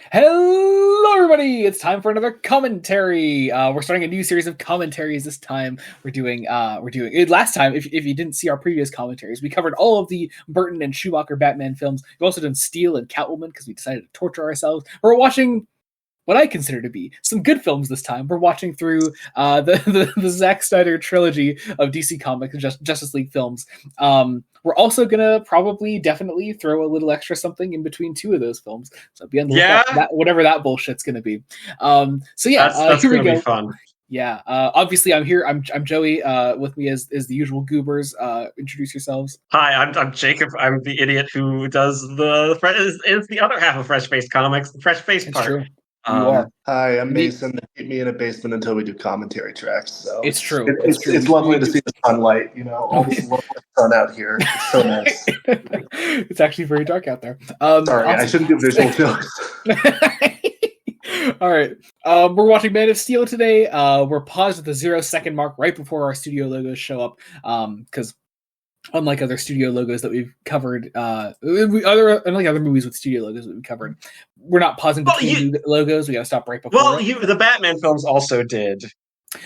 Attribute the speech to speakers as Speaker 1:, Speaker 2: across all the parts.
Speaker 1: Hello, everybody! It's time for another commentary. We're starting a new series of commentaries. This time, we're doing. Last time, if you didn't see our previous commentaries, we covered all of the Burton and Schumacher Batman films. We've also done Steel and Catwoman because we decided to torture ourselves. We're watching what I consider to be some good films this time. We're watching through the Zack Snyder trilogy of DC Comics and Justice League films. We're also gonna definitely throw a little extra something in between two of those films. So be on the lookout for that, whatever that bullshit's gonna be. That's
Speaker 2: here we
Speaker 1: go.
Speaker 2: Be fun.
Speaker 1: Yeah. Obviously, I'm here. I'm Joey. With me is the usual goobers. Introduce yourselves.
Speaker 2: Hi, I'm Jacob. I'm the idiot who does is the other half of Fresh Face Comics, the Fresh Face part.
Speaker 1: True. You are.
Speaker 3: Hi, I'm Mason. They keep me in a basement until we do commentary tracks. So
Speaker 1: it's true.
Speaker 3: It's lovely to see the sunlight. You know, all this lovely sun out here. It's so nice.
Speaker 1: It's actually very dark out there.
Speaker 3: Sorry, I shouldn't do visual jokes.
Speaker 1: All right. We're watching Man of Steel today. We're paused at the 0-second mark right before our studio logos show up. Because unlike other studio logos that we've covered, unlike other movies with studio logos that we've covered, we're not pausing between logos. We got to stop right before.
Speaker 2: Well, the Batman films also did.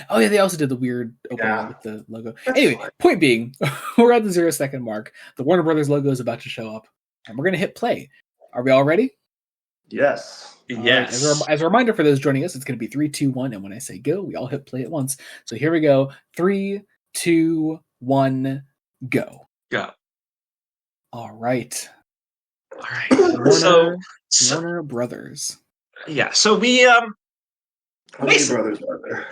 Speaker 1: Oh yeah, they also did the weird opening with the logo. Anyway, point being, we're at the 0-second mark. The Warner Brothers logo is about to show up, and we're gonna hit play. Are we all ready?
Speaker 3: Yes.
Speaker 2: Yes.
Speaker 1: Right. As a reminder for those joining us, it's going to be 3, 2, 1, and when I say go, we all hit play at once. So here we go. 3, 2, 1, go.
Speaker 2: Go.
Speaker 1: All right.
Speaker 2: Warner
Speaker 1: Brothers.
Speaker 2: Yeah. So we
Speaker 3: How many brothers are there?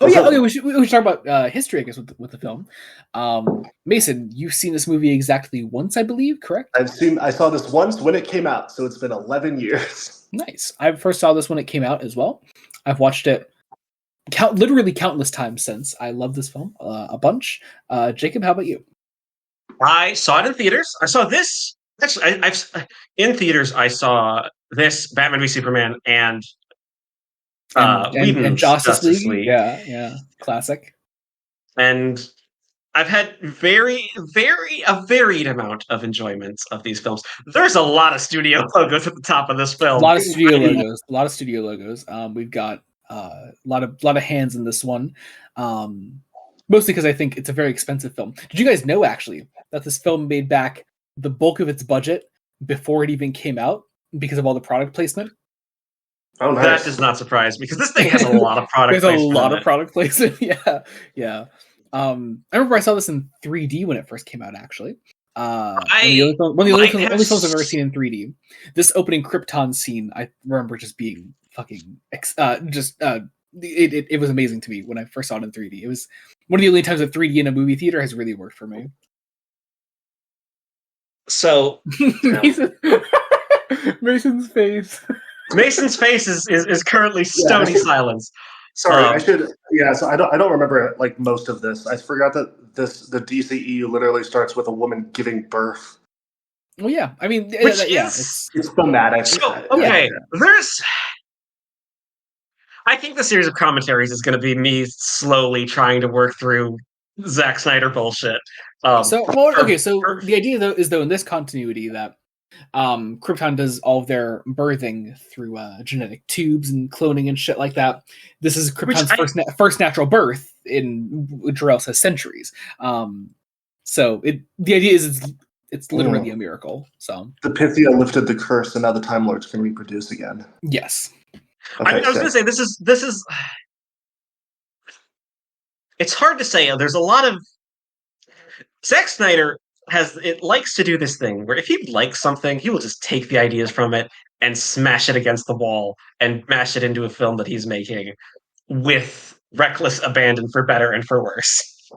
Speaker 1: Oh yeah. Okay. We should talk about history, I guess, with the film. Mason, you've seen this movie exactly once, I believe, correct?
Speaker 3: I saw this once when it came out, so it's been 11 years.
Speaker 1: Nice. I first saw this when it came out as well. I've watched it literally countless times since. I love this film a bunch. Jacob, how about you?
Speaker 2: I saw it in theaters. I saw this. Actually, in theaters. I saw this Batman v Superman and
Speaker 1: Justice League. Yeah, classic.
Speaker 2: And I've had a varied amount of enjoyment of these films. There's a lot of studio logos at the top of this film.
Speaker 1: A lot of studio logos. We've got a lot of hands in this one. Mostly because I think it's a very expensive film. Did you guys know actually that this film made back the bulk of its budget before it even came out because of all the product placement?
Speaker 3: Oh, nice.
Speaker 2: That does not surprise me because this thing has a lot of product placement.
Speaker 1: There's a lot of product placement. Yeah. I remember I saw this in 3D when it first came out, actually. One of the only films I've ever seen in 3D. This opening Krypton scene, I remember just being fucking it was amazing to me when I first saw it in 3D. It was one of the only times that 3D in a movie theater has really worked for me.
Speaker 2: So
Speaker 1: Mason's face.
Speaker 2: Mason's face is currently stony silence.
Speaker 3: Sorry, So I don't remember like most of this. I forgot that the DCEU literally starts with a woman giving birth.
Speaker 1: Well, yeah. I mean,
Speaker 3: it's thematic.
Speaker 2: So, okay, I think the series of commentaries is going to be me slowly trying to work through Zack Snyder bullshit.
Speaker 1: The idea though is in this continuity that Krypton does all of their birthing through genetic tubes and cloning and shit like that. This is Krypton's first natural birth in Jor-El says centuries. So the idea is it's literally a miracle. So
Speaker 3: the Pythia lifted the curse, and now the Time Lords can reproduce again.
Speaker 1: Yes.
Speaker 2: Okay, I was going to say this is. It's hard to say. There's a lot of Zack Snyder likes to do this thing where if he likes something, he will just take the ideas from it and smash it against the wall and mash it into a film that he's making with reckless abandon for better and for worse.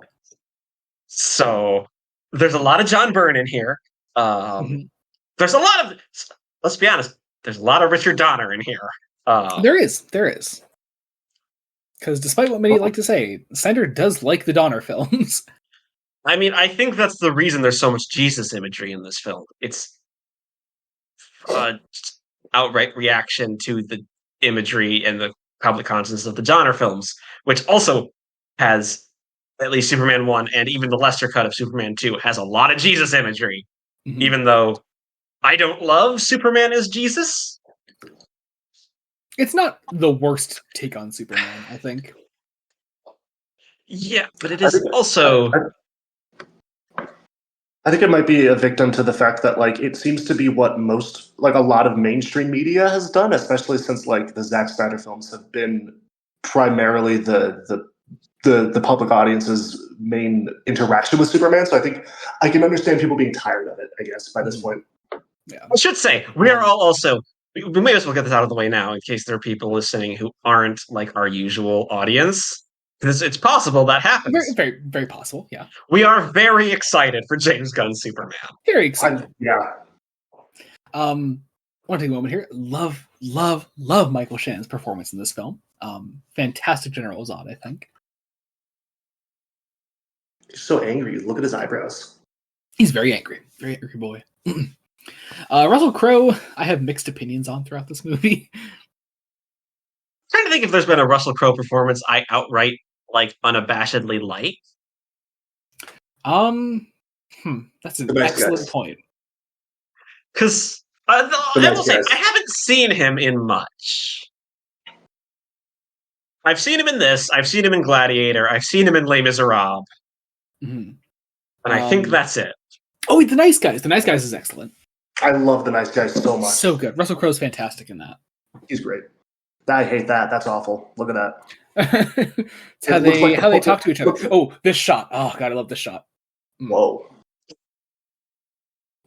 Speaker 2: So there's a lot of John Byrne in here. There's a lot of, let's be honest, there's a lot of Richard Donner in here.
Speaker 1: There is. Because despite what many like to say, Snyder does like the Donner films.
Speaker 2: I mean, I think that's the reason there's so much Jesus imagery in this film. It's outright reaction to the imagery and the public consciousness of the Donner films, which also has, at least Superman 1 and even the lesser cut of Superman 2, has a lot of Jesus imagery. Even though I don't love Superman as Jesus,
Speaker 1: It's not the worst take on Superman, I think.
Speaker 2: Yeah, but it
Speaker 3: I
Speaker 2: is
Speaker 3: think,
Speaker 2: also.
Speaker 3: I think it might be a victim to the fact that like it seems to be what most like a lot of mainstream media has done, especially since like the Zack Snyder films have been primarily the public audience's main interaction with Superman. So I think I can understand people being tired of it, I guess, by this point.
Speaker 1: Yeah.
Speaker 2: I should say, we are all also. We may as well get this out of the way now in case there are people listening who aren't like our usual audience. Because it's possible that happens.
Speaker 1: Very, very, very possible. Yeah.
Speaker 2: We are very excited for James Gunn's Superman.
Speaker 1: Very excited.
Speaker 3: Yeah.
Speaker 1: I want to take a moment here. Love Michael Shannon's performance in this film. Fantastic General Zod, I think.
Speaker 3: He's so angry. Look at his eyebrows.
Speaker 1: He's very angry boy. Russell Crowe, I have mixed opinions on throughout this movie.
Speaker 2: Trying to think if there's been a Russell Crowe performance I outright like unabashedly like.
Speaker 1: That's an excellent point.
Speaker 2: Because I will say I haven't seen him in much. I've seen him in this. I've seen him in Gladiator. I've seen him in Les Miserables.
Speaker 1: Mm-hmm.
Speaker 2: And I think that's it.
Speaker 1: Oh, The Nice Guys. The Nice Guys is excellent.
Speaker 3: I love The Nice Guys so much.
Speaker 1: So good. Russell Crowe's fantastic in that.
Speaker 3: He's great. I hate that. That's awful. Look at that.
Speaker 1: It's how they talk to each other. Oh, this shot. Oh god, I love this shot.
Speaker 3: Whoa.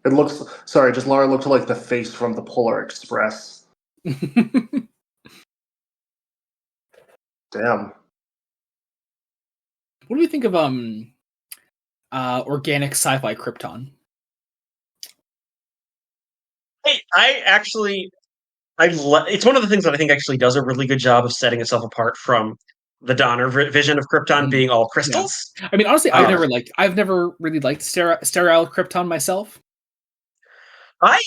Speaker 3: It looks just Laura looked like the face from the Polar Express. Damn.
Speaker 1: What do we think of organic sci-fi Krypton?
Speaker 2: It's one of the things that I think actually does a really good job of setting itself apart from the Donner vision of Krypton being all crystals.
Speaker 1: Yeah. I mean, honestly, I've never really liked sterile Krypton myself.
Speaker 2: I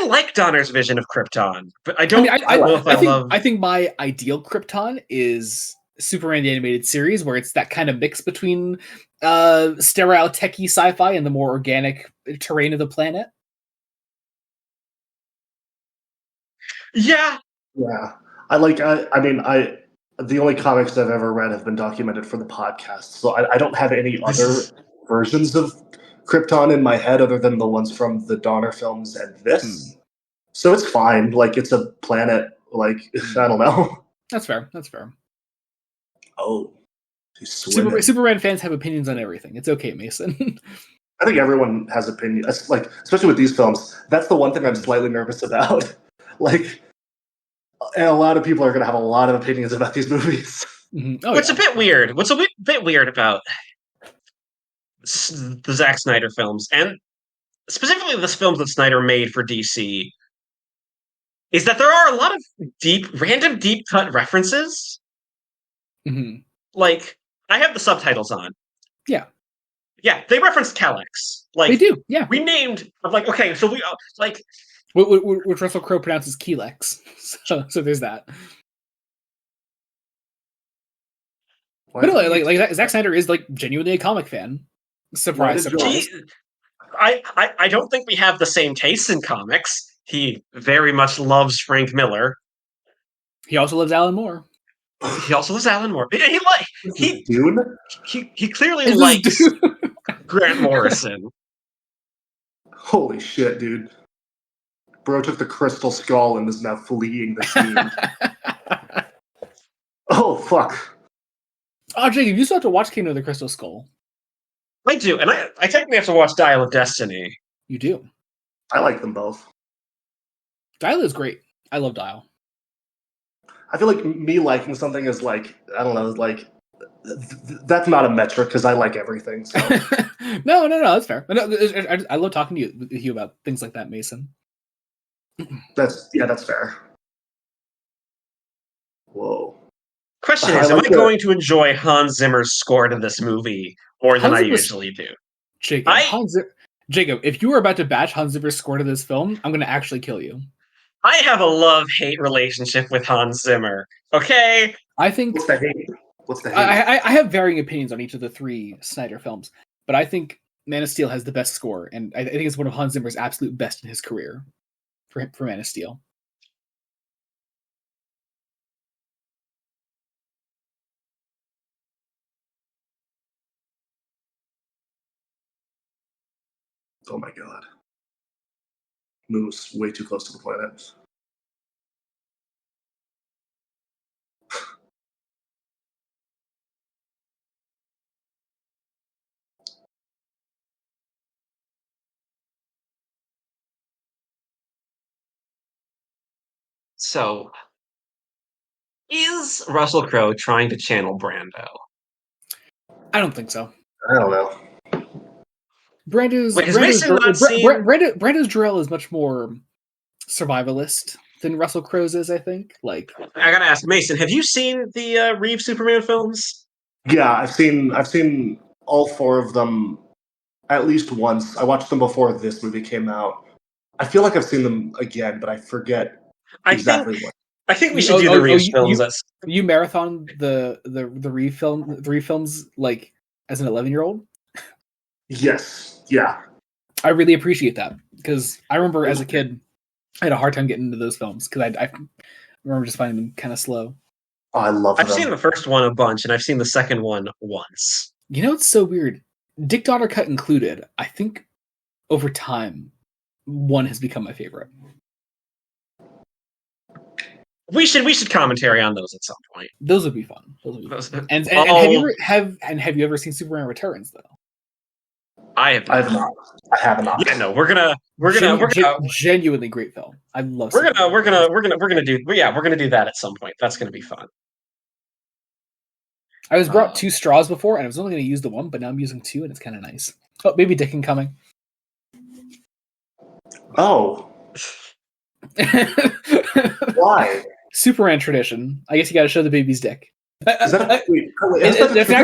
Speaker 2: like Donner's vision of Krypton, but I don't.
Speaker 1: I think my ideal Krypton is Superman the Animated Series, where it's that kind of mix between sterile techie sci-fi and the more organic terrain of the planet.
Speaker 2: Yeah.
Speaker 3: The only comics I've ever read have been documented for the podcast, so I don't have any other versions of Krypton in my head other than the ones from the Donner films and this. So it's fine. Like, it's a planet. Like, I don't know.
Speaker 1: That's fair.
Speaker 3: Oh. He's swimming.
Speaker 1: Superman fans have opinions on everything. It's okay, Mason.
Speaker 3: I think everyone has opinions. Like, especially with these films. That's the one thing I'm slightly nervous about. Like, and a lot of people are going to have a lot of opinions about these movies.
Speaker 1: Mm-hmm.
Speaker 2: What's a bit weird? What's a bit weird about the Zack Snyder films, and specifically the films that Snyder made for DC, is that there are a lot of random deep cut references.
Speaker 1: Mm-hmm.
Speaker 2: Like, I have the subtitles on.
Speaker 1: Yeah,
Speaker 2: they referenced Kelex. Like,
Speaker 1: they do. Yeah,
Speaker 2: we named. I'm like, okay, so we like.
Speaker 1: Which Russell Crowe pronounces Kelex. So there's that. But no, like Zack Snyder is like genuinely a comic fan. Surprise!
Speaker 2: I don't think we have the same tastes in comics. He very much loves Frank Miller.
Speaker 1: He also loves Alan Moore.
Speaker 2: He clearly likes Grant Morrison.
Speaker 3: Holy shit, dude. Bro took the crystal skull and is now fleeing the scene. Oh, fuck.
Speaker 1: Oh, Jacob, you still have to watch Kingdom of the Crystal Skull.
Speaker 2: I do, and I technically have to watch Dial of Destiny.
Speaker 1: You do.
Speaker 3: I like them both.
Speaker 1: Dial is great. I love Dial.
Speaker 3: I feel like me liking something is like, I don't know, like, that's not a metric because I like everything. So.
Speaker 1: No, that's fair. No, I love talking to you about things like that, Mason.
Speaker 3: That's fair. Whoa.
Speaker 2: Question is, am I going to enjoy Hans Zimmer's score to this movie more than I usually do?
Speaker 1: Jacob, if you were about to bash Hans Zimmer's score to this film, I'm going to actually kill you.
Speaker 2: I have a love-hate relationship with Hans Zimmer. Okay?
Speaker 1: I think...
Speaker 3: What's the hate?
Speaker 1: I have varying opinions on each of the three Snyder films, but I think Man of Steel has the best score, and I think it's one of Hans Zimmer's absolute best in his career for Man of Steel.
Speaker 3: Oh my god. Moon was way too close to the planet.
Speaker 2: So, is Russell Crowe trying to channel Brando?
Speaker 1: I don't think so.
Speaker 3: I don't know.
Speaker 1: Brando's
Speaker 2: Wait, has Mason not seen-
Speaker 1: Brando's Jarrell is much more survivalist than Russell Crowe's is, I think. Like,
Speaker 2: I gotta ask Mason, have you seen the Reeve Superman films?
Speaker 3: Yeah, I've seen all 4 of them at least once. I watched them before this movie came out. I feel like I've seen them again, but I forget exactly what.
Speaker 2: I think we should do the Reeves films.
Speaker 1: You marathon the Reeve films like as an 11-year-old.
Speaker 3: Yes, yeah.
Speaker 1: I really appreciate that because I remember as a kid, I had a hard time getting into those films because I remember just finding them kind of slow.
Speaker 3: Oh, I love them.
Speaker 2: I've seen the first one a bunch, and I've seen the second one once.
Speaker 1: You know, it's so weird. Dick Daughter Cut included. I think over time, one has become my favorite.
Speaker 2: We should commentary on those at some point.
Speaker 1: Those would be fun. And have you ever seen Superman Returns though?
Speaker 2: I have not.
Speaker 3: I have not.
Speaker 2: Yeah, no, we're gonna
Speaker 1: genuinely great film. I love.
Speaker 2: We're gonna do that at some point. That's gonna be fun.
Speaker 1: I was brought 2 straws before, and I was only going to use the one, but now I'm using 2, and it's kind of nice. Oh, baby Dick incoming.
Speaker 3: Oh. Why?
Speaker 1: Superman tradition. I guess you got to show the baby's dick.
Speaker 3: Is that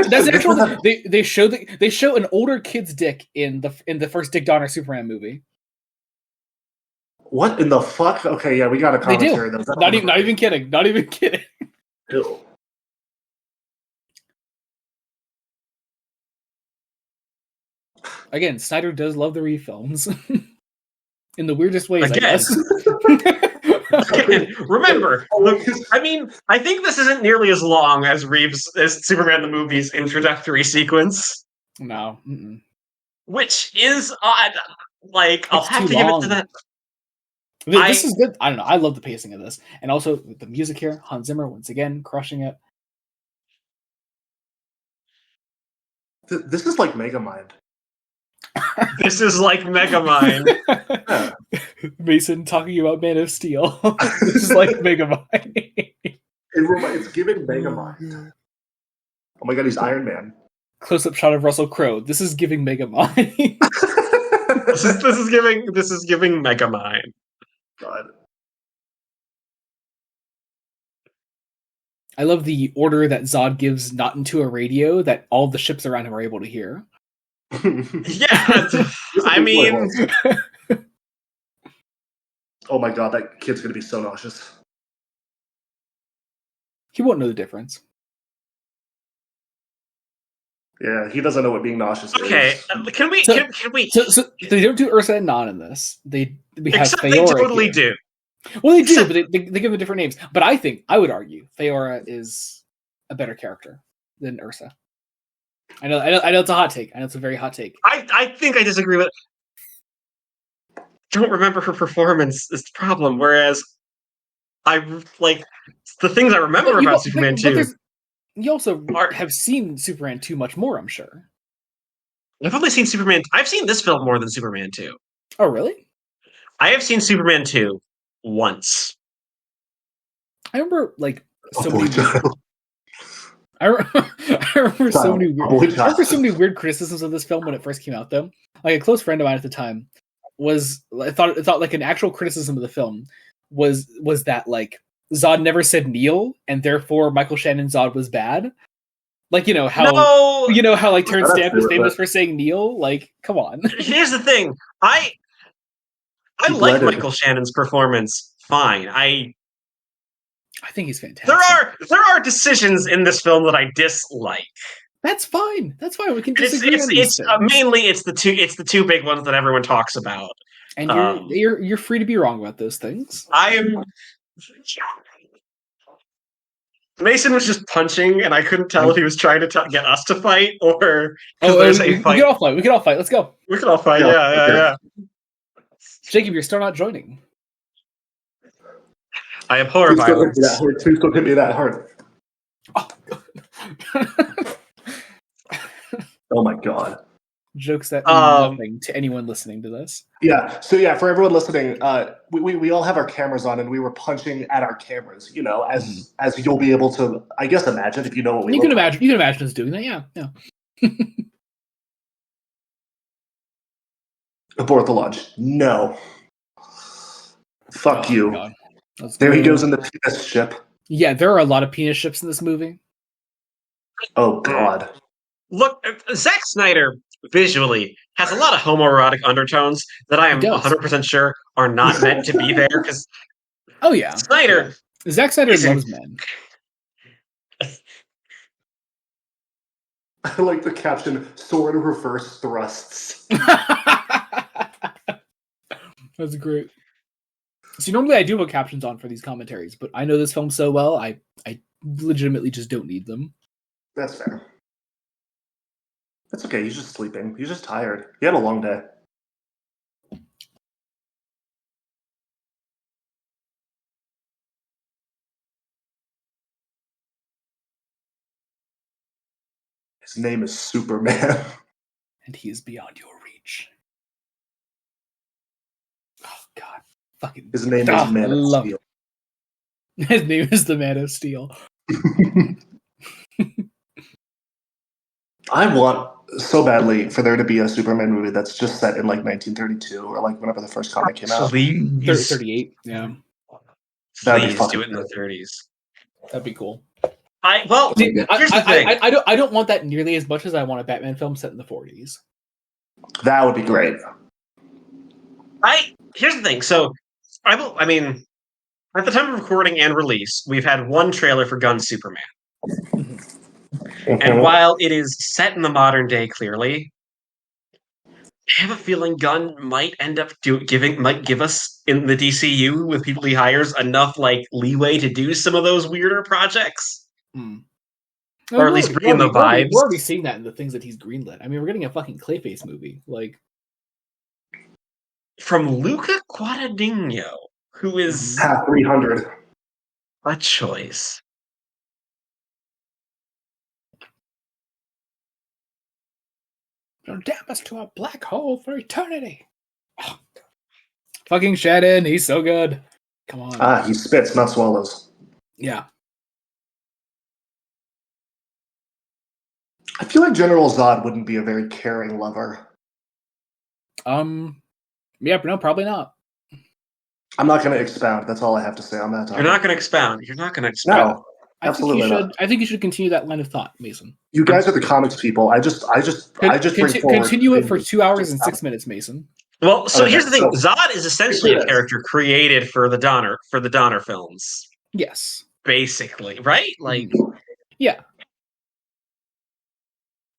Speaker 1: that's actual. They show an older kid's dick in the first Dick Donner Superman movie.
Speaker 3: What in the fuck? Okay, yeah, we got a commentary.
Speaker 1: They do. Not even kidding. Not even kidding.
Speaker 3: Ew.
Speaker 1: Again, Snyder does love the Reeve films in the weirdest ways.
Speaker 2: Again.
Speaker 1: I guess.
Speaker 2: Again, remember, I think this isn't nearly as long as Superman the movie's introductory sequence.
Speaker 1: No.
Speaker 2: Which is odd. Like, I'll have to give it to that.
Speaker 1: This is good. I don't know. I love the pacing of this. And also the music here. Hans Zimmer, once again, crushing it.
Speaker 3: This is like Megamind.
Speaker 2: This is like Megamind.
Speaker 1: Mason talking about Man of Steel. This is like Megamind.
Speaker 3: It's giving Megamind. Oh my god, he's Iron Man.
Speaker 1: Close-up shot of Russell Crowe. This is giving Megamind.
Speaker 2: This is giving Megamind.
Speaker 3: God.
Speaker 1: I love the order that Zod gives not into a radio that all the ships around him are able to hear.
Speaker 2: Yeah, I mean...
Speaker 3: Oh my god, that kid's gonna be so nauseous.
Speaker 1: He won't know the difference.
Speaker 3: Yeah, he doesn't know what being nauseous is.
Speaker 2: Okay, can we...
Speaker 1: So they don't do Ursa and Non in this. We have
Speaker 2: Except
Speaker 1: Feora
Speaker 2: they totally
Speaker 1: here.
Speaker 2: do.
Speaker 1: Well, they do, but they give them different names. But I would argue Feora is a better character than Ursa. I know it's a hot take. I know it's a very hot take.
Speaker 2: I think I disagree with. Don't remember her performance is the problem. Whereas I like the things I remember about Superman 2.
Speaker 1: You also have seen Superman 2 much more, I'm sure.
Speaker 2: I've only seen Superman. I've seen this film more than Superman 2.
Speaker 1: Oh, really?
Speaker 2: I have seen Superman 2 once.
Speaker 1: I remember I remember so many weird criticisms of this film when it first came out, though. Like, a close friend of mine at the time thought like an actual criticism of the film was that like Zod never said Neil, and therefore Michael Shannon's Zod was bad. Like, how like Terrence Stamp is famous for saying Neil. Like, come on.
Speaker 2: Here's the thing. I like Michael Shannon's performance. Fine. I
Speaker 1: think he's fantastic.
Speaker 2: There are decisions in this film that I dislike.
Speaker 1: That's fine. We can disagree.
Speaker 2: It's mainly it's the two big ones that everyone talks about.
Speaker 1: And you're free to be wrong about those things.
Speaker 2: I am. Mason was just punching, and I couldn't tell if he was trying to get us to fight or because
Speaker 1: Oh,
Speaker 2: there's
Speaker 1: we
Speaker 2: a fight.
Speaker 1: can all fight. We can all fight. Let's go.
Speaker 2: We can all fight.
Speaker 3: Yeah.
Speaker 2: Yeah.
Speaker 1: Jacob, you're still not joining.
Speaker 2: I abhor violence.
Speaker 3: Please don't hit me that hard.
Speaker 1: Oh,
Speaker 3: Oh my god.
Speaker 1: Jokes that mean nothing to anyone listening to this.
Speaker 3: Yeah. So yeah, for everyone listening, we all have our cameras on, and we were punching at our cameras. You know, as you'll be able to, I guess, imagine if you know what we.
Speaker 1: You can imagine us doing that. Yeah.
Speaker 3: Abort the launch. No. Fuck you.
Speaker 1: God.
Speaker 3: There he goes in the penis ship.
Speaker 1: Yeah, there are a lot of penis ships in this movie.
Speaker 3: Oh god.
Speaker 2: Look, Zack Snyder visually has a lot of homoerotic undertones that I am 100% sure are not meant to be there. Because Snyder,
Speaker 1: Zack Snyder loves men.
Speaker 3: I like the caption: "Sword reverse thrusts."
Speaker 1: That's great. See, normally I do put captions on for these commentaries, but I know this film so well, I legitimately just don't need them.
Speaker 3: That's fair. That's okay. He's just sleeping. He's just tired. He had a long day. His name is Superman.
Speaker 1: And he is beyond your reach. Oh, God. Fucking.
Speaker 3: His name is Man of Steel.
Speaker 1: His name is the Man of Steel.
Speaker 3: I want so badly for there to be a Superman movie that's just set in like 1932 or like whenever the first comic came out.
Speaker 1: 38, yeah.
Speaker 3: That'd be
Speaker 2: please do it in the 30s.
Speaker 1: That'd be cool.
Speaker 2: Here's the thing.
Speaker 1: I don't want that nearly as much as I want a Batman film set in the 40s.
Speaker 3: That would be great.
Speaker 2: Here's the thing. So, I mean, at the time of recording and release, we've had one trailer for Gunn's Superman. And while it is set in the modern day, clearly, I have a feeling Gunn might end up give us in the DCU with people he hires enough like leeway to do some of those weirder projects, or at least bring the vibes.
Speaker 1: We're already seeing that in the things that he's greenlit. I mean, we're getting a fucking Clayface movie, like
Speaker 2: from Luca Guadagnino, who is
Speaker 3: 300.
Speaker 2: A choice.
Speaker 1: Don't damn us to a black hole for eternity. Oh, fucking Shannon, he's so good. Come on.
Speaker 3: He spits, not swallows.
Speaker 1: Yeah.
Speaker 3: I feel like General Zod wouldn't be a very caring lover.
Speaker 1: Yeah, but no, probably not.
Speaker 3: I'm not going to expound. That's all I have to say on that topic.
Speaker 2: You're not going to expound.
Speaker 3: No. Absolutely
Speaker 1: I think you should continue that line of thought, Mason.
Speaker 3: You guys are the comics people. I just
Speaker 1: continue it for 2 hours and 6 minutes, Mason.
Speaker 2: Well, so here's the thing: Zod is essentially a character created for the Donner films.
Speaker 1: Yes,
Speaker 2: basically, right? Like,
Speaker 1: yeah.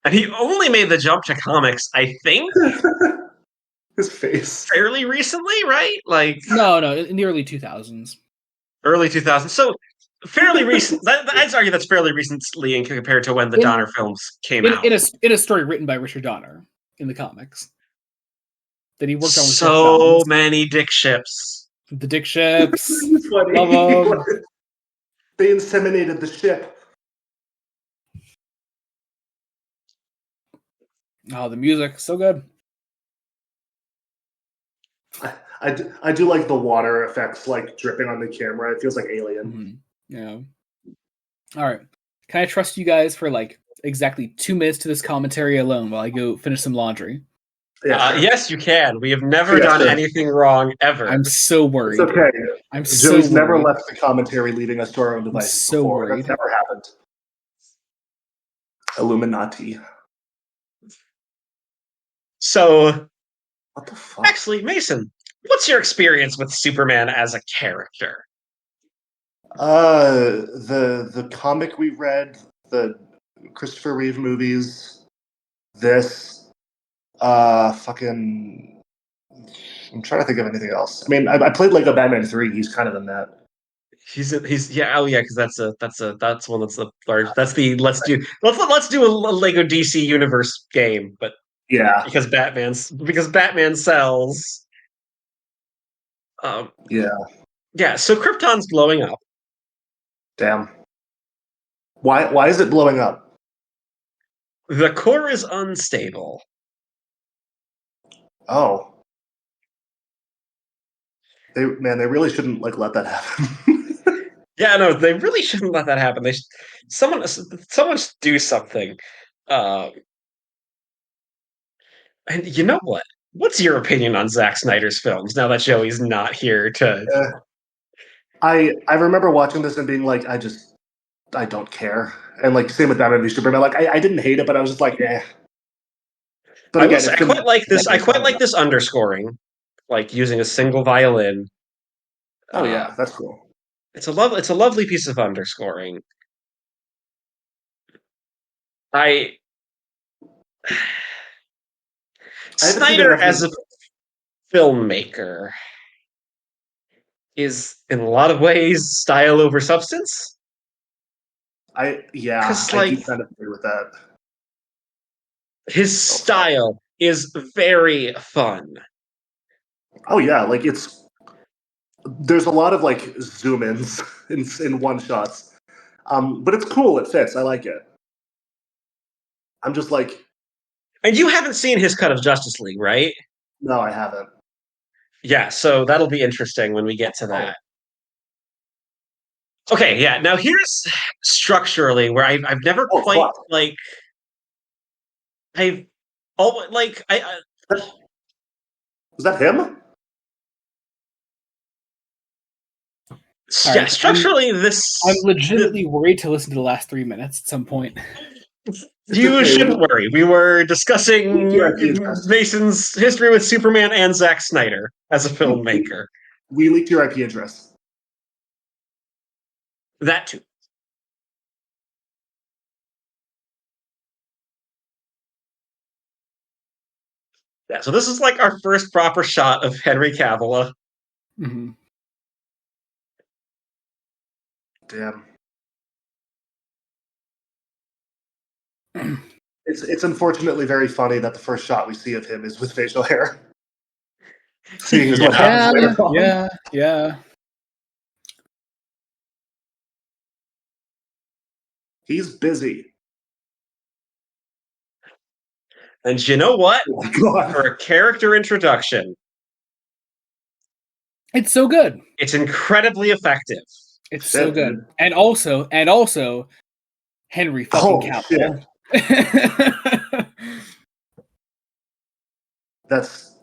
Speaker 2: And he only made the jump to comics, I think.
Speaker 3: His face
Speaker 2: fairly recently, right? Like,
Speaker 1: no, in the early 2000s.
Speaker 2: Early 2000s. So. Fairly recent. I'd argue that's fairly recently compared to when the Donner films came out.
Speaker 1: In a story written by Richard Donner in the comics that he worked on. With
Speaker 2: so many dick ships.
Speaker 1: The dick ships. Love them.
Speaker 3: They inseminated the ship.
Speaker 1: Oh, the music, so good.
Speaker 3: I do like the water effects, like dripping on the camera. It feels like Alien.
Speaker 1: Mm-hmm. Yeah. All right. Can I trust you guys for like exactly 2 minutes to this commentary alone while I go finish some laundry?
Speaker 3: Yeah, sure.
Speaker 2: Yes, you can. We have never done anything wrong ever.
Speaker 1: I'm so worried.
Speaker 3: It's okay.
Speaker 1: Joey's
Speaker 3: never left the commentary, leading us to our own devices
Speaker 1: so
Speaker 3: before.
Speaker 1: Worried.
Speaker 3: That's never happened. Illuminati.
Speaker 2: So,
Speaker 3: what the fuck?
Speaker 2: Actually, Mason, what's your experience with Superman as a character?
Speaker 3: The comic we read, the Christopher Reeve movies, this, fucking, I'm trying to think of anything else. I mean, I played Lego Batman 3, he's kind of in that.
Speaker 2: he's yeah, oh yeah, because that's one that's the large, that's the let's do a Lego DC universe game, but
Speaker 3: Yeah,
Speaker 2: because Batman sells. Um,
Speaker 3: yeah.
Speaker 2: yeah, so Krypton's blowing up.
Speaker 3: Damn. Why is it blowing up?
Speaker 2: The core is unstable.
Speaker 3: Oh, they really shouldn't like let that happen.
Speaker 2: Yeah, no, they really shouldn't let that happen. Someone should do something. Um, and you know what? What's your opinion on Zack Snyder's films now that Joey's not here to?
Speaker 3: I remember watching this and being like, I don't care. And like same with Batman v Superman. Like I didn't hate it, but I was just like, eh. But
Speaker 2: I will
Speaker 3: again,
Speaker 2: say,
Speaker 3: it's
Speaker 2: I
Speaker 3: been
Speaker 2: quite like this. I quite like this underscoring, like using a single violin.
Speaker 3: Oh yeah, that's cool.
Speaker 2: It's a lovely piece of underscoring. I Snyder as a filmmaker is in a lot of ways style over substance.
Speaker 3: I
Speaker 2: like
Speaker 3: do kind of agree with that.
Speaker 2: His style is very fun.
Speaker 3: Oh yeah, like there's a lot of like zoom ins in one shots. But it's cool, it fits. I like it. I'm just like,
Speaker 2: and you haven't seen his cut of Justice League, right?
Speaker 3: No, I haven't.
Speaker 2: Yeah, so that'll be interesting when we get to that. Okay, yeah. Now here's structurally where I've never quite
Speaker 3: fuck.
Speaker 2: like I've oh like I
Speaker 3: was that him?
Speaker 2: Yeah, right, structurally
Speaker 1: I'm legitimately worried to listen to the last 3 minutes at some point.
Speaker 2: You shouldn't worry. We were discussing Mason's history with Superman and Zack Snyder as a filmmaker.
Speaker 3: We leaked your IP address.
Speaker 2: That too. Yeah, so this is like our first proper shot of Henry Cavill.
Speaker 1: Mm-hmm.
Speaker 3: Damn. It's unfortunately very funny that the first shot we see of him is with facial hair. Seeing as what happens later on.
Speaker 1: Yeah.
Speaker 3: He's busy.
Speaker 2: And you know what? Oh, for a character introduction,
Speaker 1: it's so good.
Speaker 2: It's incredibly effective.
Speaker 1: It's so good. And also Henry fucking Cavill.
Speaker 3: That's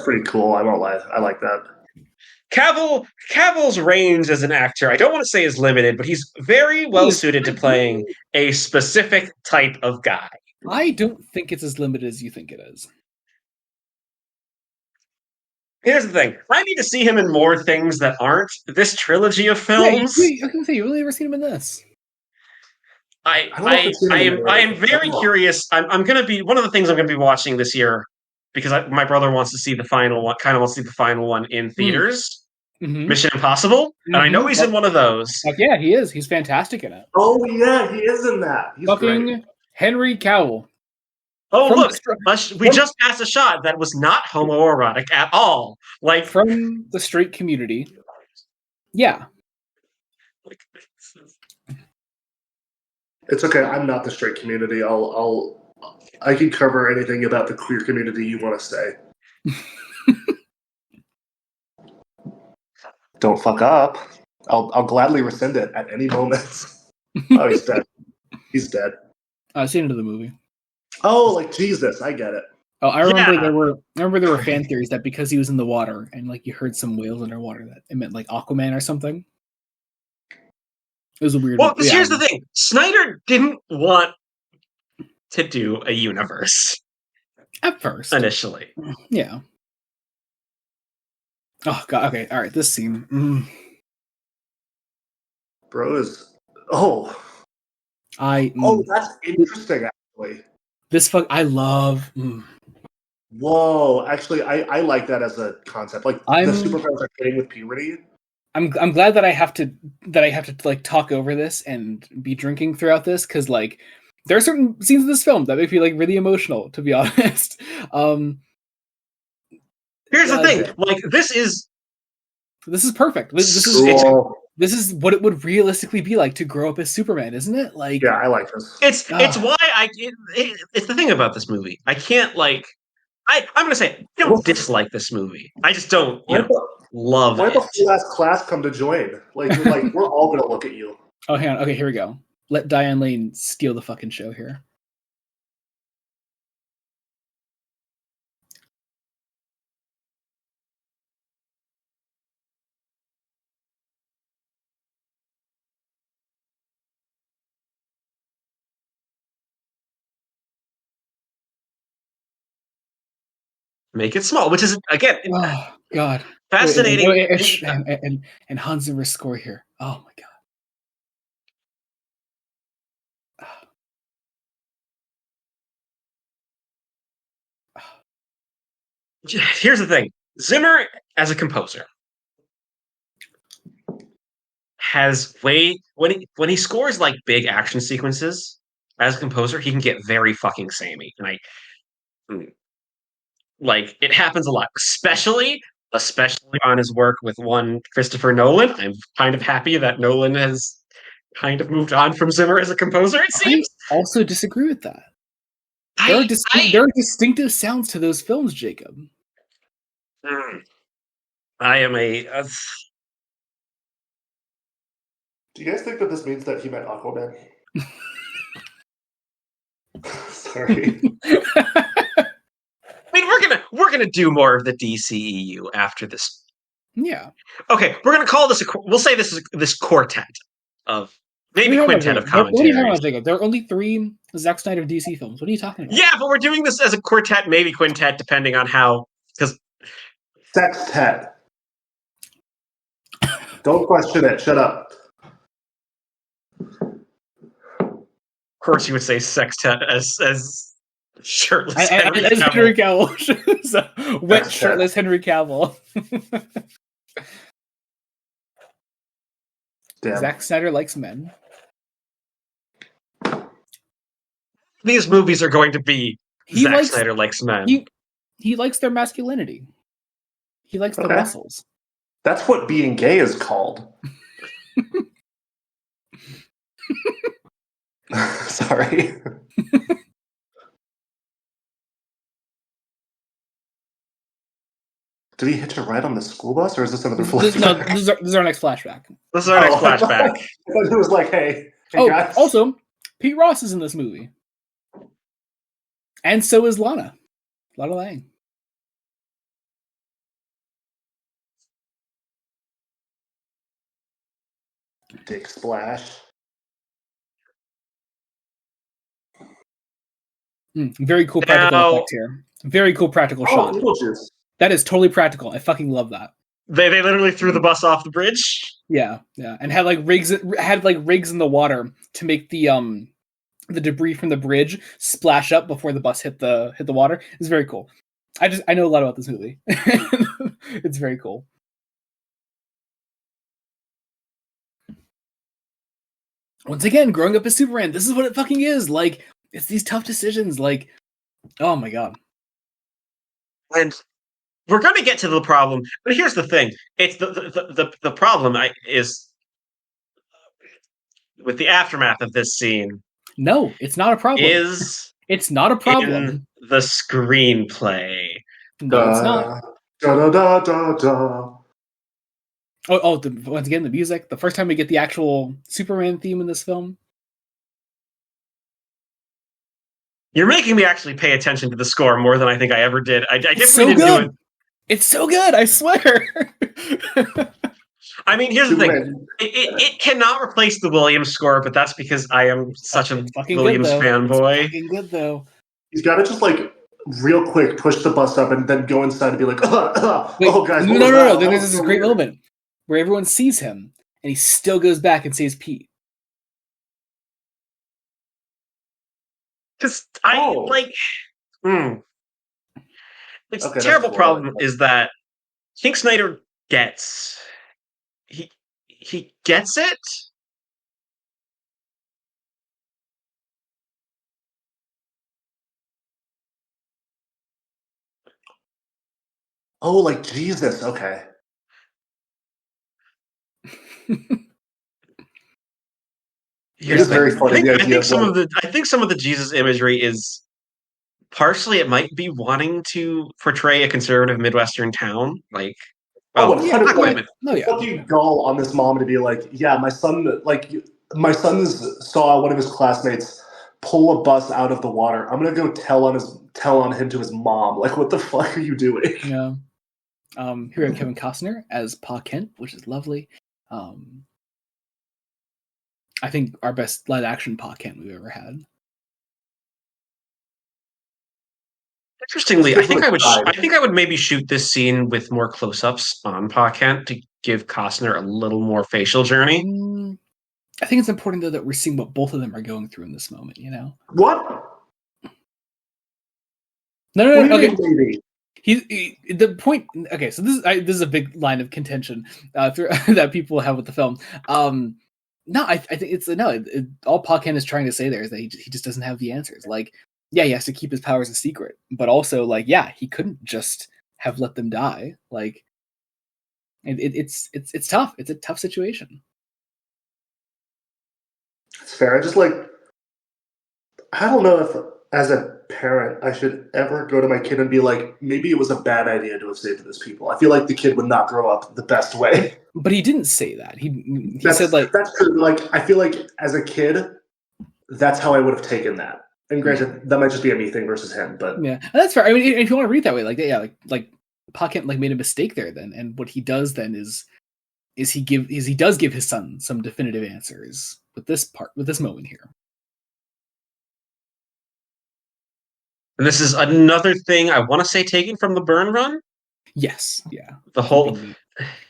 Speaker 3: pretty cool. I won't lie. I like that.
Speaker 2: Cavill's range as an actor, I don't want to say is limited, but he's very well suited to playing a specific type of guy.
Speaker 1: I don't think it's as limited as you think it is.
Speaker 2: Here's the thing. I need to see him in more things that aren't this trilogy of films.
Speaker 1: Yeah, I was going to say, you've really never seen him in this.
Speaker 2: I am very curious. I'm going to be one of the things I'm going to be watching this year because my brother wants to see the final one. Kind of wants to see the final one in theaters. Mm-hmm. Mission Impossible, and I know he's in one of those.
Speaker 1: Yeah, he is. He's fantastic in it.
Speaker 3: Oh yeah, he is in that. He's
Speaker 1: fucking
Speaker 3: great.
Speaker 1: Henry Cavill.
Speaker 2: Oh look, we just passed a shot that was not homoerotic at all. Like
Speaker 1: from the straight community. Yeah.
Speaker 3: It's okay. I'm not the straight community. I can cover anything about the queer community you want to say. Don't fuck up. I'll gladly rescind it at any moment. Oh, he's dead. He's dead.
Speaker 1: I've seen it in the movie.
Speaker 3: Oh, like Jesus, I get it.
Speaker 1: Oh, I remember there were fan theories that because he was in the water and like you heard some whales underwater that it meant like Aquaman or something. It was a weird.
Speaker 2: Well, because here's the thing: Snyder didn't want to do a universe
Speaker 1: at first.
Speaker 2: Initially,
Speaker 1: yeah. Oh god. Okay. All right. This scene.
Speaker 3: Bro is. Oh, that's interesting. Actually,
Speaker 1: I love.
Speaker 3: Whoa, actually, I like that as a concept. Like the superheroes are hitting with puberty.
Speaker 1: I'm glad that I have to like talk over this and be drinking throughout this, because like there are certain scenes in this film that make me like really emotional, to be honest.
Speaker 2: Here's the thing, like this is
Speaker 1: perfect. This is what it would realistically be like to grow up as Superman, isn't it? Like,
Speaker 3: yeah, I like this.
Speaker 2: It's why it's the thing about this movie. I can't like I'm gonna say I don't dislike this movie. I just don't love
Speaker 3: why
Speaker 2: it.
Speaker 3: Why the whole last class come to join? Like we're all gonna look at you.
Speaker 1: Oh, hang on. Okay, here we go. Let Diane Lane steal the fucking show here.
Speaker 2: Make it small, which is again
Speaker 1: oh god,
Speaker 2: fascinating.
Speaker 1: And Hans Zimmer score here. Oh my god.
Speaker 2: Here's the thing: Zimmer, as a composer, has when he scores like big action sequences. As a composer, he can get very fucking samey, and like it happens a lot, especially on his work with one Christopher Nolan. I'm kind of happy that Nolan has kind of moved on from Zimmer as a composer. It seems.
Speaker 1: I also disagree with that. There are distinctive sounds to those films, Jacob.
Speaker 2: I am a.
Speaker 3: Do you guys think that this means that he meant Aquaman? Sorry.
Speaker 2: I mean, we're gonna do more of the DCEU after this.
Speaker 1: Yeah.
Speaker 2: Okay, we're gonna call this we'll say this is this quartet of maybe quintet of commentaries.
Speaker 1: What are you talking about, Jacob? There are only 3 Zack Snyder DC films. What are you talking about?
Speaker 2: Yeah, but we're doing this as a quartet, maybe quintet, depending on how. Because
Speaker 3: sextet. Don't question it. Shut up.
Speaker 2: Of course, you would say sextet as shirtless
Speaker 1: Henry Cavill. So, wet shirtless Henry Cavill.
Speaker 3: Damn.
Speaker 1: Zack Snyder likes men.
Speaker 2: These movies are going to be Zack Snyder likes men.
Speaker 1: He likes their masculinity. He likes the muscles.
Speaker 3: That's what being gay is called. Sorry. Did he hitch a ride on the school bus, or is this another flashback?
Speaker 1: No, this is our next flashback.
Speaker 2: This is our next flashback.
Speaker 3: I thought it was like, hey guys.
Speaker 1: Also, Pete Ross is in this movie. And so is Lana Lang.
Speaker 3: Dick splash.
Speaker 1: Very cool practical effect here. Very cool practical shot. That is totally practical. I fucking love that.
Speaker 2: They literally threw the bus off the bridge.
Speaker 1: Yeah, and had like rigs in the water to make the debris from the bridge splash up before the bus hit the water. It's very cool. I know a lot about this movie. It's very cool. Once again, growing up as Superman, this is what it fucking is. Like, it's these tough decisions. Like, oh my god.
Speaker 2: And we're going to get to the problem, but here's the thing: it's the problem is with the aftermath of this scene.
Speaker 1: No, it's not a problem. It's not a problem
Speaker 2: in the screenplay?
Speaker 1: No, it's not.
Speaker 3: Da, da, da, da.
Speaker 1: Once again, the music. The first time we get the actual Superman theme in this film.
Speaker 2: You're making me actually pay attention to the score more than I think I ever did. I definitely
Speaker 1: didn't do it. It's so good, I swear.
Speaker 2: I mean, here's the thing. It cannot replace the Williams score, but that's because I am such a Williams fanboy.
Speaker 1: It's fucking good, though.
Speaker 3: He's got to just, like, real quick push the bus up and then go inside and be like, oh, guys.
Speaker 1: No. There's this great moment where everyone sees him, and he still goes back and saves Pete.
Speaker 2: Because It's a terrible problem is that King Snyder gets he gets it.
Speaker 3: Oh, like Jesus. Okay. It
Speaker 2: Here's
Speaker 3: is
Speaker 2: the thing.
Speaker 3: very funny, the
Speaker 2: I
Speaker 3: idea
Speaker 2: think
Speaker 3: of like,
Speaker 2: some of the Jesus imagery is partially it might be wanting to portray a conservative Midwestern town, like
Speaker 3: oh,
Speaker 2: well,
Speaker 1: Yeah,
Speaker 2: not
Speaker 3: 100,
Speaker 2: quite,
Speaker 1: yeah,
Speaker 3: like,
Speaker 2: but
Speaker 1: no,
Speaker 3: the
Speaker 1: yeah,
Speaker 3: fucking gall on this mom to be like, yeah, my son's saw one of his classmates pull a bus out of the water. I'm gonna go tell on him to his mom. Like, what the fuck are you doing?
Speaker 1: yeah. Here we have Kevin Costner as Pa Kent, which is lovely. I think our best live action Pa Kent we've ever had.
Speaker 2: interestingly,
Speaker 3: Especially
Speaker 2: I
Speaker 3: side.
Speaker 2: think I would maybe shoot this scene with more close-ups on Pa Kent to give Costner a little more facial journey.
Speaker 1: I think it's important though that we're seeing what both of them are going through in this moment. You know?
Speaker 3: What?
Speaker 1: No,
Speaker 3: What do you
Speaker 1: okay.
Speaker 3: mean, baby?
Speaker 1: The point. Okay, so this is a big line of contention that people have with the film. No, I think it's no. All Pa Kent is trying to say there is that he just doesn't have the answers. Like, yeah, he has to keep his powers a secret, but also like, yeah, he couldn't just have let them die. Like, it's tough. It's a tough situation.
Speaker 3: It's fair. I don't know if as a parent I should ever go to my kid and be like, maybe it was a bad idea to have saved those people. I feel like the kid would not grow up the best way.
Speaker 1: But he didn't say that. He said like
Speaker 3: that's true. Like, I feel like as a kid, that's how I would have taken that. And granted, that might just be a me thing versus him, but
Speaker 1: yeah, and that's fair. I mean, if you want to read it that way, like yeah, like Pa Kent like made a mistake there then, and what he does then is he does give his son some definitive answers with this moment here.
Speaker 2: And this is another thing I want to say taken from the Burn Run.
Speaker 1: Yes, yeah.
Speaker 2: The whole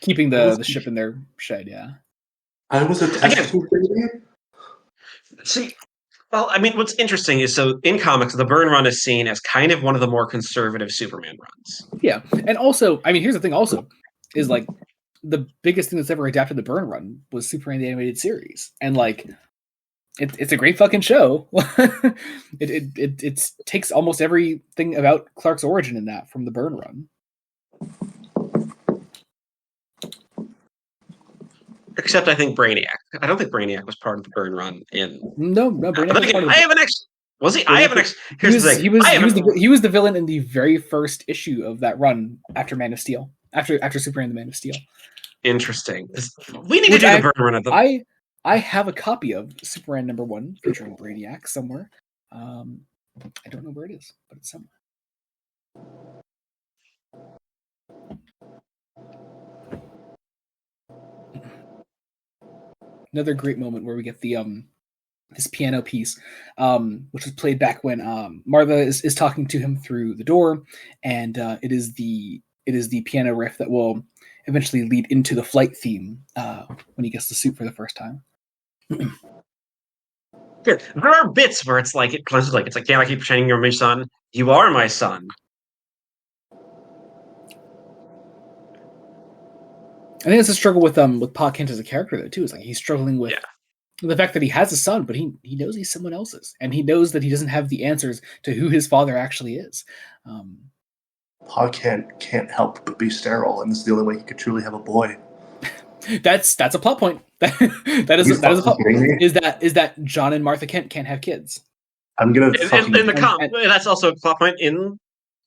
Speaker 1: Keeping the ship in their shed, yeah.
Speaker 3: I was a test tube baby.
Speaker 2: See, well, I mean, what's interesting is so in comics, the Burn Run is seen as kind of one of the more conservative Superman runs.
Speaker 1: Yeah, and also, I mean, here's the thing. Also, is like the biggest thing that's ever adapted the Burn Run was Superman the animated series, and like it's a great fucking show. it takes almost everything about Clark's origin in that from the Burn Run.
Speaker 2: Except I think Brainiac. I don't think Brainiac was part of the Burn Run in.
Speaker 1: No, Brainiac was part of
Speaker 2: I have an ex. Was he? I have an ex.
Speaker 1: Here's the thing. He was the villain in the very first issue of that run after Man of Steel. After Superman the Man of Steel.
Speaker 2: Interesting. We need to do the Burn Run of the.
Speaker 1: I have a copy of Superman #1 featuring Brainiac somewhere. I don't know where it is, but it's somewhere. Another great moment where we get the this piano piece, which was played back when Martha is talking to him through the door, and it is the piano riff that will eventually lead into the flight theme when he gets the suit for the first time.
Speaker 2: Good. There are bits where it's like can't I keep pretending you're my son? You are my son.
Speaker 1: I think it's a struggle with Pa Kent as a character though too. It's like he's struggling with the fact that he has a son, but he knows he's someone else's, and he knows that he doesn't have the answers to who his father actually is.
Speaker 3: Pa Kent can't help but be sterile, and this is the only way he could truly have a boy.
Speaker 1: That's a plot point. that is a plot point. Is that John and Martha Kent can't have kids?
Speaker 3: I'm gonna
Speaker 2: in the comic. That's also a plot point in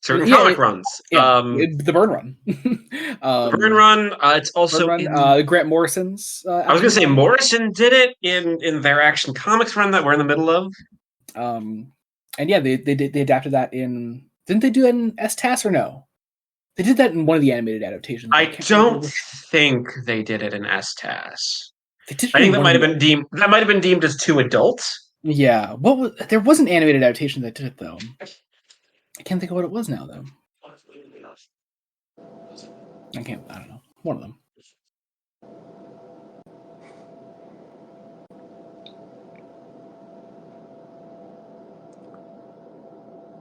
Speaker 2: certain comic runs.
Speaker 1: The Burn Run.
Speaker 2: The Burn Run. It's also
Speaker 1: Grant Morrison's.
Speaker 2: I was going to say Morrison did it in their Action Comics run that we're in the middle of.
Speaker 1: And yeah, they adapted that in. Didn't they do that in S-TAS or no? They did that in one of the animated adaptations.
Speaker 2: I don't think they did it in S-TAS.
Speaker 1: I
Speaker 2: think that might have been deemed. That might have been deemed as too adult.
Speaker 1: Yeah. There was an animated adaptation that did it though. I can't think of what it was now though. I don't know. One of them.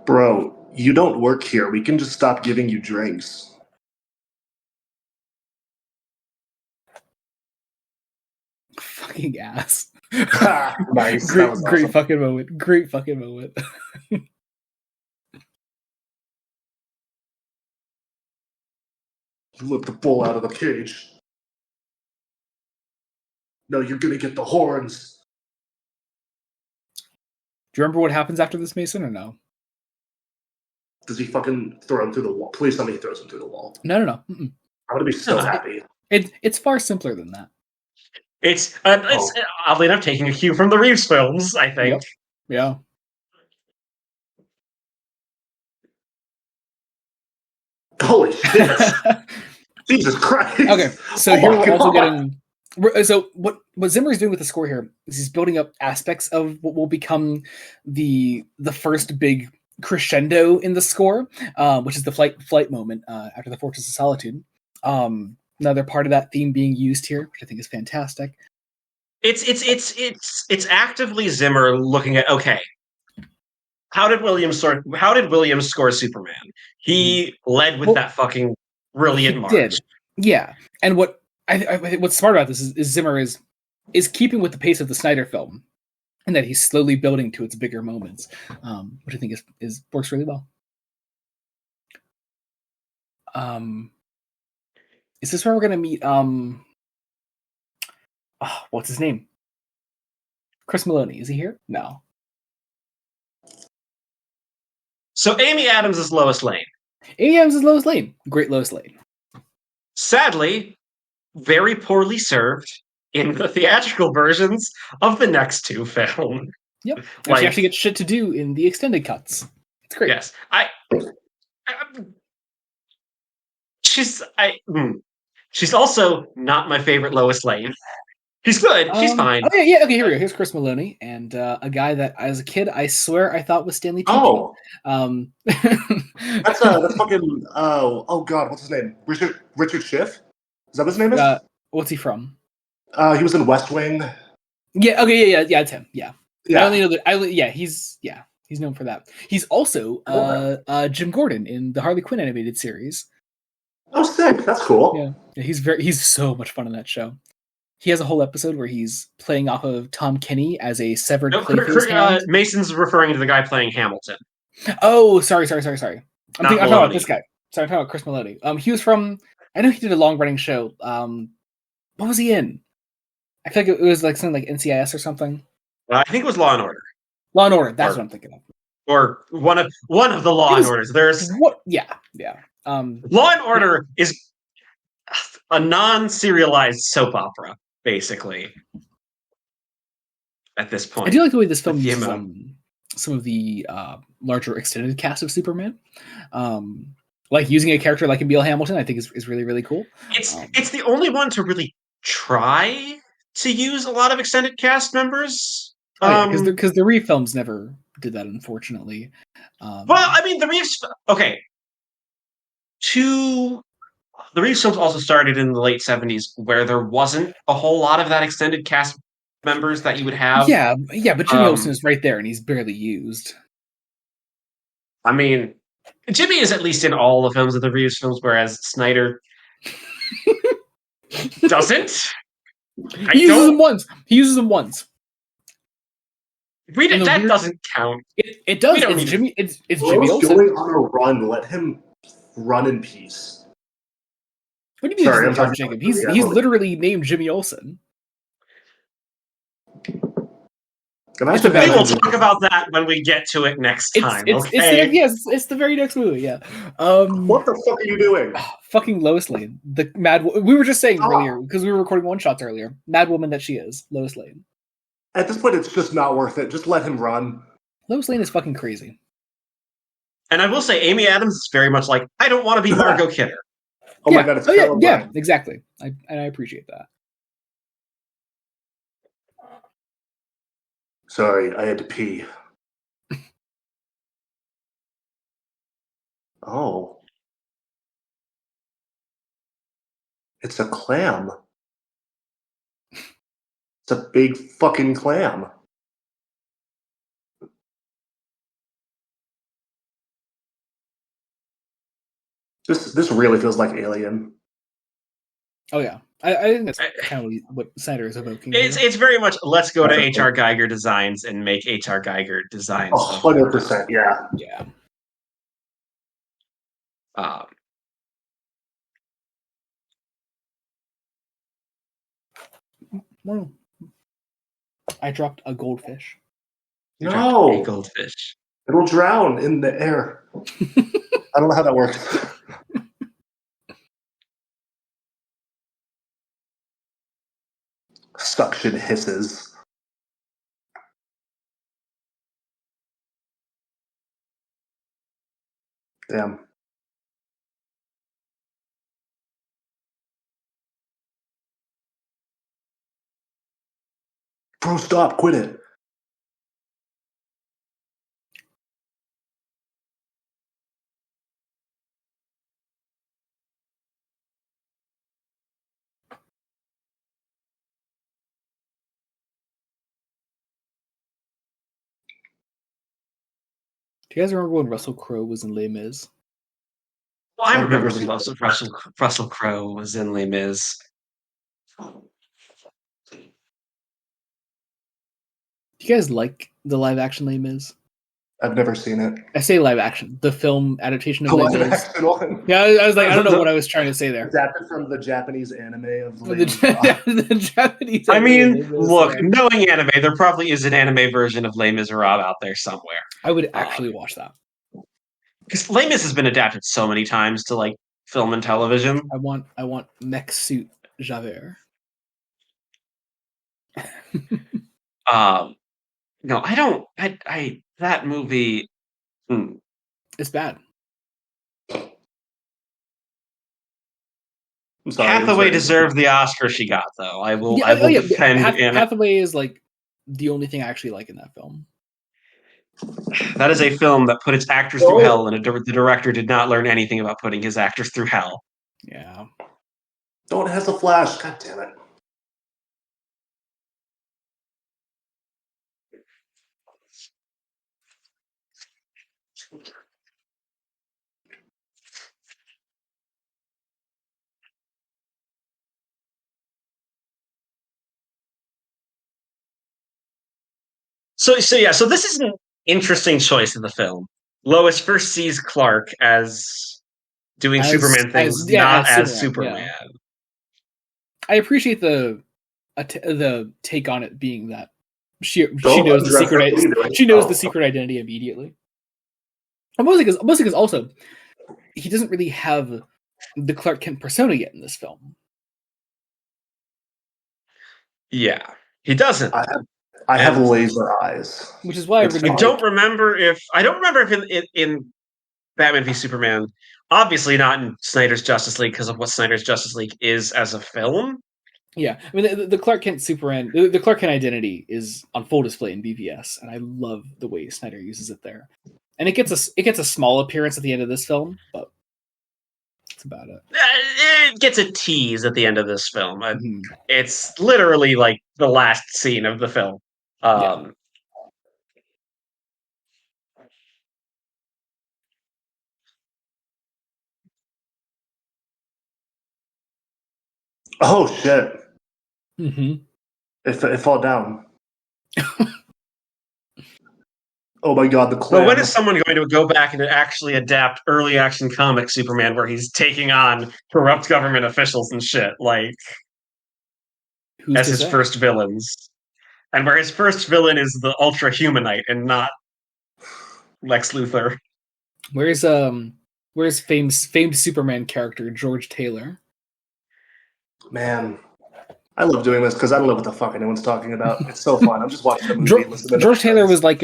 Speaker 3: Bro, you don't work here. We can just stop giving you drinks.
Speaker 1: fucking ass.
Speaker 3: Nice.
Speaker 1: Great,
Speaker 3: That was
Speaker 1: great
Speaker 3: awesome.
Speaker 1: fucking moment. Great fucking moment.
Speaker 3: You let the bull out of the cage. No, you're gonna get the horns.
Speaker 1: Do you remember what happens after this, Mason, or no?
Speaker 3: Does he fucking throw him through the wall? Please tell me he throws him through the wall.
Speaker 1: No. Mm-mm.
Speaker 3: I'm gonna be so happy.
Speaker 1: It's far simpler than that.
Speaker 2: It's oddly enough taking a cue from the Reeves films, I think.
Speaker 1: Yep. Yeah.
Speaker 3: Holy shit! Jesus Christ!
Speaker 1: Okay, so
Speaker 3: Oh
Speaker 1: here
Speaker 3: my
Speaker 1: we're also
Speaker 3: God.
Speaker 1: getting. So what Zimmer is doing with the score here is he's building up aspects of what will become the first big crescendo in the score, which is the flight moment after the Fortress of Solitude. Another part of that theme being used here, which I think is fantastic.
Speaker 2: It's actively Zimmer looking at, okay, how did Williams score Superman? He led with that fucking brilliant march.
Speaker 1: Did. Yeah. And what's smart about this is Zimmer is keeping with the pace of the Snyder film, and that he's slowly building to its bigger moments, which I think is works really well. Is this where we're gonna meet what's his name? Chris Maloney. Is he here? No.
Speaker 2: So Amy Adams is Lois Lane.
Speaker 1: Amy Adams is Lois Lane. Great Lois Lane.
Speaker 2: Sadly, very poorly served in the theatrical versions of the next two films.
Speaker 1: Yep. And she actually gets shit to do in the extended cuts. It's great.
Speaker 2: Yes. She's also not my favorite Lois Lane. She's good. She's fine.
Speaker 1: Oh, yeah. Okay, here we go. Here's Chris Maloney, and a guy that, as a kid, I swear I thought was Stanley Tucci.
Speaker 3: Oh, that's fucking. Oh God, what's his name? Richard Schiff. Is that what his name is?
Speaker 1: What's he from?
Speaker 3: He was in West Wing.
Speaker 1: Yeah. Okay. Yeah. It's him. Yeah.
Speaker 3: Yeah.
Speaker 1: I only know that. He's known for that. He's also Jim Gordon in the Harley Quinn animated series.
Speaker 3: Oh, sick! That's cool.
Speaker 1: Yeah. He's so much fun in that show. He has a whole episode where he's playing off of Tom Kenny as a severed Clayface hand.
Speaker 2: Mason's referring to the guy playing Hamilton.
Speaker 1: Oh, sorry. I'm talking about this guy. Sorry, I'm talking about Chris Maloney. He was from. I know he did a long-running show. What was he in? I feel like it was like something like NCIS or something.
Speaker 2: I think it was Law and Order.
Speaker 1: Law and Order. That's what I'm thinking of.
Speaker 2: Or one of the Law and Orders. There's
Speaker 1: what? Yeah.
Speaker 2: Law and Order is a non-serialized soap opera, basically. At this point,
Speaker 1: I do like the way this film uses some of the larger extended cast of Superman. Like using a character like Emil Hamilton, I think is really, really cool.
Speaker 2: It's the only one to really try to use a lot of extended cast members.
Speaker 1: Because the Reeve films never did that, unfortunately.
Speaker 2: Well, I mean, the Reeves. Okay, the Reeves films also started in the late 70s, where there wasn't a whole lot of that extended cast members that you would have.
Speaker 1: Yeah, but Jimmy Olsen is right there, and he's barely used.
Speaker 2: I mean, Jimmy is at least in all the films of the Reeves films, whereas Snyder doesn't.
Speaker 1: He uses them once.
Speaker 2: That doesn't count.
Speaker 1: It does. It's Jimmy. It's Jimmy Olsen
Speaker 3: going on a run. Let him run in peace.
Speaker 1: What do you mean? I'm talking Jacob. He's literally named Jimmy Olsen.
Speaker 2: We will talk about that when we get to it next time.
Speaker 1: It's the very next movie. Yeah.
Speaker 3: What the fuck are you doing?
Speaker 1: Fucking Lois Lane, the mad. We were just saying earlier because we were recording one shots earlier. Mad woman that she is, Lois Lane.
Speaker 3: At this point, it's just not worth it. Just let him run.
Speaker 1: Lois Lane is fucking crazy.
Speaker 2: And I will say, Amy Adams is very much like, I don't want to be Margot Kidder.
Speaker 3: My God, it's
Speaker 1: yeah, exactly. I appreciate that.
Speaker 3: Sorry, I had to pee. Oh. It's a clam. It's a big fucking clam. This really feels like Alien.
Speaker 1: Oh yeah. I think that's kind of what Snyder is evoking.
Speaker 2: It's very much let's go to H.R. Geiger Designs and make H.R. Geiger Designs.
Speaker 3: 100%, yeah.
Speaker 1: Yeah. Well, I dropped a goldfish.
Speaker 3: No,
Speaker 2: a goldfish.
Speaker 3: It'll drown in the air. I don't know how that works. Suction hisses. Damn. Bro, stop. Quit it.
Speaker 1: Do you guys remember when Russell Crowe was in Les Mis?
Speaker 2: Well, I remember when Russell Crowe was in Les Mis.
Speaker 1: Do you guys like the live action Les Mis?
Speaker 3: I've never seen it.
Speaker 1: I say live action, the film adaptation of Les Mis.
Speaker 3: One.
Speaker 1: Yeah, I was like, I don't know what I was trying to say there.
Speaker 3: Adapted from the Japanese anime of
Speaker 1: the Japanese.
Speaker 2: I mean, look, knowing anime, there probably is an anime version of Les Miserables out there somewhere.
Speaker 1: I would actually watch that.
Speaker 2: Because Les Mis has been adapted so many times to like film and television.
Speaker 1: I want Mech Suit Javert.
Speaker 2: No, I don't. That movie.
Speaker 1: It's bad.
Speaker 3: I'm sorry,
Speaker 2: Hathaway deserved the Oscar she got, though. I will defend.
Speaker 1: Hathaway is like the only thing I actually like in that film.
Speaker 2: That is a film that put its actors through hell, and the director did not learn anything about putting his actors through hell.
Speaker 1: Yeah.
Speaker 3: Oh, it has a flash. God damn it.
Speaker 2: So this is an interesting choice in the film. Lois first sees Clark as doing Superman things, not as Superman.
Speaker 1: Yeah. I appreciate the take on it being that she knows the secret. She knows the secret identity immediately. Mostly because also he doesn't really have the Clark Kent persona yet in this film.
Speaker 2: Yeah, he doesn't.
Speaker 3: I have laser eyes,
Speaker 1: which is why
Speaker 2: I don't remember if in Batman v Superman. Obviously, not in Snyder's Justice League because of what Snyder's Justice League is as a film.
Speaker 1: Yeah, I mean the Clark Kent the Clark Kent identity is on full display in BVS, and I love the way Snyder uses it there. And it gets a small appearance at the end of this film, but that's about it.
Speaker 2: It gets a tease at the end of this film. Mm-hmm. It's literally like the last scene of the film. Yeah.
Speaker 3: Oh shit!
Speaker 1: Mm-hmm.
Speaker 3: It fall down. Oh my god, the clam.
Speaker 2: Well, when is someone going to go back and actually adapt early action comic Superman where he's taking on corrupt government officials and shit, like as his first villains? And where his first villain is the Ultra Humanite and not Lex Luthor.
Speaker 1: Where's famed Superman character George Taylor?
Speaker 3: Man, I love doing this because I don't know what the fuck anyone's talking about. It's so fun. I'm just watching the movie.
Speaker 1: George Taylor was like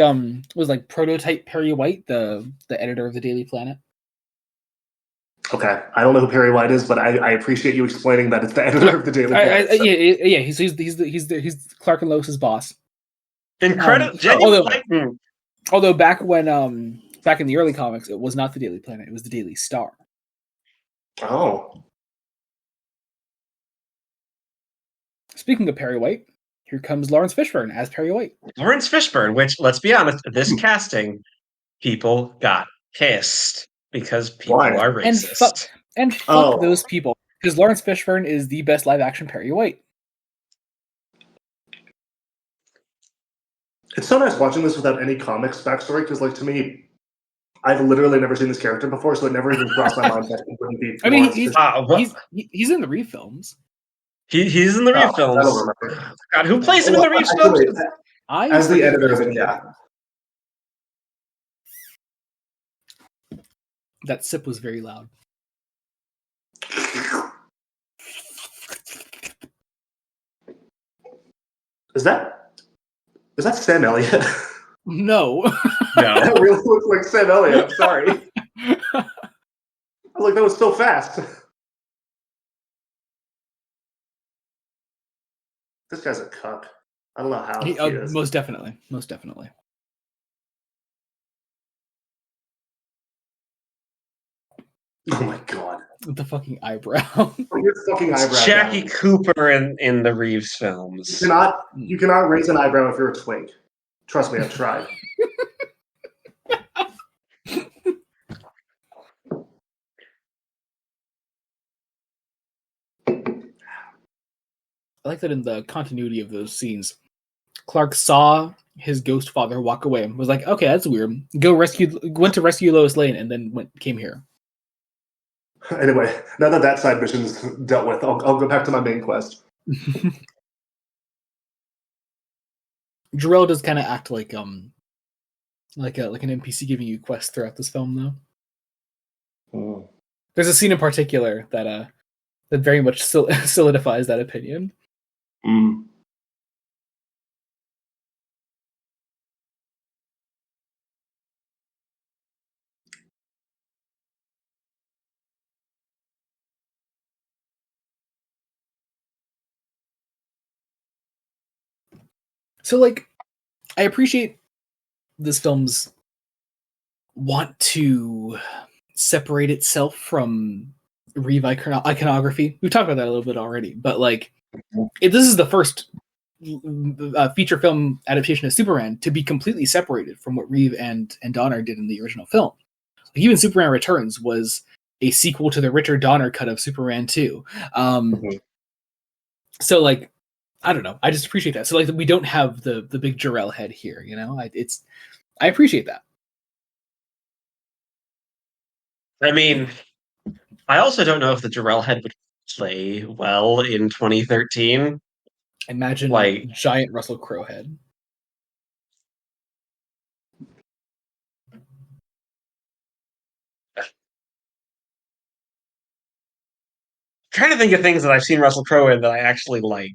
Speaker 1: prototype Perry White, the editor of the Daily Planet.
Speaker 3: Okay, I don't know who Perry White is, but I appreciate you explaining that it's the editor of the Daily Planet.
Speaker 1: Yeah, he's Clark and Lois's boss.
Speaker 2: Incredible.
Speaker 1: Although back when back in the early comics, it was not the Daily Planet; it was the Daily Star.
Speaker 3: Oh.
Speaker 1: Speaking of Perry White, here comes Lawrence Fishburne as Perry White.
Speaker 2: Lawrence Fishburne, which, let's be honest, this casting, people got pissed because people are racist.
Speaker 1: And fuck those people. Because Lawrence Fishburne is the best live action Perry White.
Speaker 3: It's so nice watching this without any comics backstory, because, like, to me, I've literally never seen this character before, so it never even crossed my mind that it wouldn't be.
Speaker 1: I mean,
Speaker 3: Lawrence Fishburne.
Speaker 1: he's in the Reeve films.
Speaker 2: He's in the Reeve
Speaker 3: I don't
Speaker 2: films.
Speaker 3: remember.
Speaker 2: God, who plays him in the Reeve films?
Speaker 3: Actually, as the editor of it, yeah.
Speaker 1: That sip was very loud.
Speaker 3: Is that Sam Elliott?
Speaker 1: No.
Speaker 3: That really looks like Sam Elliott. I'm sorry. I was like, that was so fast. This guy's a cuck. I don't know how he is.
Speaker 1: Most definitely.
Speaker 3: Oh my god.
Speaker 1: The fucking eyebrow.
Speaker 3: Your fucking eyebrow.
Speaker 2: Jackie
Speaker 3: down.
Speaker 2: Cooper in the Reeves films.
Speaker 3: You cannot raise an eyebrow if you're a twink. Trust me, I've tried.
Speaker 1: I like that in the continuity of those scenes, Clark saw his ghost father walk away and was like, okay, that's weird. Went to rescue Lois Lane and then came here.
Speaker 3: Anyway, now that side mission's dealt with, I'll go back to my main quest.
Speaker 1: Jarrell does kind of act like an NPC giving you quests throughout this film, though. There's a scene in particular that very much solidifies that opinion. So, like, I appreciate this film's want to separate itself from Reeve iconography. We've talked about that a little bit already, but like, this is the first feature film adaptation of Superman to be completely separated from what Reeve and Donner did in the original film. Like, even Superman Returns was a sequel to the Richard Donner cut of Superman 2. So, like, I don't know. I just appreciate that. So, like, we don't have the big Jarrell head here. You know, I appreciate that.
Speaker 2: I mean, I also don't know if the Jarrell head would play well in 2013.
Speaker 1: Imagine
Speaker 2: like
Speaker 1: giant Russell Crowe head.
Speaker 2: Trying to think of things that I've seen Russell Crowe in that I actually like.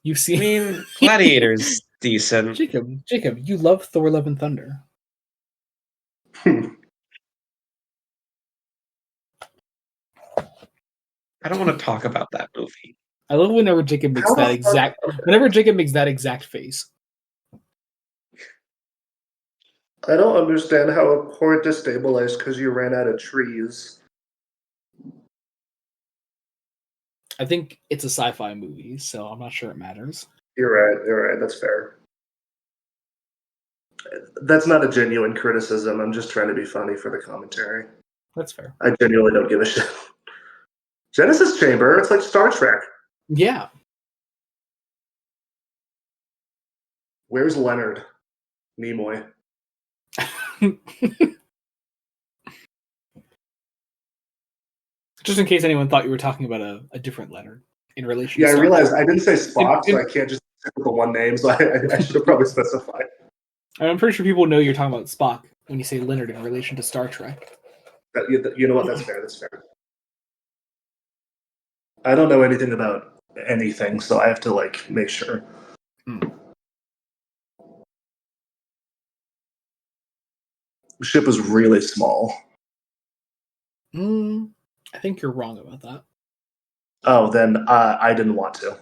Speaker 1: You've seen.
Speaker 2: I mean, Gladiator's decent.
Speaker 1: Jacob, you love Thor: Love and Thunder.
Speaker 2: I don't want to talk about that movie.
Speaker 1: I love whenever Jacob makes that exact face.
Speaker 3: I don't understand how a port destabilized because you ran out of trees.
Speaker 1: I think it's a sci-fi movie, so I'm not sure it matters.
Speaker 3: You're right. That's fair. That's not a genuine criticism. I'm just trying to be funny for the commentary.
Speaker 1: That's fair.
Speaker 3: I genuinely don't give a shit. Genesis Chamber, it's like Star Trek.
Speaker 1: Yeah.
Speaker 3: Where's Leonard Nimoy?
Speaker 1: Just in case anyone thought you were talking about a different Leonard in relation.
Speaker 3: Yeah, I realized I didn't say Spock, so I can't just stick with the one name. So I should have probably specified.
Speaker 1: I'm pretty sure people know you're talking about Spock when you say Leonard in relation to Star Trek.
Speaker 3: You know what? That's fair. That's fair. I don't know anything about anything, so I have to like make sure. The ship was really small.
Speaker 1: I think you're wrong about that.
Speaker 3: Oh, then I didn't want to.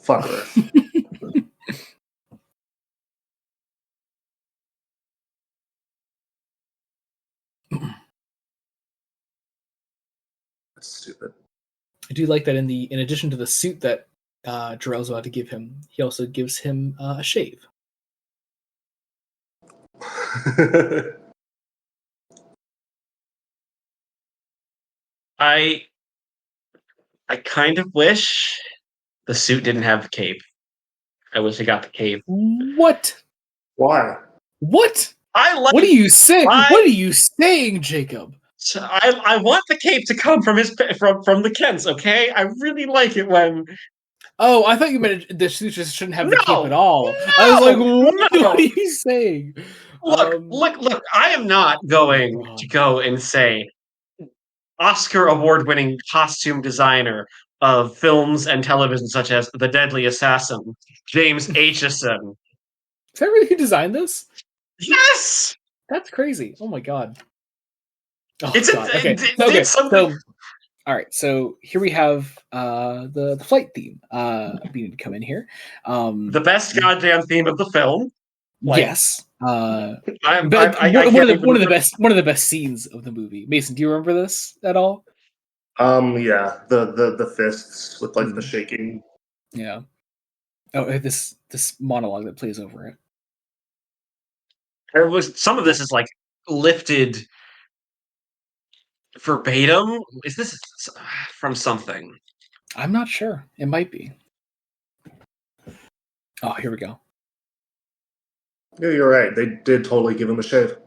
Speaker 3: Fuck Earth. That's stupid.
Speaker 1: I do like that in addition to the suit that Jarrell's about to give him, he also gives him a shave.
Speaker 2: I I kind of wish the suit didn't have the cape. I wish it got the cape.
Speaker 1: What?
Speaker 3: Why?
Speaker 1: What?
Speaker 2: I
Speaker 1: What are
Speaker 2: like
Speaker 1: you saying?
Speaker 2: I
Speaker 1: What are you saying, Jacob?
Speaker 2: I want the cape to come from from the Kents, okay? I really like it when
Speaker 1: Oh, I thought you meant the suit just shouldn't have the cape at
Speaker 2: no,
Speaker 1: all. I was like, what
Speaker 2: no.
Speaker 1: are you saying?
Speaker 2: Look, I am not
Speaker 1: Oh my
Speaker 2: going to
Speaker 1: god.
Speaker 2: go and say Oscar award winning costume designer of films and television such as The Deadly Assassin, James Aitchison.
Speaker 1: Is that really who designed this?
Speaker 2: Yes!
Speaker 1: That's crazy. Oh my god. Oh
Speaker 2: It's
Speaker 1: god. Okay.
Speaker 2: did something.
Speaker 1: So all right. So here we have the flight theme beginning to come in here.
Speaker 2: The best goddamn theme of the film. Like,
Speaker 1: Yes.
Speaker 2: I can't even.
Speaker 1: One of the best scenes of the movie. Mason, do you remember this at all?
Speaker 3: Yeah, the fists with like the shaking.
Speaker 1: Yeah. Oh, this monologue that plays over it.
Speaker 2: There was some of this is like lifted verbatim. Is this from something?
Speaker 1: I'm not sure. It might be. Oh, here we go.
Speaker 3: Yeah, you're right. They did totally give him a shave.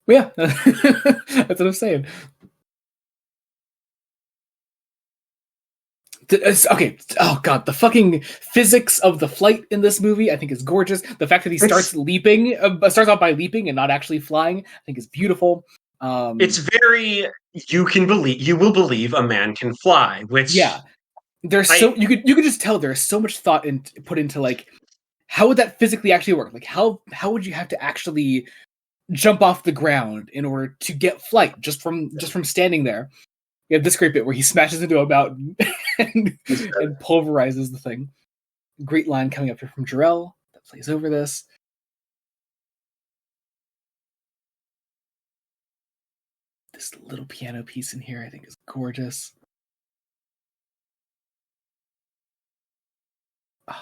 Speaker 1: Yeah, that's what I'm saying. Okay. Oh god, the fucking physics of the flight in this movie, I think, is gorgeous. The fact that he starts starts out by leaping and not actually flying, I think, is beautiful.
Speaker 2: It's very you will believe a man can fly, which
Speaker 1: yeah. There's you could just tell there's so much thought put into like how would that physically actually work? Like how would you have to actually jump off the ground in order to get flight just from standing there? You have this great bit where he smashes into a mountain and pulverizes the thing. Great line coming up here from Jarrell that plays over this. This little piano piece in here, I think, is gorgeous. Oh.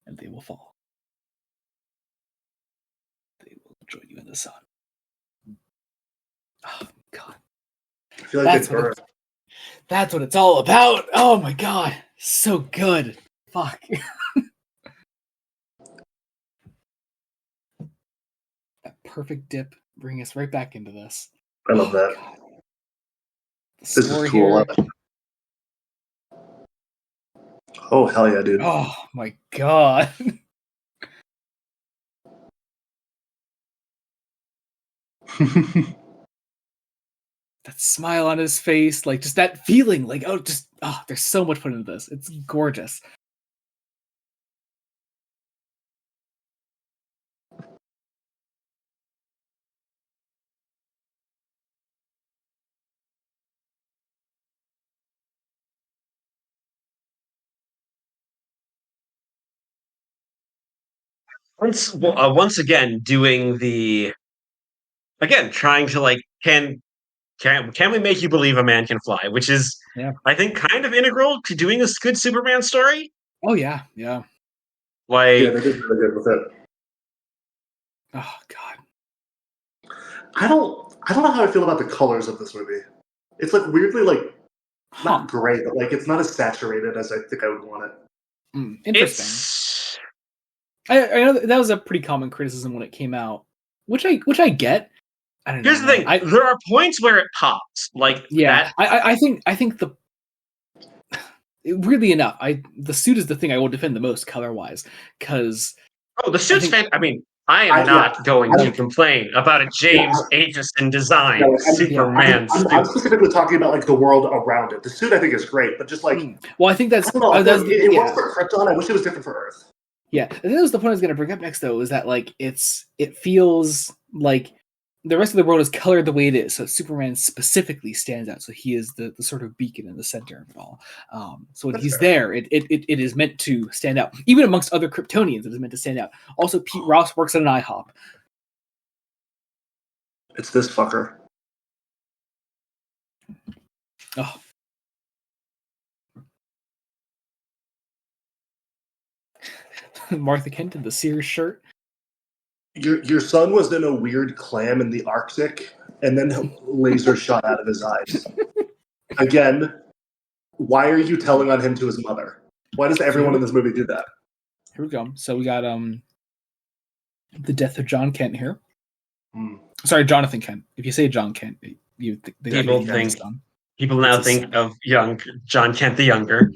Speaker 1: And they will fall. They will join you in the sun. Oh god.
Speaker 3: I feel like
Speaker 1: that's what it's all about. Oh my god. So good. Fuck. That perfect dip bring us right back into this.
Speaker 3: I love that.
Speaker 1: God.
Speaker 3: This is cool. Oh hell yeah, dude.
Speaker 1: Oh my god. That smile on his face, like just that feeling, like there's so much put into this. It's gorgeous.
Speaker 2: Once again doing the trying to like can we make you believe a man can fly, which is I think kind of integral to doing a good Superman story.
Speaker 1: Oh yeah.
Speaker 2: Like
Speaker 3: yeah, they did really good with it.
Speaker 1: Oh god.
Speaker 3: I don't know how I feel about the colors of this movie. It's like weirdly like not gray, but like it's not as saturated as I think I would want it.
Speaker 1: Interesting. I know that was a pretty common criticism when it came out, which I get. I don't know.
Speaker 2: Here's the thing: there are points where it pops, like that.
Speaker 1: I think weirdly enough, the suit is the thing I will defend the most color wise, because
Speaker 2: the suit's I mean, I am not going to complain about a James Aitchison design Superman.
Speaker 3: I'm specifically talking about like the world around it. The suit I think is great, but just like
Speaker 1: well, I think that's
Speaker 3: it works for Krypton. I wish it was different for Earth.
Speaker 1: Yeah, I think that was the point I was going to bring up next, though, is that like it feels like the rest of the world is colored the way it is, so Superman specifically stands out. So he is the sort of beacon in the center of it all. So when he's there, it is meant to stand out, even amongst other Kryptonians. It is meant to stand out. Also, Pete Ross works at an IHOP.
Speaker 3: It's this fucker.
Speaker 1: Oh. Martha Kent in the Sears shirt.
Speaker 3: Your son was in a weird clam in the Arctic, and then laser shot out of his eyes. Again, why are you telling on him to his mother? Why does everyone in this movie do that?
Speaker 1: Here we go. So we got the death of John Kent here. Sorry, Jonathan Kent. If you say John Kent,
Speaker 2: people now think of young John Kent the Younger.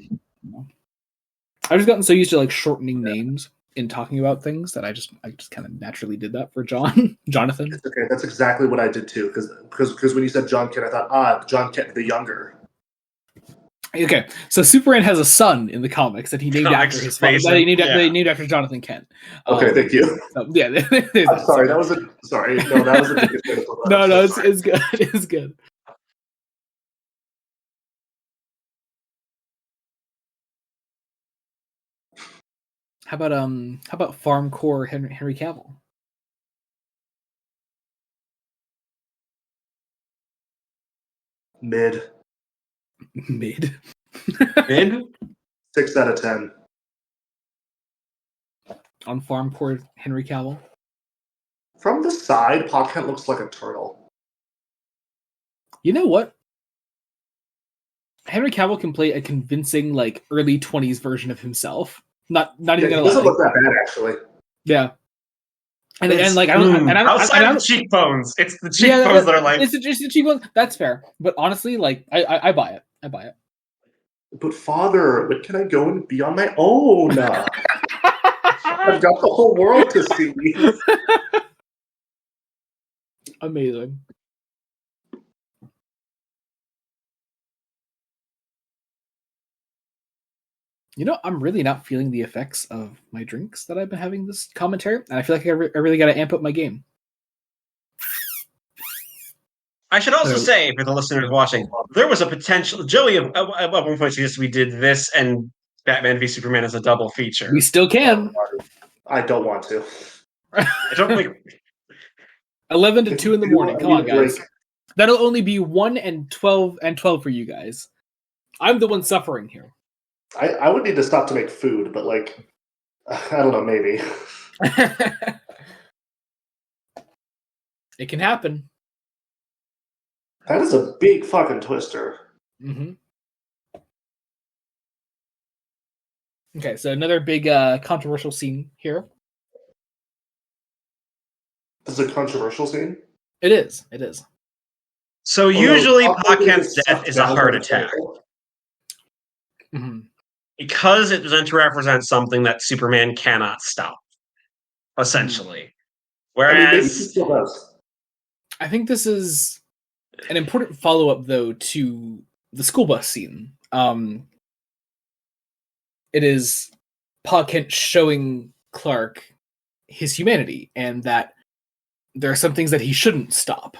Speaker 1: I've just gotten so used to like shortening names in talking about things that I just kind of naturally did that for Jonathan.
Speaker 3: It's okay. That's exactly what I did too. Because when you said John Kent, I thought, John Kent the Younger.
Speaker 1: Okay, so Superman has a son in the comics that he named after his father. They named after Jonathan Kent.
Speaker 3: Okay, thank you.
Speaker 1: So, yeah,
Speaker 3: I'm sorry. That was a sorry. No, that was a big
Speaker 1: no, it's good. It's good. How about Farm Core Henry Cavill?
Speaker 3: Mid. 6 out of 10.
Speaker 1: On Farm Core Henry Cavill?
Speaker 3: From the side, Pa Kent looks like a turtle.
Speaker 1: You know what? Henry Cavill can play a convincing, like, early 20s version of himself. Not even gonna lie.
Speaker 3: He doesn't look that bad, actually.
Speaker 1: Yeah.
Speaker 2: Outside of the cheekbones. It's the cheekbones that are like...
Speaker 1: It's just the cheekbones. That's fair. But honestly, like, I buy it. I buy it.
Speaker 3: But Father, when can I go and be on my own? I've got the whole world to see.
Speaker 1: Amazing. You know, I'm really not feeling the effects of my drinks that I've been having this commentary, and I feel like I really got to amp up my game.
Speaker 2: I should also say, for the listeners watching, there was a potential... Joey, at one point, suggested we did this and Batman v Superman as a double feature.
Speaker 1: We still can.
Speaker 3: I don't want to.
Speaker 2: I don't think...
Speaker 1: 11 to 2 in the morning. Come on, guys. That'll only be 1 and 12 for you guys. I'm the one suffering here.
Speaker 3: I would need to stop to make food, but like, I don't know, maybe.
Speaker 1: It can happen.
Speaker 3: That is a big fucking twister.
Speaker 1: Mm-hmm. Okay, so another big controversial scene here.
Speaker 3: This is a controversial scene?
Speaker 1: It is.
Speaker 2: So usually Pa Kent's death is a heart attack.
Speaker 1: Mm-hmm.
Speaker 2: Because it was meant to represent something that Superman cannot stop, essentially. Whereas...
Speaker 1: I think this is an important follow-up, though, to the school bus scene. It is Pa Kent showing Clark his humanity, and that there are some things that he shouldn't stop.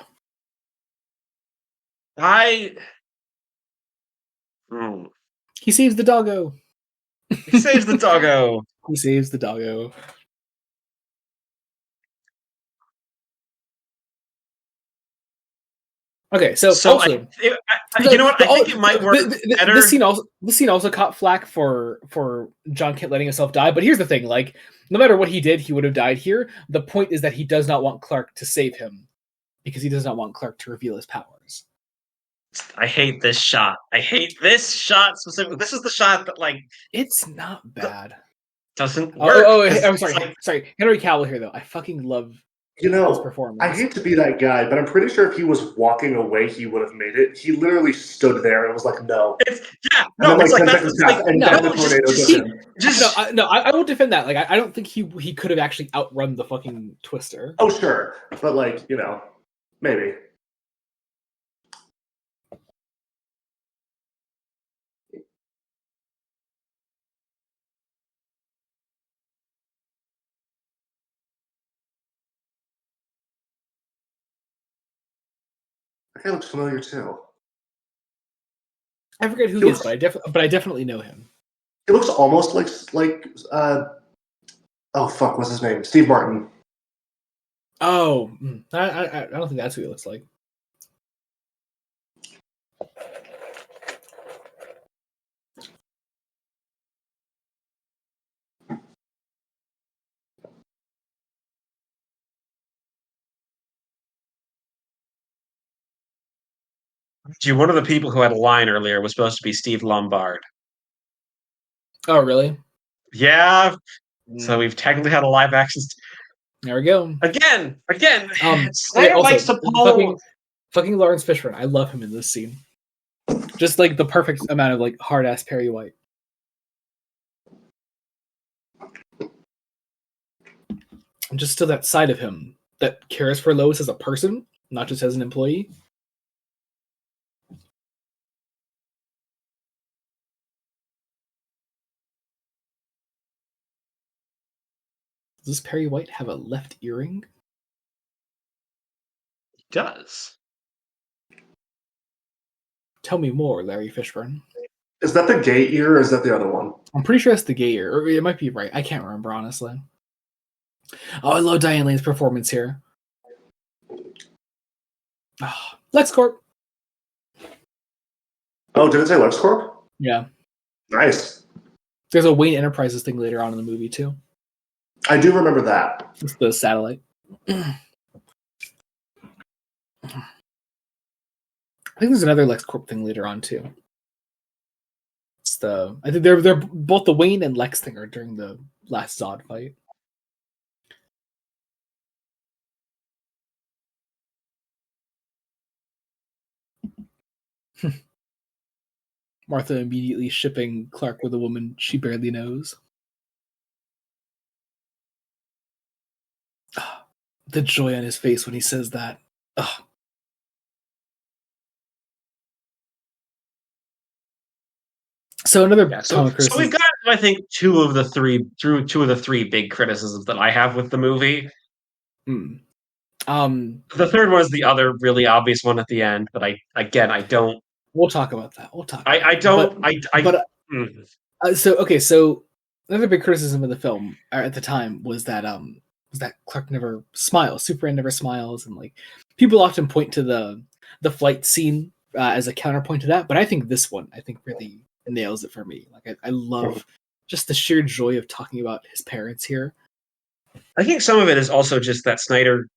Speaker 1: He saves the doggo.
Speaker 2: He saves the doggo.
Speaker 1: He saves the doggo. Okay, so also,
Speaker 2: you know what? I think it might work better.
Speaker 1: This scene also caught flack for John Kent letting himself die. But here's the thing: like, no matter what he did, he would have died here. The point is that he does not want Clark to save him because he does not want Clark to reveal his powers.
Speaker 2: I hate this shot. I hate this shot specifically. This is the shot that, like,
Speaker 1: it's not bad.
Speaker 2: Doesn't work.
Speaker 1: I'm sorry. Sorry, Henry Cavill here though. I fucking love his performance.
Speaker 3: I hate to be that guy, but I'm pretty sure if he was walking away, he would have made it. He literally stood there and was like, "No."
Speaker 1: I won't defend that. Like, I don't think he could have actually outrun the fucking Twister.
Speaker 3: Oh sure, but like, you know, maybe. That guy looks familiar too.
Speaker 1: I forget who he is, but I definitely know him.
Speaker 3: He looks almost like oh fuck, what's his name? Steve Martin.
Speaker 1: Oh, I don't think that's who he looks like.
Speaker 2: One of the people who had a line earlier was supposed to be Steve Lombard.
Speaker 1: Oh, really?
Speaker 2: Yeah. So we've technically had a live action.
Speaker 1: There we go.
Speaker 2: Again.
Speaker 1: Snyder
Speaker 2: likes to pull.
Speaker 1: Fucking Lawrence Fishburne. I love him in this scene. Just like the perfect amount of like hard ass Perry White. And just still that side of him that cares for Lois as a person, not just as an employee. Does Perry White have a left earring?
Speaker 2: He does.
Speaker 1: Tell me more, Larry Fishburne.
Speaker 3: Is that the gay ear or is that the other one?
Speaker 1: I'm pretty sure it's the gay ear, or it might be right. I can't remember, honestly. Oh, I love Diane Lane's performance here. Oh, LexCorp.
Speaker 3: Oh, did it say LexCorp?
Speaker 1: Yeah.
Speaker 3: Nice.
Speaker 1: There's a Wayne Enterprises thing later on in the movie, too.
Speaker 3: I do remember that.
Speaker 1: It's the satellite. I think there's another LexCorp thing later on, too. I think they're both the Wayne and Lex thing are during the last Zod fight. Martha immediately shipping Clark with a woman she barely knows. The joy on his face when he says that. Ugh. So another comic criticism.
Speaker 2: So we've got, I think, two of the three big criticisms that I have with the movie.
Speaker 1: The
Speaker 2: third one is the other really obvious one at the end, but I don't.
Speaker 1: We'll talk about that. So another big criticism of the film at the time was that Clark never smiles. Superman never smiles, and like people often point to the flight scene as a counterpoint to that. But I think this one, really nails it for me. Like I love just the sheer joy of talking about his parents here.
Speaker 2: I think some of it is also just that Snyder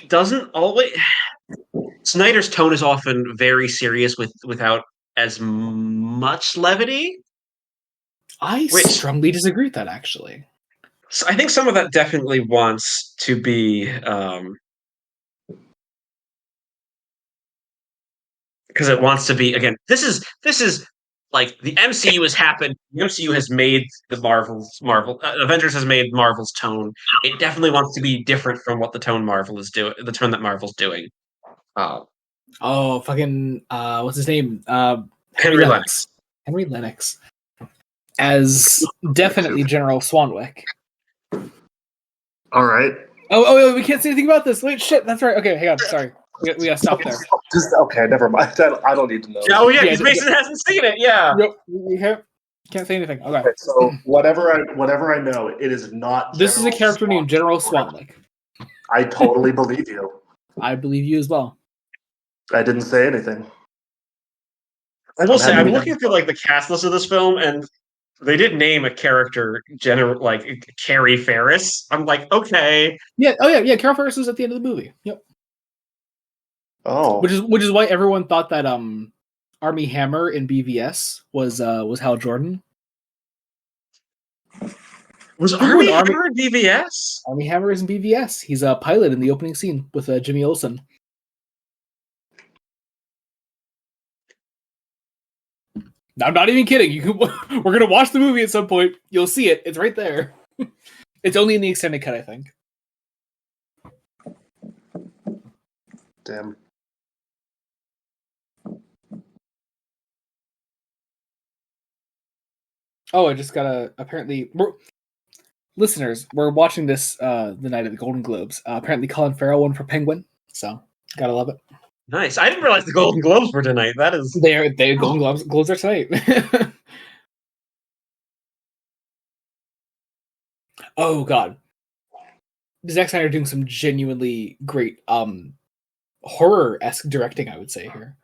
Speaker 2: doesn't always. Snyder's tone is often very serious without as much levity.
Speaker 1: I strongly disagree with that, actually.
Speaker 2: So I think some of that definitely wants to be because it wants to be, again, this is like the MCU has happened. The MCU has made Avengers has made Marvel's tone. It definitely wants to be different from what the tone the tone that Marvel's doing.
Speaker 1: What's his name?
Speaker 2: Henry Lennox.
Speaker 1: Henry Lennox as definitely General Swanwick.
Speaker 3: All right.
Speaker 1: Oh, we can't say anything about this. Wait, shit. That's right. Okay, hang on. Sorry, we gotta stop there.
Speaker 3: Okay, never mind. I don't need to know.
Speaker 2: Oh yeah, because Mason hasn't seen it. Yeah.
Speaker 1: Nope. We can't say anything. Okay.
Speaker 3: So whatever I know, it is not.
Speaker 1: This is a character named General Swanwick.
Speaker 3: I totally believe you.
Speaker 1: I believe you as well.
Speaker 3: I didn't say anything.
Speaker 2: I will say, I'm looking through like the cast list of this film, and they did name a character like Carrie Ferris. I'm like, okay.
Speaker 1: Yeah. Oh yeah. Carol Ferris was at the end of the movie. Yep.
Speaker 3: Oh.
Speaker 1: Which is why everyone thought that Armie Hammer in BVS was Hal Jordan.
Speaker 2: Was Armie Hammer in BVS?
Speaker 1: Armie Hammer is in BVS. He's a pilot in the opening scene with Jimmy Olsen. I'm not even kidding. We're gonna watch the movie at some point. You'll see it. It's right there. It's only in the extended cut, I think.
Speaker 3: Damn.
Speaker 1: Oh, I just gotta. Apparently, listeners, we're watching this the night of the Golden Globes. Apparently, Colin Farrell won for Penguin, so gotta love it.
Speaker 2: Nice. I didn't realize the Golden Globes were tonight. That is,
Speaker 1: they Golden Globes are tonight. Oh God, Zack Snyder doing some genuinely great horror-esque directing, I would say here.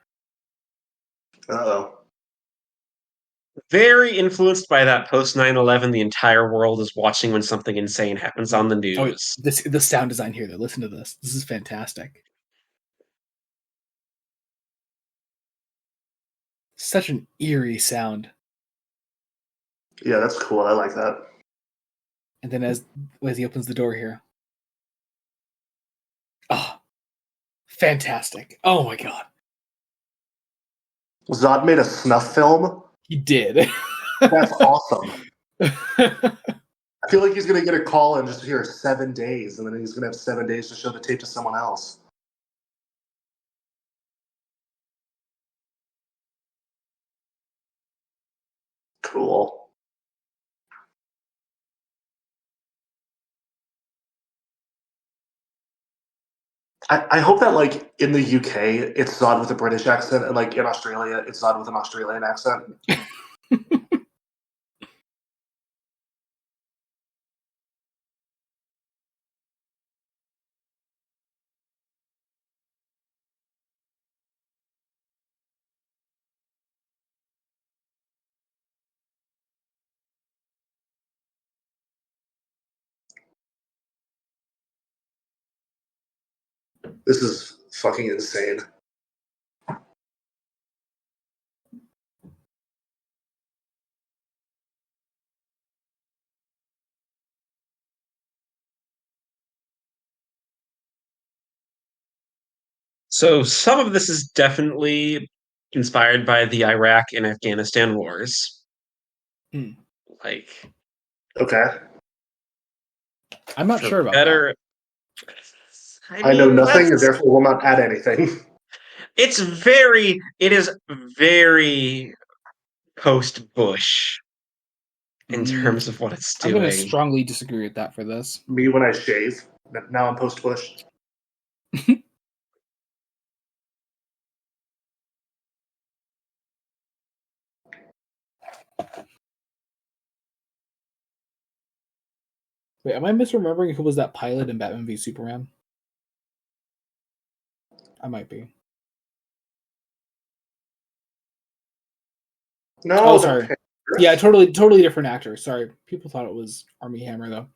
Speaker 3: Uh-oh.
Speaker 2: Very influenced by that post 9/11. The entire world is watching when something insane happens on the news.
Speaker 1: Oh, the sound design here, though. Listen to this. This is fantastic. Such an eerie sound.
Speaker 3: Yeah, that's cool. I like that.
Speaker 1: And then as he opens the door here. Oh, fantastic. Oh my god.
Speaker 3: Zod made a snuff film?
Speaker 1: He did.
Speaker 3: That's awesome. I feel like he's going to get a call and just hear 7 days, and then he's going to have 7 days to show the tape to someone else. Cool. I hope that, like, in the UK, it's Zod with a British accent, and, like, in Australia, it's Zod with an Australian accent. This is fucking insane.
Speaker 2: So some of this is definitely inspired by the Iraq and Afghanistan wars.
Speaker 1: Hmm.
Speaker 2: Like,
Speaker 3: Okay.
Speaker 1: I'm not
Speaker 2: for
Speaker 1: sure about
Speaker 2: better.
Speaker 3: I know
Speaker 2: mean,
Speaker 3: nothing, and
Speaker 2: that's-
Speaker 3: therefore will not add anything.
Speaker 2: it is very post-Bush in
Speaker 1: Mm.
Speaker 2: terms of what it's
Speaker 1: that. I'm going
Speaker 2: doing.
Speaker 1: to strongly disagree with that for this.
Speaker 3: Me when I shave. Now I'm post-Bush.
Speaker 1: Wait, am I misremembering who was that pilot in Batman v Superman? I might be.
Speaker 3: No,
Speaker 1: Oh, sorry.
Speaker 3: okay.
Speaker 1: Yeah, totally different actor. Sorry. People thought it was Armie Hammer, though.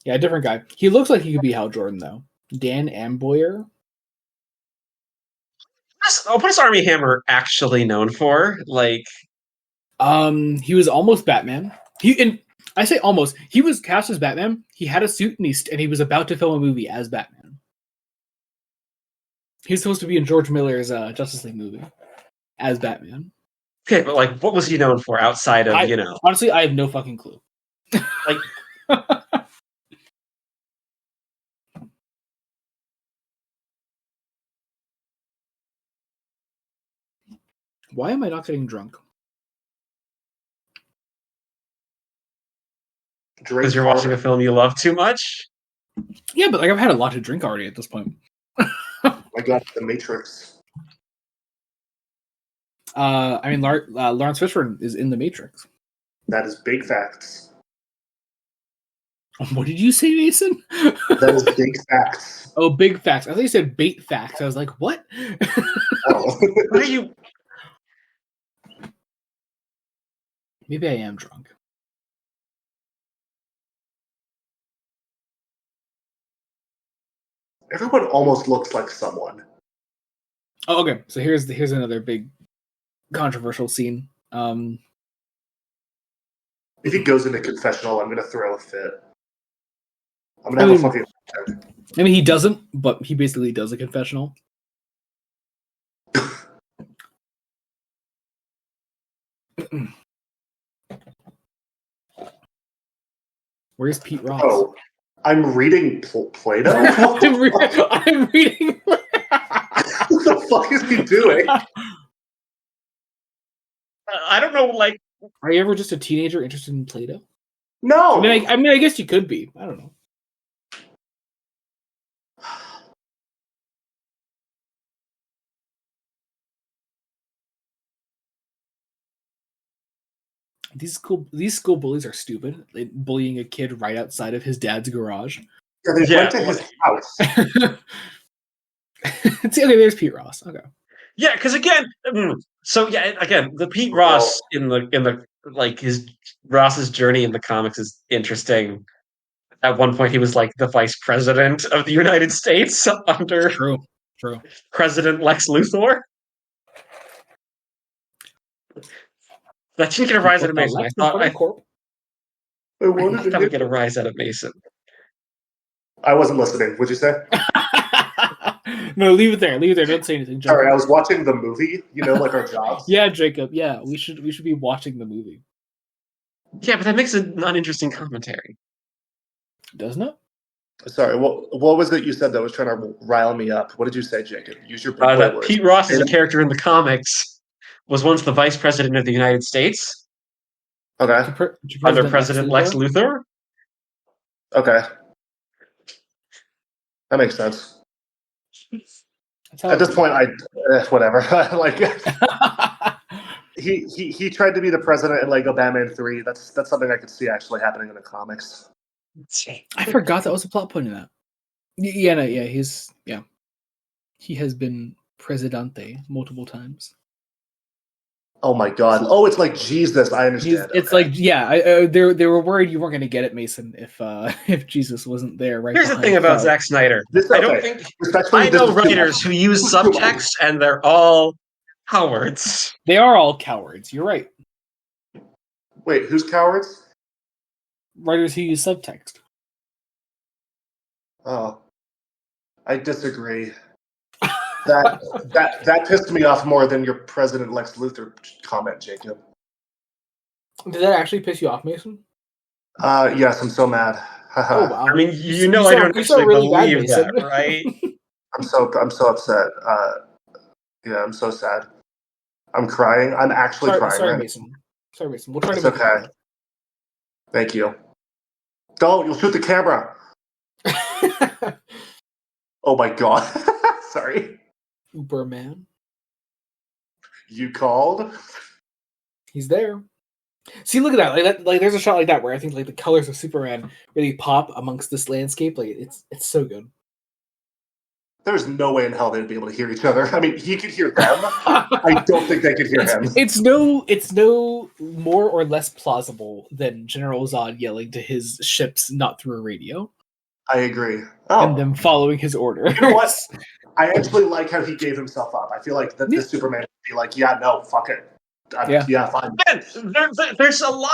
Speaker 1: Yeah, different guy. He looks like he could be Hal Jordan, though. Dan Amboyer?
Speaker 2: What is Armie Hammer actually known for? Like,
Speaker 1: He was almost Batman. I say almost. He was cast as Batman. He had a suit and he was about to film a movie as Batman. He was supposed to be in George Miller's Justice League movie as Batman.
Speaker 2: okay, but like, what was he known for outside of,
Speaker 1: Honestly, I have no fucking clue.
Speaker 2: like,
Speaker 1: Why am I not getting drunk?
Speaker 2: because you're watching a film you love too much?
Speaker 1: Yeah, but like I've had a lot to drink already at this point.
Speaker 3: I got The Matrix.
Speaker 1: I mean, Lawrence Fishburne is in The Matrix.
Speaker 3: That is big facts.
Speaker 1: What did you say, Mason?
Speaker 3: That is big facts.
Speaker 1: Oh, big facts. I thought you said bait facts. I was like, what?
Speaker 3: Oh.
Speaker 2: What are you?
Speaker 1: Maybe I am drunk.
Speaker 3: Everyone almost looks like someone.
Speaker 1: Oh, okay. So here's another big controversial scene.
Speaker 3: If he goes into confessional, I'm going to throw a fit. I'm going to have a fucking...
Speaker 1: I mean, he doesn't, but he basically does a confessional. Where's Pete Ross?
Speaker 3: Oh, I'm reading Plato?
Speaker 1: I'm reading.
Speaker 3: What the fuck is he doing?
Speaker 2: I don't know, like...
Speaker 1: Are you ever just a teenager interested in Plato?
Speaker 3: No!
Speaker 1: I mean, I guess you could be. I don't know. These school bullies are stupid. Bullying a kid right outside of his dad's garage.
Speaker 3: Yeah, they went to his house.
Speaker 1: See, okay, there's Pete Ross. Okay.
Speaker 2: Yeah, because again, the Pete Ross in the like Ross's journey in the comics is interesting. At one point, he was like the vice president of the United States under
Speaker 1: True.
Speaker 2: President Lex Luthor. That didn't get a rise out of Mason. I
Speaker 1: Corp.
Speaker 3: I wanted
Speaker 2: thought that would get a
Speaker 3: to.
Speaker 2: rise out of Mason.
Speaker 3: I wasn't listening. What'd you say?
Speaker 1: No, leave it there. Leave it there. Don't say anything. Jacob.
Speaker 3: Sorry, I was watching the movie. You know, like our jobs.
Speaker 1: Yeah, Jacob. Yeah, we should be watching the movie.
Speaker 2: Yeah, but that makes it an uninteresting commentary.
Speaker 1: Doesn't it?
Speaker 3: Sorry, what was it you said that was trying to rile me up? What did you say, Jacob? Use your big boy
Speaker 2: That
Speaker 3: words.
Speaker 2: Pete Ross is a character in the comics, was once the vice president of the United States
Speaker 3: Okay.
Speaker 2: under President Lex Luthor.
Speaker 3: Okay. That makes sense. At this point, whatever. Like he tried to be the president in Lego Batman 3. That's something I could see actually happening in the comics.
Speaker 1: I forgot that was a plot point in that. Yeah, he has been presidente multiple times.
Speaker 3: Oh my god! Oh, it's like Jesus. I understand.
Speaker 1: It's like they were worried you weren't going to get it, Mason, if Jesus wasn't there. Right.
Speaker 2: Here's the thing about Zack Snyder. I don't think I know writers who use subtext, and they're all cowards.
Speaker 1: They are all cowards. You're right.
Speaker 3: Wait, who's cowards?
Speaker 1: Writers who use subtext.
Speaker 3: Oh, I disagree. That pissed me off more than your President Lex Luthor comment, Jacob.
Speaker 1: Did that actually piss you off, Mason?
Speaker 3: Yes, I'm so mad.
Speaker 1: Oh wow!
Speaker 2: I mean, I don't actually really believe that, right?
Speaker 3: I'm so upset. Yeah, I'm so sad. I'm crying. I'm actually crying.
Speaker 1: Sorry, Mason. Sorry, Mason. We'll try
Speaker 3: it's
Speaker 1: to. It's
Speaker 3: okay. Thank you. Don't! You'll shoot the camera. Oh my god! Sorry.
Speaker 1: Uberman.
Speaker 3: You called?
Speaker 1: He's there. See, look at that. Like there's a shot like that where I think like the colors of Superman really pop amongst this landscape. Like it's so good.
Speaker 3: There's no way in hell they'd be able to hear each other. I mean, he could hear them. I don't think they could hear him.
Speaker 1: It's no more or less plausible than General Zod yelling to his ships not through a radio.
Speaker 3: I agree. Oh.
Speaker 1: And them following his order.
Speaker 3: You know what? I actually like how he gave himself up. I feel like that the Superman would be like, yeah, no, fuck it. Yeah, fine.
Speaker 2: Man, there's a lot.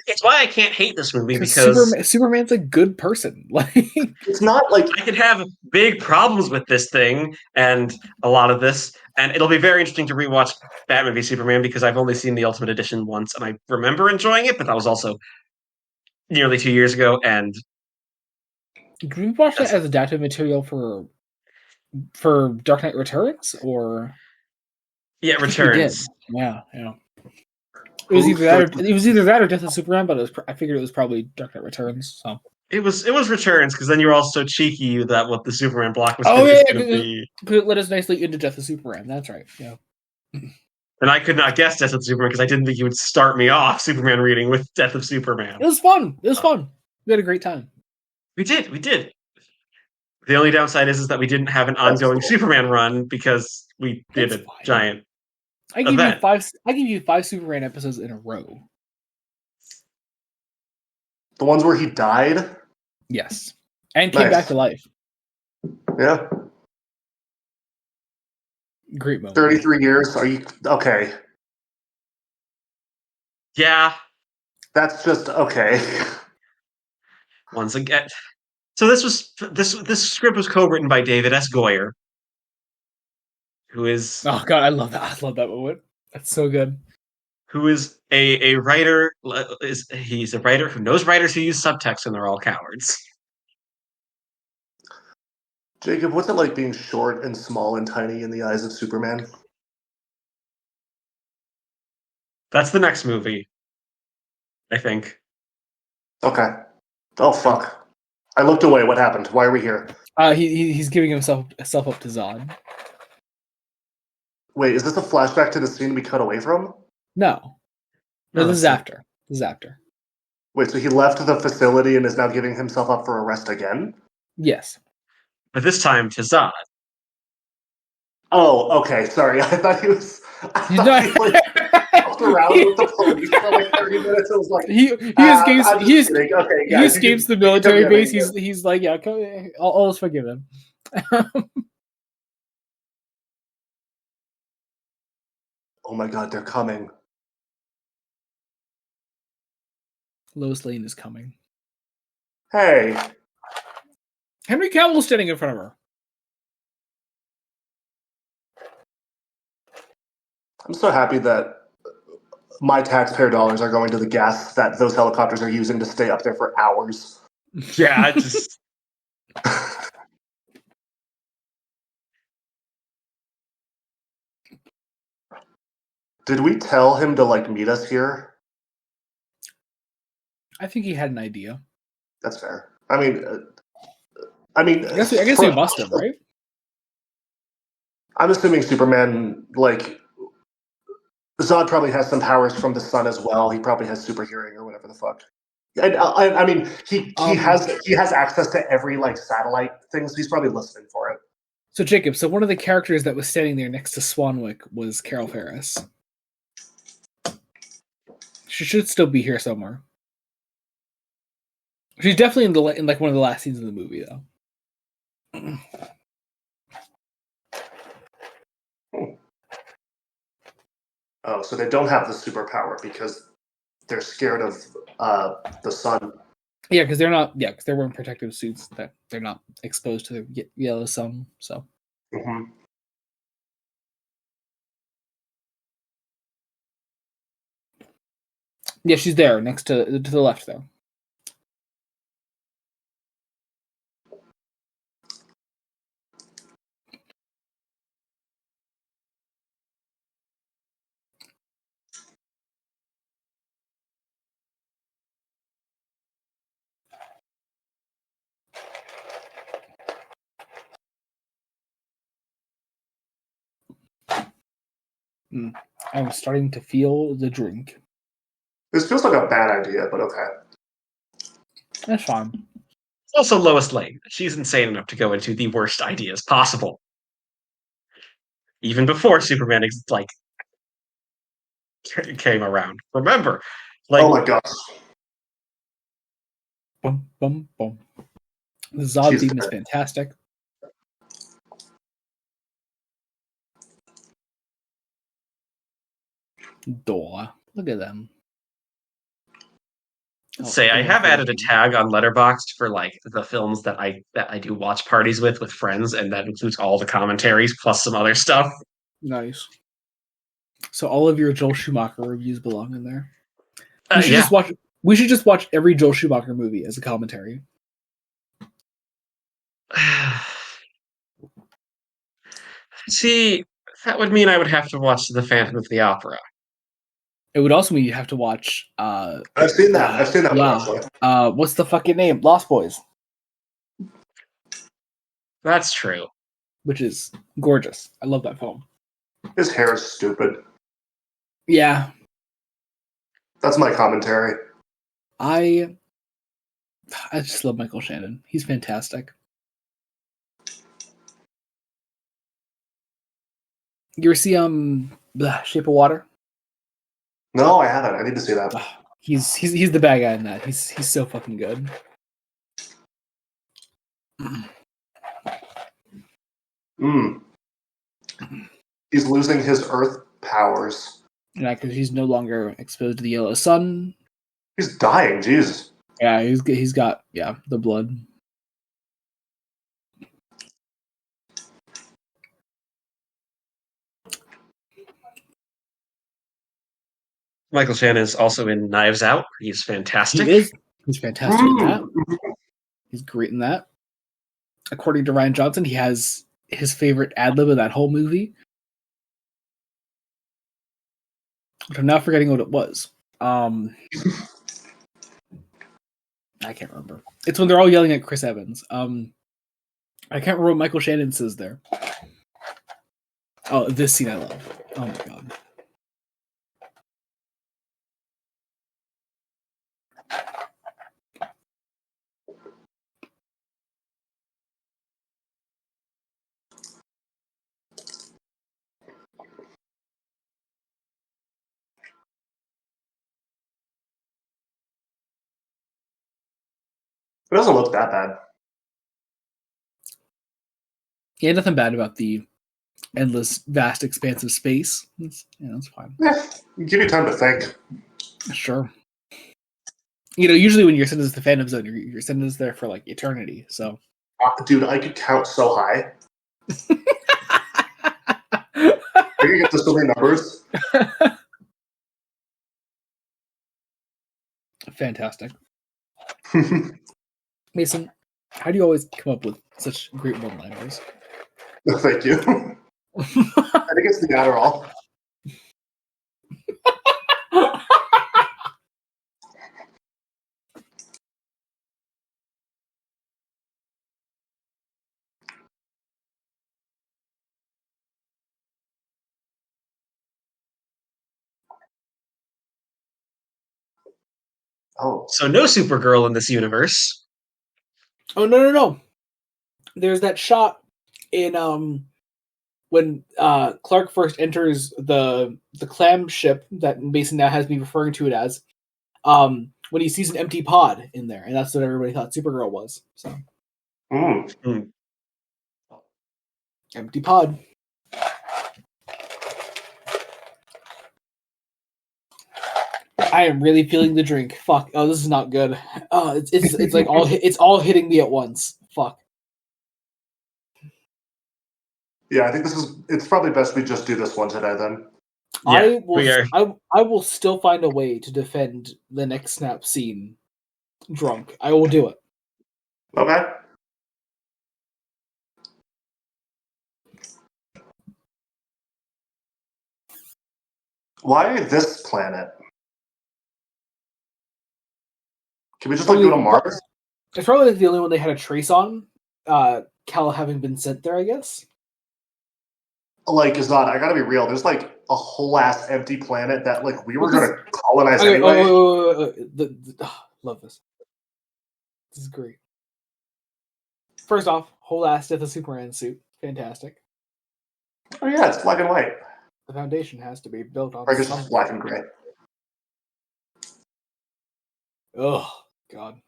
Speaker 2: It's why I can't hate this movie because
Speaker 1: Superman's a good person. Like
Speaker 3: it's not like
Speaker 2: I could have big problems with this thing and a lot of this, and it'll be very interesting to rewatch Batman v Superman because I've only seen the Ultimate Edition once, and I remember enjoying it, but that was also nearly 2 years ago. And
Speaker 1: did we watch that as adaptive material for Dark Knight Returns or?
Speaker 2: Yeah, Returns.
Speaker 1: Yeah. It was either that or Death of Superman, but I figured it was probably Dark Knight Returns. So
Speaker 2: it was Returns because then you were all so cheeky that what the Superman block was.
Speaker 1: It led us nicely into Death of Superman. That's right. Yeah.
Speaker 2: And I could not guess Death of Superman because I didn't think you would start me off Superman reading with Death of Superman.
Speaker 1: It was fun. We had a great time.
Speaker 2: We did. The only downside is that we didn't have an ongoing Superman run because we did a giant.
Speaker 1: I give you five Superman episodes in a row.
Speaker 3: The ones where he died?
Speaker 1: Yes. And came back to life.
Speaker 3: Yeah.
Speaker 1: Great moment.
Speaker 3: 33 years. Are you okay?
Speaker 2: Yeah.
Speaker 3: That's just okay.
Speaker 2: Once again. So this script was co-written by David S. Goyer, who is
Speaker 1: oh god, I love that. I love that moment. That's so good.
Speaker 2: Who is a writer? He's a writer who knows writers who use subtext, and they're all cowards.
Speaker 3: Jacob, what's it like being short and small and tiny in the eyes of Superman?
Speaker 2: That's the next movie, I think.
Speaker 3: Okay. Oh fuck. I looked away. What happened? Why are we here?
Speaker 1: He's giving himself up to Zod.
Speaker 3: Wait, is this a flashback to the scene we cut away from?
Speaker 1: No, this is after.
Speaker 3: Wait, so he left the facility and is now giving himself up for arrest again?
Speaker 1: Yes.
Speaker 2: But this time to Zod.
Speaker 3: Oh, okay. Sorry. I thought he was around with the police for like 30 minutes. It was like
Speaker 1: he escapes the military base. He's like, yeah, I'll just forgive him.
Speaker 3: Oh my god, they're coming.
Speaker 1: Lois Lane is coming.
Speaker 3: Hey,
Speaker 1: Henry Cavill's standing in front of her.
Speaker 3: I'm so happy that my taxpayer dollars are going to the gas that those helicopters are using to stay up there for hours.
Speaker 2: Yeah, I just
Speaker 3: Did we tell him to like meet us here?
Speaker 1: I think he had an idea.
Speaker 3: That's fair. I mean,
Speaker 1: I guess we must have, right?
Speaker 3: I'm assuming Superman, like, Zod probably has some powers from the sun as well. He probably has super hearing or whatever the fuck. And I mean, he has access to every like satellite thing, so he's probably listening for it.
Speaker 1: So Jacob, one of the characters that was standing there next to Swanwick was Carol Ferris. She should still be here somewhere. She's definitely in like one of the last scenes of the movie, though.
Speaker 3: Oh, so they don't have the superpower because they're scared of the sun.
Speaker 1: Yeah, because they're not. Yeah, because they're wearing protective suits that they're not exposed to the yellow sun. So.
Speaker 3: Mm-hmm.
Speaker 1: Yeah, she's there next to the left, though. I'm starting to feel the drink.
Speaker 3: This feels like a bad idea, but okay.
Speaker 1: That's fine.
Speaker 2: also Lois Lane. She's insane enough to go into the worst ideas possible. Even before Superman like came around. Remember, like,
Speaker 3: oh my gosh.
Speaker 1: Bum, bum, bum. The Zod theme is fantastic. Door. Look at them.
Speaker 2: I have added a tag on Letterboxd for like the films that I do watch parties with friends, and that includes all the commentaries plus some other stuff.
Speaker 1: Nice. So all of your Joel Schumacher reviews belong in there. We should just watch every Joel Schumacher movie as a commentary.
Speaker 2: See, that would mean I would have to watch The Phantom of the Opera.
Speaker 1: It would also mean you have to watch.
Speaker 3: I've seen that.
Speaker 1: Yeah. What's the fucking name? Lost Boys.
Speaker 2: That's true.
Speaker 1: Which is gorgeous. I love that film.
Speaker 3: His hair is stupid.
Speaker 1: Yeah.
Speaker 3: That's my commentary.
Speaker 1: I just love Michael Shannon. He's fantastic. You ever see Shape of Water?
Speaker 3: No, I haven't. I need to see that.
Speaker 1: He's the bad guy in that. He's so fucking good.
Speaker 3: He's losing his Earth powers.
Speaker 1: Yeah, because he's no longer exposed to the yellow sun.
Speaker 3: He's dying. Jesus.
Speaker 1: Yeah, he's got the blood.
Speaker 2: Michael Shannon is also in Knives Out. He's fantastic.
Speaker 1: He is. He's fantastic in that. He's great in that. According to Rian Johnson, he has his favorite ad-lib of that whole movie. But I'm now forgetting what it was. I can't remember. It's when they're all yelling at Chris Evans. I can't remember what Michael Shannon says there. Oh, this scene I love. Oh my god.
Speaker 3: It doesn't look that bad.
Speaker 1: Yeah, nothing bad about the endless, vast expanse of space. That's fine.
Speaker 3: Yeah, give you time to think.
Speaker 1: Sure. usually when you're sentenced to Phantom Zone, you're sentenced there for like eternity. So,
Speaker 3: Dude, I could count so high. I can get to so many numbers.
Speaker 1: Fantastic. Mason, how do you always come up with such great one-liners?
Speaker 3: Thank you. I think it's the Adderall. Oh,
Speaker 2: So no Supergirl in this universe.
Speaker 1: Oh no. There's that shot in when Clark first enters the clam ship that Mason now has me referring to it as, when he sees an empty pod in there, and that's what everybody thought Supergirl was. So empty pod. I am really feeling the drink. Fuck. Oh, this is not good. Oh, it's like all hitting me at once. Fuck.
Speaker 3: yeah. I think it's probably best we just do this one today then.
Speaker 2: Yeah,
Speaker 1: I will still find a way to defend the next snap scene drunk. I will do it.
Speaker 3: Okay. Why this planet? Can we just like go to Mars?
Speaker 1: It's probably like the only one they had a trace on. Cal having been sent there, I guess.
Speaker 3: Like, Azad, I gotta be real. There's like a whole ass empty planet that like we were gonna colonize anyway.
Speaker 1: Love this. This is great. First off, whole ass Death of Superman suit, fantastic.
Speaker 3: Oh yeah, it's black and white.
Speaker 1: The foundation has to be built on.
Speaker 3: Or I guess it's black and gray.
Speaker 1: Oh God.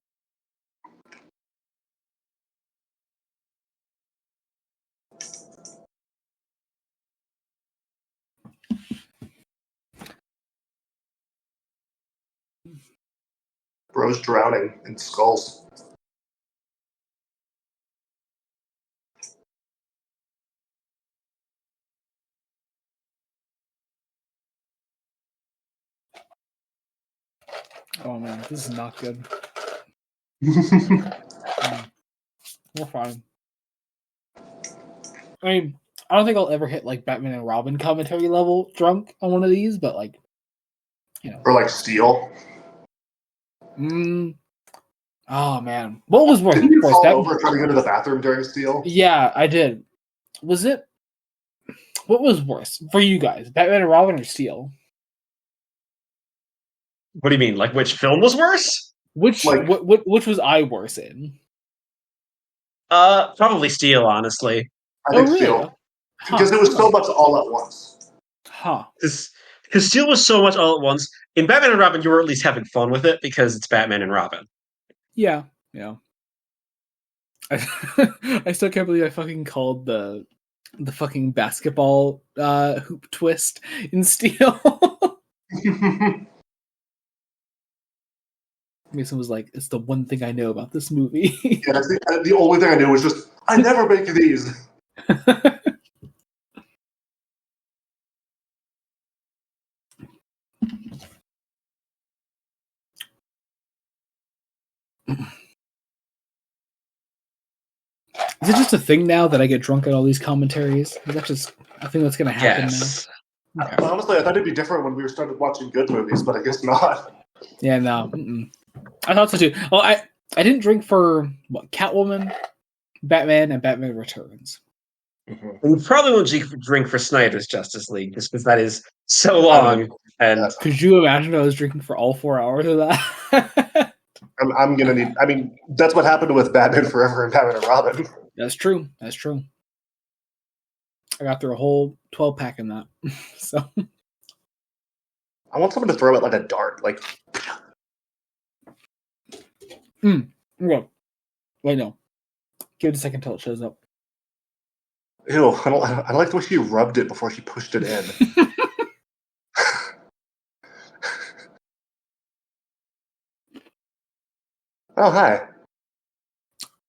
Speaker 3: Bro's drowning in skulls.
Speaker 1: Oh man, this is not good. We're fine. I mean, I don't think I'll ever hit like Batman and Robin commentary level drunk on one of these, but like,
Speaker 3: Or like Steel.
Speaker 1: Oh man, what was worse?
Speaker 3: Didn't you fall over trying to go to the bathroom during Steel?
Speaker 1: Yeah, I did. Was it? What was worse for you guys, Batman and Robin or Steel?
Speaker 2: What do you mean? Like which film was worse?
Speaker 1: Which which was I worse in?
Speaker 2: Probably Steel, honestly.
Speaker 3: I think Steel. Because it was so much all at once.
Speaker 1: Huh.
Speaker 2: Because Steel was so much all at once. In Batman and Robin, you were at least having fun with it because it's Batman and Robin.
Speaker 1: Yeah. I still can't believe I fucking called the fucking basketball hoop twist in Steel. Mason was like, "It's the one thing I know about this movie."
Speaker 3: Yeah, that's the only thing I knew was just I never make these.
Speaker 1: Is it just a thing now that I get drunk at all these commentaries? Is that just a thing that's going to happen now?
Speaker 3: Okay. Honestly, I thought it'd be different when we started watching good movies, but I guess not.
Speaker 1: Yeah, no. I thought so too. Well, I didn't drink for Catwoman, Batman, and Batman Returns.
Speaker 2: Mm-hmm. We probably won't drink for Snyder's Justice League just because that is so long. And
Speaker 1: could you imagine I was drinking for all 4 hours of that?
Speaker 3: I'm gonna need. I mean, that's what happened with Batman Forever and Batman and Robin.
Speaker 1: That's true. I got through a whole 12-pack in that. So
Speaker 3: I want someone to throw it like a dart. Like,
Speaker 1: yeah. Wait, no. Give it a second until it shows up.
Speaker 3: Ew! I don't like the way she rubbed it before she pushed it in. Oh, hi.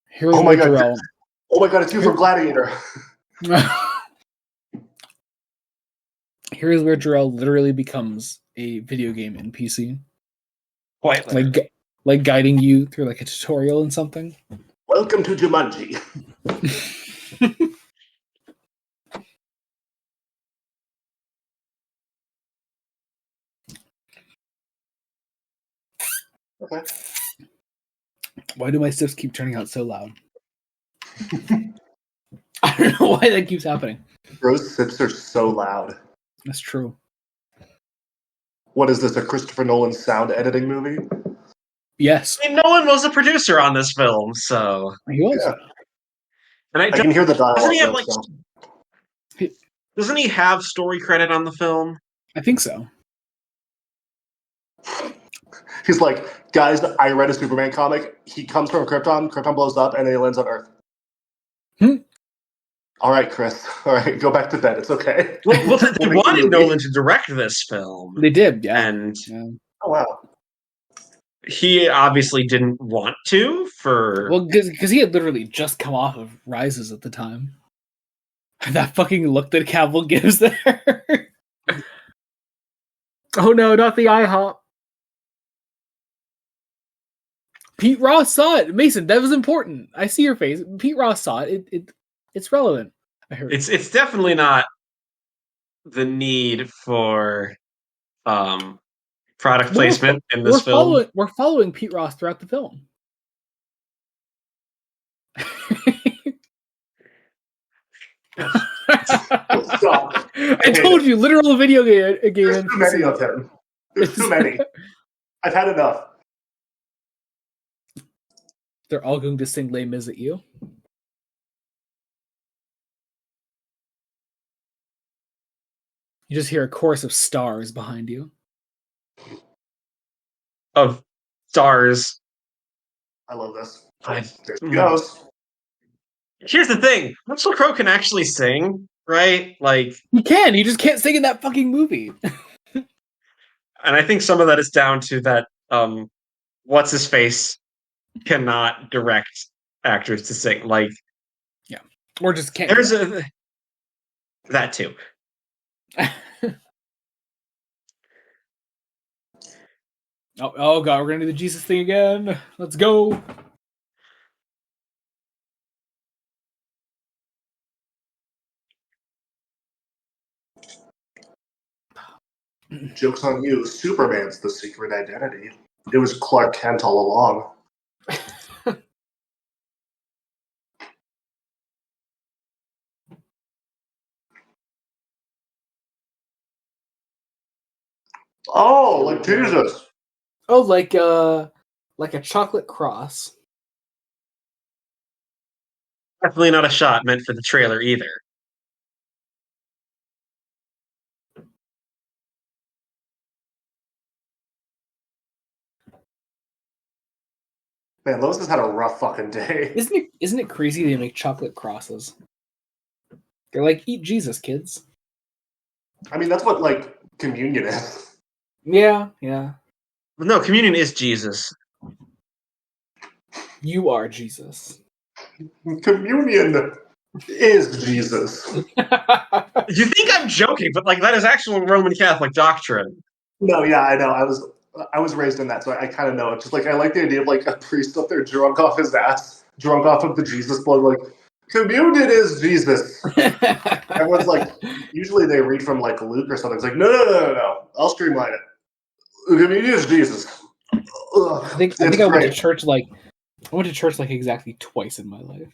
Speaker 1: Here's
Speaker 3: Oh my
Speaker 1: where
Speaker 3: god.
Speaker 1: Jarrell.
Speaker 3: Oh my god, it's you from Gladiator.
Speaker 1: Here's where Jarrell literally becomes a video game NPC,
Speaker 2: Quite literally.
Speaker 1: like guiding you through like a tutorial and something.
Speaker 3: Welcome to Jumanji. Okay.
Speaker 1: Why do my sips keep turning out so loud? I don't know why that keeps happening.
Speaker 3: Rose sips are so loud.
Speaker 1: That's true.
Speaker 3: What is this, a Christopher Nolan sound editing movie?
Speaker 1: Yes,
Speaker 2: I mean, Nolan was a producer on this film, so
Speaker 1: he was.
Speaker 3: Yeah.
Speaker 2: and
Speaker 3: I can hear the dialogue.
Speaker 2: doesn't he have
Speaker 3: though,
Speaker 2: like doesn't he have story credit on the film?
Speaker 1: I think so.
Speaker 3: He's like, guys, I read a Superman comic. He comes from Krypton. Krypton blows up, and then he lands on Earth. All right, Chris. All right, go back to bed. It's okay.
Speaker 2: Well, they wanted Nolan to direct this film,
Speaker 1: They did, yeah.
Speaker 2: and
Speaker 3: Oh wow.
Speaker 2: he obviously didn't want to.
Speaker 1: Well, because he had literally just come off of Rises at the time. That fucking look that Cavill gives there. Oh no, not the IHOP. Pete Ross saw it. Mason, that was important. I see your face. Pete Ross saw it. It's relevant. I heard.
Speaker 2: It's definitely not the need for product placement in this film.
Speaker 1: We're following Pete Ross throughout the film.
Speaker 3: Stop.
Speaker 1: I told you, literal video game.
Speaker 3: There's too many of them. There's too many. I've had enough.
Speaker 1: They're all going to sing Les Mis at you. You just hear a chorus of stars behind you.
Speaker 2: Of stars.
Speaker 3: I love this.
Speaker 2: I-
Speaker 3: There she goes.
Speaker 2: Here's the thing: Russell Crowe can actually sing, right? Like,
Speaker 1: He can. He just can't sing in that fucking movie.
Speaker 2: and I think some of that is down to that. What's his face cannot direct actors to sing. Like,
Speaker 1: Or just can't.
Speaker 2: there's that too.
Speaker 1: Oh god, we're gonna do the Jesus thing again. Let's go.
Speaker 3: Joke's on you. Superman's the secret identity. It was Clark Kent all along. Oh, like Jesus.
Speaker 1: Oh, like a chocolate cross.
Speaker 2: Definitely not a shot meant for the trailer either.
Speaker 3: Man, Lois has had a rough fucking day.
Speaker 1: Isn't it crazy they make chocolate crosses? They're like, eat Jesus, kids.
Speaker 3: I mean, that's what, like, communion is.
Speaker 1: Yeah.
Speaker 2: No, communion is Jesus.
Speaker 1: You are Jesus.
Speaker 3: Communion is Jesus.
Speaker 2: You think I'm joking, but like that is actual Roman Catholic doctrine.
Speaker 3: No, yeah, I know. I was raised in that, so I kind of know it. Just like I like the idea of like a priest up there drunk off his ass, drunk off of the Jesus blood. Like communion is Jesus. Everyone's like, usually they read from like Luke or something. It's like no. I'll streamline it. Communion is Jesus. Ugh,
Speaker 1: I think I went to church like exactly twice in my life.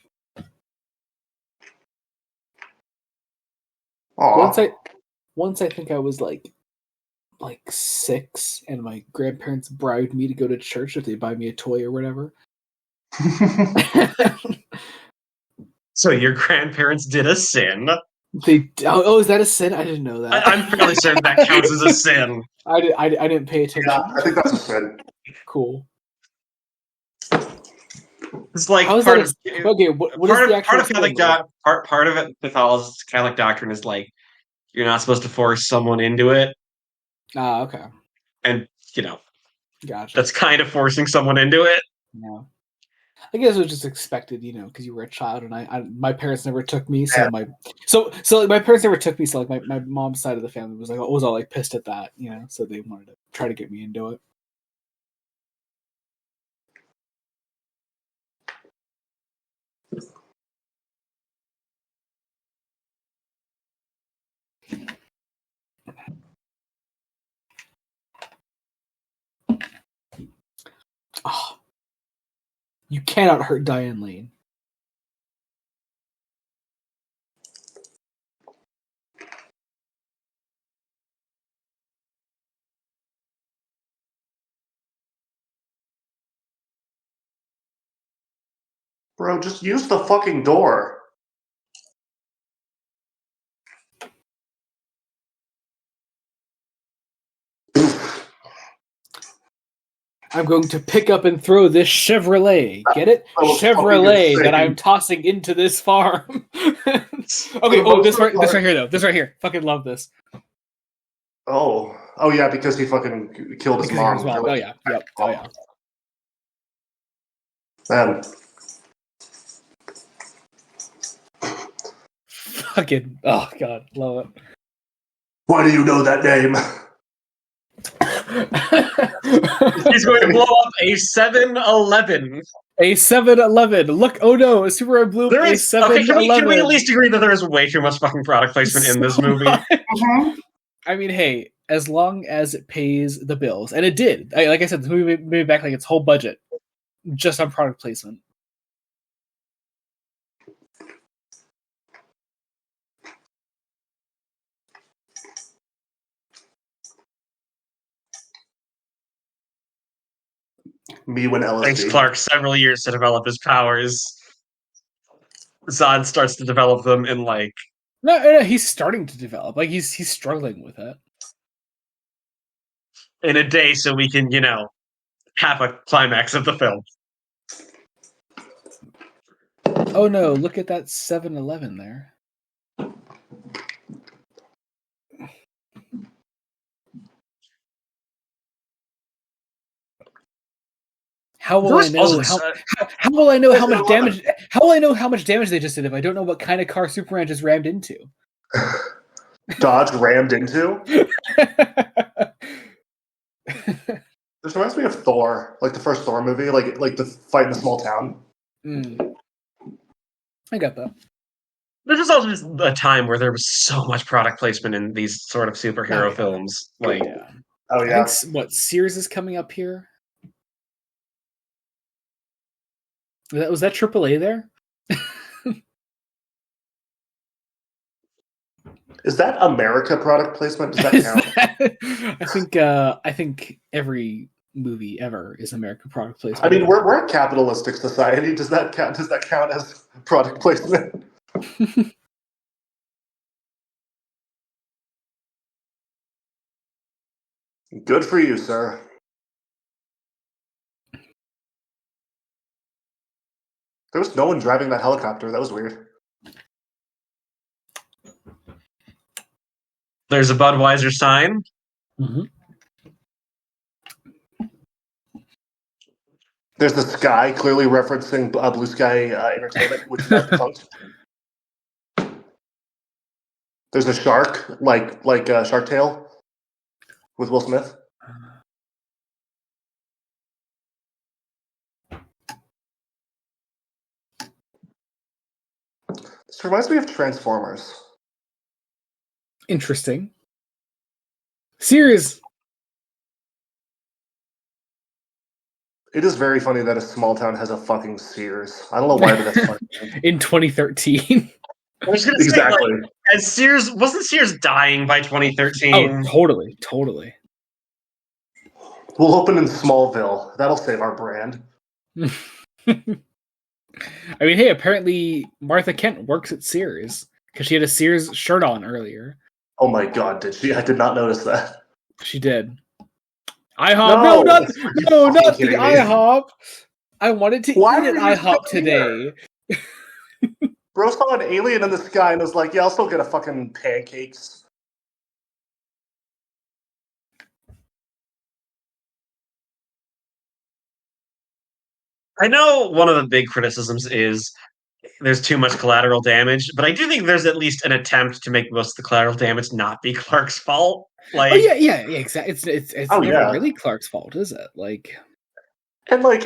Speaker 3: Aww.
Speaker 1: Once I think I was like 6, and my grandparents bribed me to go to church if they buy me a toy or whatever.
Speaker 2: So your grandparents did a sin.
Speaker 1: Is that a sin? I didn't know that.
Speaker 2: I'm fairly certain that counts as a sin.
Speaker 1: I didn't pay attention.
Speaker 3: Yeah, I think that's a sin.
Speaker 1: Cool.
Speaker 2: It's like
Speaker 1: How is
Speaker 2: part
Speaker 1: that
Speaker 2: of
Speaker 1: okay? What is the actual
Speaker 2: part of Catholic
Speaker 1: sin, though?
Speaker 2: part of it Catholic doctrine is like you're not supposed to force someone into it,
Speaker 1: Ah, okay.
Speaker 2: and you know
Speaker 1: Gotcha.
Speaker 2: that's kind of forcing someone into it.
Speaker 1: Yeah. I guess it was just expected, because you were a child, and my parents never took me, so my parents never took me, so like my mom's side of the family was all like pissed at that, so they wanted to try to get me into it. Oh, you cannot hurt Diane Lane.
Speaker 3: Bro, just use the fucking door.
Speaker 1: I'm going to pick up and throw this Chevrolet. Get it? Chevrolet that I'm tossing into this farm. Okay, this right here, though. This right here. Fucking love this.
Speaker 3: Oh yeah, because he fucking killed his mom.
Speaker 1: Oh yeah, yep. Oh yeah.
Speaker 3: Man.
Speaker 1: Fucking, oh god, love it.
Speaker 3: Why do you know that name?
Speaker 2: He's going to blow up a 7-Eleven.
Speaker 1: A 7-Eleven. Look, oh no, a Super Red Blue.
Speaker 2: Okay, can we at least agree that there is way too much fucking product placement in this movie?
Speaker 1: I mean, hey, as long as it pays the bills, and it did. Like I said, the movie made back like its whole budget just on product placement.
Speaker 3: Me when LSD.
Speaker 2: Thanks, Clark. Several years to develop his powers. Zod starts to develop them in like.
Speaker 1: No, he's starting to develop. Like he's struggling with it.
Speaker 2: In a day, so we can, have a climax of the film.
Speaker 1: Oh no! Look at that 7-Eleven there. How will I know? How will I know how much damage? How will I know how much damage they just did if I don't know what kind of car Superman just rammed into?
Speaker 3: Dodge rammed into. This reminds me of Thor, like the first Thor movie, like the fight in the small town.
Speaker 1: I got that.
Speaker 2: This is also just a time where there was so much product placement in these sort of superhero films. Like,
Speaker 3: oh yeah,
Speaker 1: I think, what Sears is coming up here? Was that AAA there?
Speaker 3: Is that America product placement? Does that count?
Speaker 1: I think every movie ever is American product placement.
Speaker 3: I mean, we're a capitalistic society. Does that count? Does that count as product placement? Good for you, sir. There was no one driving that helicopter. That was weird.
Speaker 2: There's a Budweiser sign.
Speaker 1: Mm-hmm.
Speaker 3: There's the sky, clearly referencing Blue Sky Entertainment, which is not defunct. There's a shark, like Shark Tale, with Will Smith. This reminds me of Transformers.
Speaker 1: Interesting. Sears.
Speaker 3: It is very funny that a small town has a fucking Sears. I don't know why, but that's funny.
Speaker 1: In 2013.
Speaker 2: I was gonna say, and Sears wasn't Sears dying by 2013.
Speaker 1: Oh, totally.
Speaker 3: We'll open in Smallville. That'll save our brand.
Speaker 1: I mean, hey, apparently Martha Kent works at Sears because she had a Sears shirt on earlier.
Speaker 3: Oh my god, did she? I did not notice that.
Speaker 1: She did. IHOP? No, not the IHOP. I wanted to eat at IHOP today.
Speaker 3: Bro saw an alien in the sky and was like, yeah, I'll still get a fucking pancakes.
Speaker 2: I know one of the big criticisms is there's too much collateral damage, but I do think there's at least an attempt to make most of the collateral damage not be Clark's fault.
Speaker 1: Oh yeah, exactly. It's
Speaker 3: Oh,
Speaker 1: never
Speaker 3: yeah.
Speaker 1: really Clark's fault, is it? Like,
Speaker 3: And like,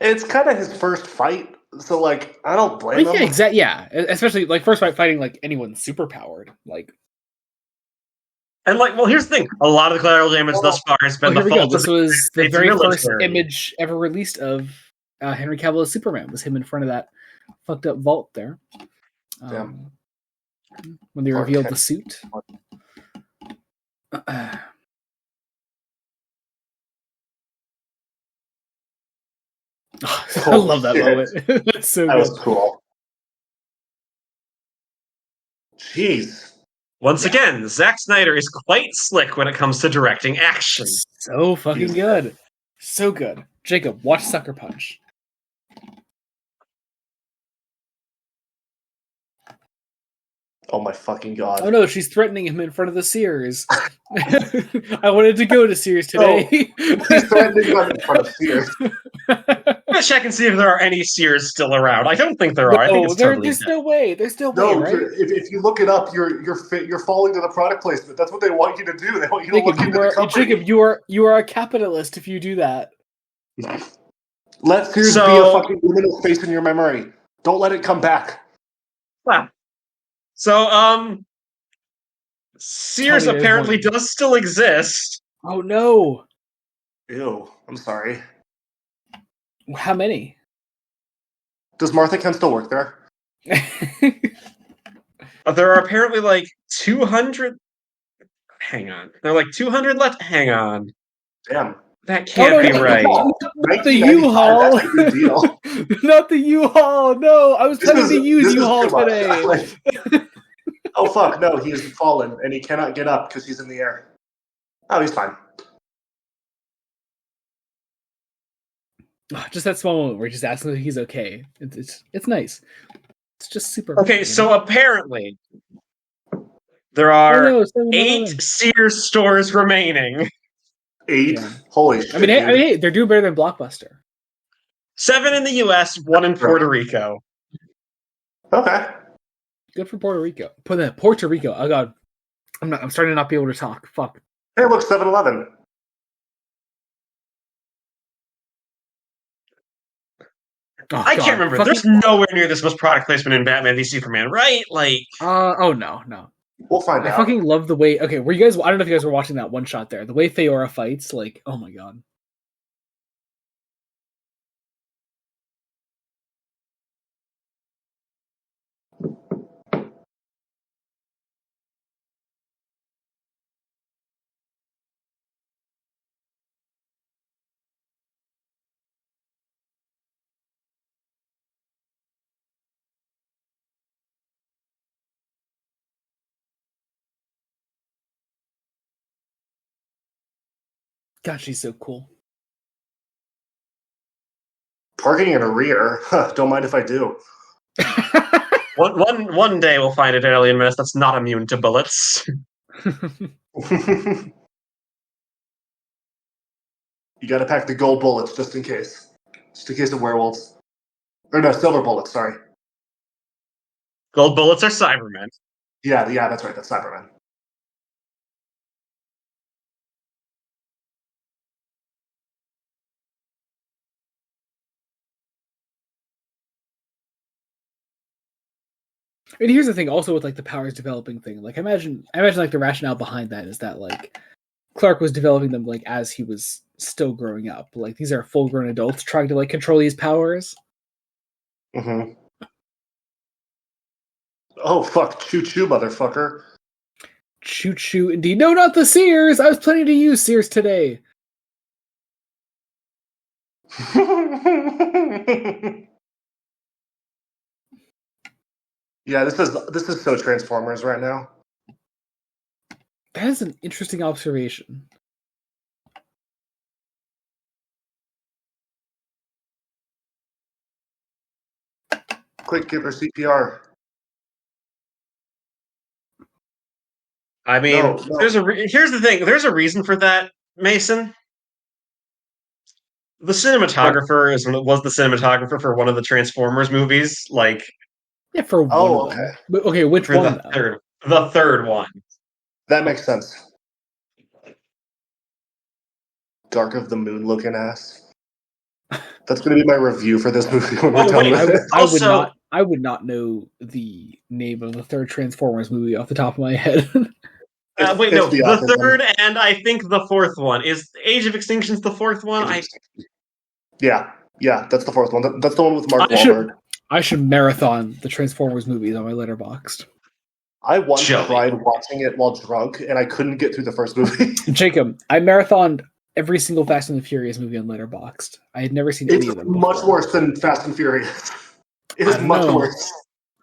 Speaker 3: it's kind of his first fight, so like, I don't blame him.
Speaker 1: yeah, exactly. Yeah, especially like first fighting like anyone super powered. Like,
Speaker 2: And like, well, here's the thing: a lot of the collateral damage thus far has been
Speaker 1: here
Speaker 2: the
Speaker 1: we go.
Speaker 2: fault of
Speaker 1: This was the
Speaker 2: States
Speaker 1: very first
Speaker 2: military.
Speaker 1: image ever released of Henry Cavill as Superman. Was him in front of that fucked up vault there. When they revealed the suit. I love that moment. That's so
Speaker 3: That
Speaker 1: good.
Speaker 3: was cool. Jeez.
Speaker 2: Once again, Zack Snyder is quite slick when it comes to directing action.
Speaker 1: So fucking good. So good. Jacob, watch Sucker Punch.
Speaker 3: Oh my fucking god.
Speaker 1: Oh no, she's threatening him in front of the Sears. I wanted to go to Sears today.
Speaker 3: He's threatening him in front of Sears.
Speaker 2: Let's check and see if there are any Sears still around. I don't think there are. I think it's totally
Speaker 1: there's
Speaker 2: dead.
Speaker 1: no way. There's no way,
Speaker 3: No,
Speaker 1: right?
Speaker 3: if you look it up, you're falling to the product placement. That's what they want you to do. They want you to look into the company.
Speaker 1: Jacob, you are a capitalist if you do that.
Speaker 3: Let Sears be a fucking liminal space in your memory. Don't let it come back.
Speaker 2: Wow. So, Sears apparently does still exist.
Speaker 1: Oh no!
Speaker 3: Ew, I'm sorry.
Speaker 1: How many?
Speaker 3: Does Martha Kent still work there?
Speaker 2: There are apparently like 200. Hang on. There are like 200 left. Hang on.
Speaker 3: Damn.
Speaker 2: That can't be right.
Speaker 1: Not the U-Haul. Not the U-Haul. No, I was planning to use U-Haul today.
Speaker 3: Oh fuck! No, he has fallen and he cannot get up because he's in the air. Oh, he's fine.
Speaker 1: Just that small moment where he just asks if he's okay. It's nice. It's just super.
Speaker 2: Okay, so apparently there are 8 Sears stores remaining.
Speaker 3: 8?
Speaker 1: Yeah.
Speaker 3: Holy shit!
Speaker 1: I mean, hey, they're doing better than Blockbuster.
Speaker 2: 7 in the U.S., 1 in Puerto Rico.
Speaker 3: Okay.
Speaker 1: Good for Puerto Rico. Puerto Rico. Oh god, I'm starting to not be able to talk. Fuck.
Speaker 3: Hey, look, 7-Eleven.
Speaker 2: Oh, I can't remember. There's nowhere near this much product placement in Batman v Superman, right? Like,
Speaker 1: oh no.
Speaker 3: We'll find out.
Speaker 1: I fucking love the way. Okay, were you guys? I don't know if you guys were watching that one shot there. The way Feora fights, like, oh my god. God, she's so cool.
Speaker 3: Parking in a rear. Don't mind if I do.
Speaker 2: one day we'll find an alien menace that's not immune to bullets.
Speaker 3: You gotta pack the gold bullets just in case. Just in case of werewolves. Or no, silver bullets, sorry.
Speaker 2: Gold bullets are Cybermen.
Speaker 3: Yeah, that's right. That's Cybermen.
Speaker 1: And here's the thing, also with like the powers developing thing. Like, I imagine like the rationale behind that is that like Clark was developing them like as he was still growing up. Like these are full-grown adults trying to like control these powers.
Speaker 3: Mm-hmm. Oh fuck! Choo choo, motherfucker!
Speaker 1: Choo choo, indeed. No, not the Sears. I was planning to use Sears today.
Speaker 3: Yeah, this is so Transformers right now.
Speaker 1: That is an interesting observation.
Speaker 3: Quick, give her CPR.
Speaker 2: I mean,
Speaker 3: No.
Speaker 2: here's the thing. There's a reason for that, Mason. The cinematographer was the cinematographer for one of the Transformers movies, like
Speaker 1: Yeah, for one
Speaker 3: Oh,
Speaker 1: of them.
Speaker 3: okay.
Speaker 1: But, okay, which
Speaker 2: for
Speaker 1: one?
Speaker 2: the third one.
Speaker 3: That makes sense. Dark of the Moon looking ass. That's going to be my review for this movie when we're
Speaker 2: Oh,
Speaker 3: done
Speaker 2: wait.
Speaker 3: with it.
Speaker 2: Also-
Speaker 1: I would not know the name of the third Transformers movie off the top of my head.
Speaker 2: Wait,
Speaker 3: It's
Speaker 2: no,
Speaker 3: the
Speaker 2: the
Speaker 3: autism.
Speaker 2: third and I think the fourth one is Age of Extinction's the fourth one.
Speaker 3: Yeah, that's the fourth one. That's the one with Mark
Speaker 1: I should-
Speaker 3: Wahlberg.
Speaker 1: I should marathon the Transformers movies on my Letterboxd.
Speaker 3: I once
Speaker 2: Joey.
Speaker 3: tried watching it while drunk, and I couldn't get through the first movie.
Speaker 1: Jacob, I marathoned every single Fast and the Furious movie on Letterboxd. I had never seen any
Speaker 3: It's
Speaker 1: of them.
Speaker 3: much
Speaker 1: before.
Speaker 3: worse than Fast and Furious. It
Speaker 1: I
Speaker 3: is
Speaker 1: don't
Speaker 3: much
Speaker 1: know.
Speaker 3: worse.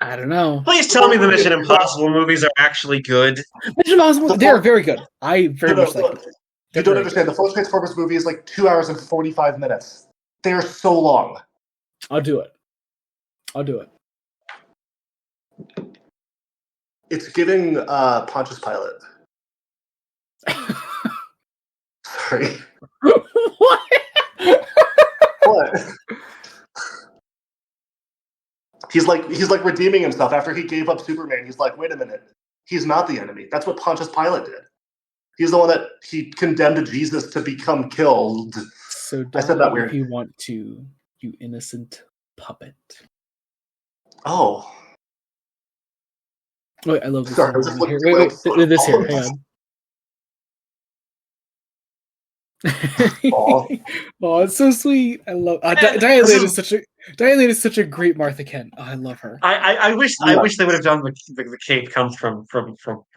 Speaker 1: I don't know.
Speaker 2: Please tell me the Mission Impossible movies are actually good.
Speaker 1: Mission Impossible, they're very good. I very
Speaker 3: No,
Speaker 1: much like them.
Speaker 3: you
Speaker 1: They're
Speaker 3: don't
Speaker 1: very
Speaker 3: understand. The first Transformers movie is like 2 hours and 45 minutes. They are so long.
Speaker 1: I'll do it.
Speaker 3: It's giving Pontius Pilate. Sorry.
Speaker 1: What?
Speaker 3: What? He's like redeeming himself after he gave up Superman. He's like, wait a minute, he's not the enemy. That's what Pontius Pilate did. He's the one that he condemned Jesus to become killed.
Speaker 1: So
Speaker 3: I said that weird.
Speaker 1: If you want to, you innocent puppet.
Speaker 3: Oh,
Speaker 1: Wait, I love this.
Speaker 3: Sorry, I was just
Speaker 1: Here,
Speaker 3: looking
Speaker 1: wait,
Speaker 3: at
Speaker 1: this here.
Speaker 3: the-
Speaker 1: Hang on.
Speaker 3: Aw.
Speaker 1: Oh, it's so sweet. I love Diane is such a great Martha Kent. Oh, I love her.
Speaker 2: I wish they would have done the cape comes from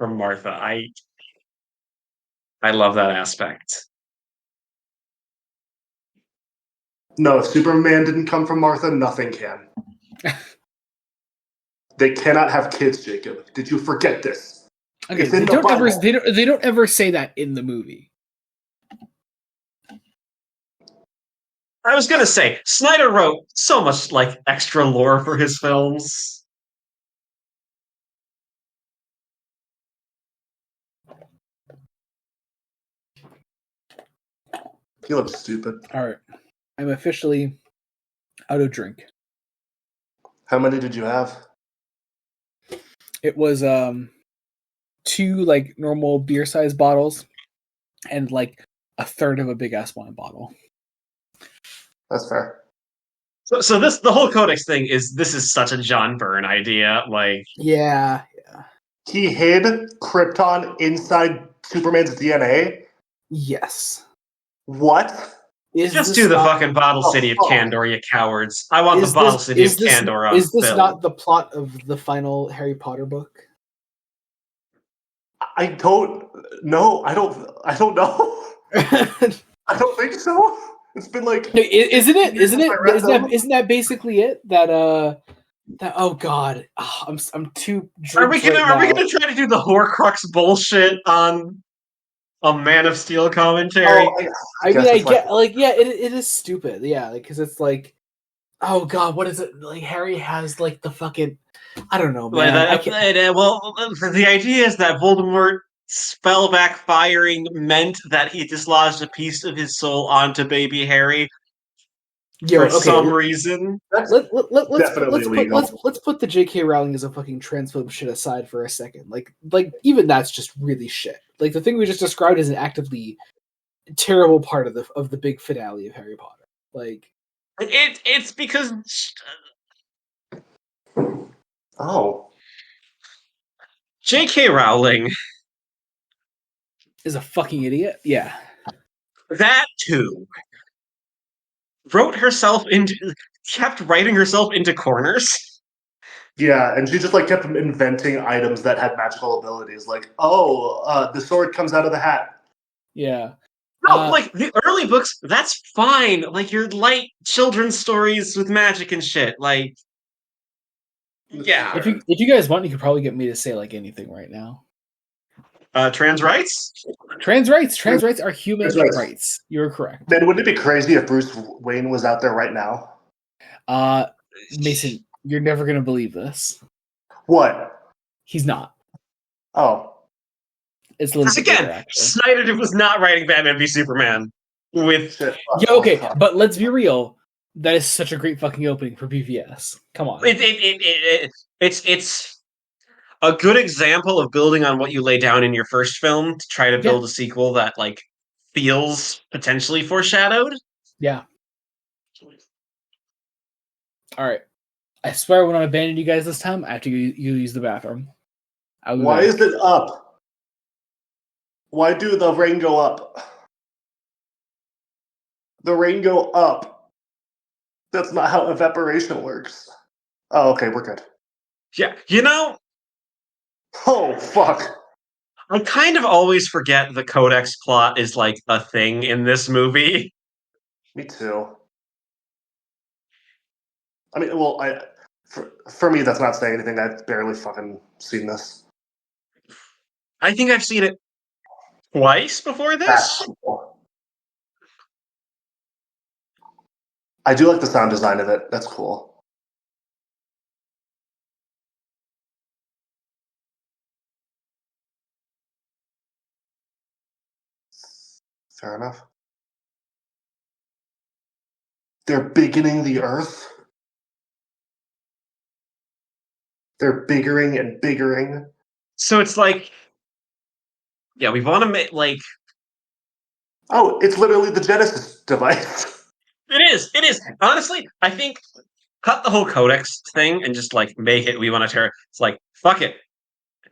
Speaker 2: Martha. I love that aspect.
Speaker 3: No, if Superman didn't come from Martha, nothing can. They cannot have kids, Jacob. Did you forget this?
Speaker 1: Okay,
Speaker 3: It's
Speaker 1: they
Speaker 3: in the
Speaker 1: don't
Speaker 3: Bible.
Speaker 1: they don't ever say that in the movie.
Speaker 2: I was gonna say, Snyder wrote so much like extra lore for his films.
Speaker 3: He looks stupid.
Speaker 1: All right, I'm officially out of drink.
Speaker 3: How many did you have?
Speaker 1: It was 2 like normal beer size bottles and like a third of a big ass wine bottle.
Speaker 3: That's fair.
Speaker 2: So the whole Codex thing is such a John Byrne idea. Like,
Speaker 1: Yeah.
Speaker 3: He hid Krypton inside Superman's DNA.
Speaker 1: Yes.
Speaker 3: What?
Speaker 2: just do the fucking Bottle City of
Speaker 3: Oh, fuck.
Speaker 2: Kandor, you cowards! I want the Bottle City of Kandor on
Speaker 1: Is this
Speaker 2: film.
Speaker 1: not the plot of the final Harry Potter book?
Speaker 3: I don't know. I don't know. I don't think so. It's been like
Speaker 1: No, isn't it?
Speaker 3: Isn't
Speaker 1: That basically it? That oh god, I'm too.
Speaker 2: Are we gonna try to do the Horcrux bullshit on a Man of Steel commentary?
Speaker 1: I
Speaker 3: guess
Speaker 1: mean, I
Speaker 3: it's
Speaker 1: get it is stupid, yeah, because it's like, oh god, what is it? Like Harry has like the fucking, I don't know, man.
Speaker 2: The idea is that Voldemort spell backfiring meant that he dislodged a piece of his soul onto baby Harry for some reason.
Speaker 3: That's
Speaker 1: let's
Speaker 3: definitely illegal.
Speaker 1: let's put the J.K. Rowling as a fucking transphobe shit aside for a second. Like even that's just really shit. Like the thing we just described is an actively terrible part of the big finale of Harry Potter. Like
Speaker 2: it's because J.K. Rowling
Speaker 1: is a fucking idiot. Yeah.
Speaker 2: That too kept writing herself into corners.
Speaker 3: Yeah, and she just like kept inventing items that had magical abilities. Like, the sword comes out of the hat.
Speaker 1: Yeah.
Speaker 2: No, like the early books, that's fine. Like your light children's stories with magic and shit. Like, yeah.
Speaker 1: If you guys want, you could probably get me to say like anything right now.
Speaker 2: Trans rights?
Speaker 1: Trans rights are human
Speaker 3: Trans rights.
Speaker 1: rights. You're correct.
Speaker 3: Then wouldn't it be crazy if Bruce Wayne was out there right now?
Speaker 1: Mason, you're never gonna believe this.
Speaker 3: What?
Speaker 1: He's not.
Speaker 3: Oh.
Speaker 1: It's Lindsay
Speaker 2: Again, Snyder was not writing Batman v Superman. with
Speaker 3: Shit.
Speaker 1: Yeah, okay, but let's be real. That is such a great fucking opening for BVS. Come on.
Speaker 2: it's a good example of building on what you lay down in your first film to try to build a sequel that like feels potentially foreshadowed.
Speaker 1: Yeah. All right. I swear I will not abandon you guys this time after you use the bathroom.
Speaker 3: Why is it up? Why do the rain go up? The rain go up. That's not how evaporation works. Oh, okay, we're good.
Speaker 2: Yeah, you know,
Speaker 3: Oh, fuck.
Speaker 2: I kind of always forget the Codex plot is like a thing in this movie.
Speaker 3: Me too. I mean, well, for me, that's not saying anything. I've barely fucking seen this.
Speaker 2: I think I've seen it twice before this.
Speaker 3: That's cool. I do like the sound design of it. That's cool. Fair enough. They're beginning the Earth. They're biggering and biggering.
Speaker 2: So it's like, yeah, we want to make like.
Speaker 3: Oh, it's literally the Genesis device.
Speaker 2: It is. Honestly, I think cut the whole Codex thing and just like make it. We want to tear. It's like fuck it.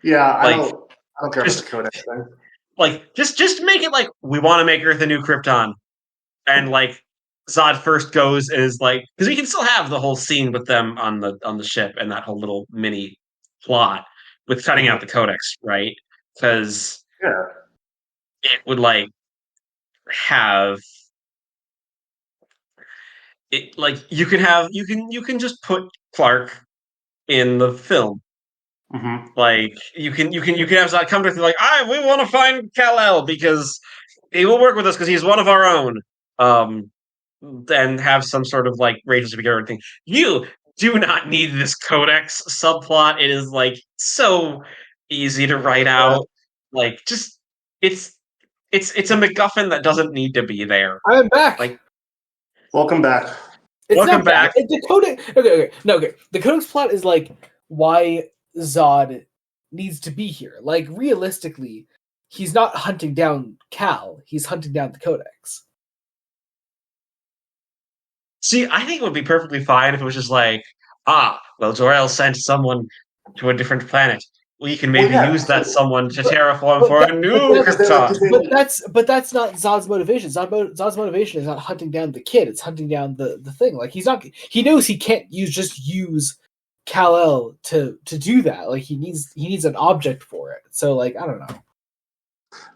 Speaker 3: Yeah,
Speaker 2: like,
Speaker 3: I don't care about the Codex thing.
Speaker 2: Like just make it like we want to make Earth a new Krypton, and like Zod first goes and is like because we can still have the whole scene with them on the ship and that whole little mini plot with cutting out the Codex, right? Because it would like have it like you can just put Clark in the film.
Speaker 3: Mm-hmm.
Speaker 2: Like you can have Zod come to us like we want to find Kal-El because he will work with us because he's one of our own. And have some sort of like Rachel together thing. You do not need this Codex subplot. It is like so easy to write out. Like just it's a MacGuffin that doesn't need to be there.
Speaker 1: I am back.
Speaker 2: Like
Speaker 3: welcome back.
Speaker 2: Welcome back.
Speaker 1: The Codex. Okay. The Codex plot is like why Zod needs to be here. Like realistically, he's not hunting down Cal. He's hunting down the Codex.
Speaker 2: See, I think it would be perfectly fine if it was just like, well, Jor-El sent someone to a different planet. We can maybe use that someone to terraform for a new Krypton.
Speaker 1: But that's not Zod's motivation. Zod's motivation is not hunting down the kid. It's hunting down the thing. Like he knows he can't use Kal-El to do that. Like he needs an object for it. So like I don't know.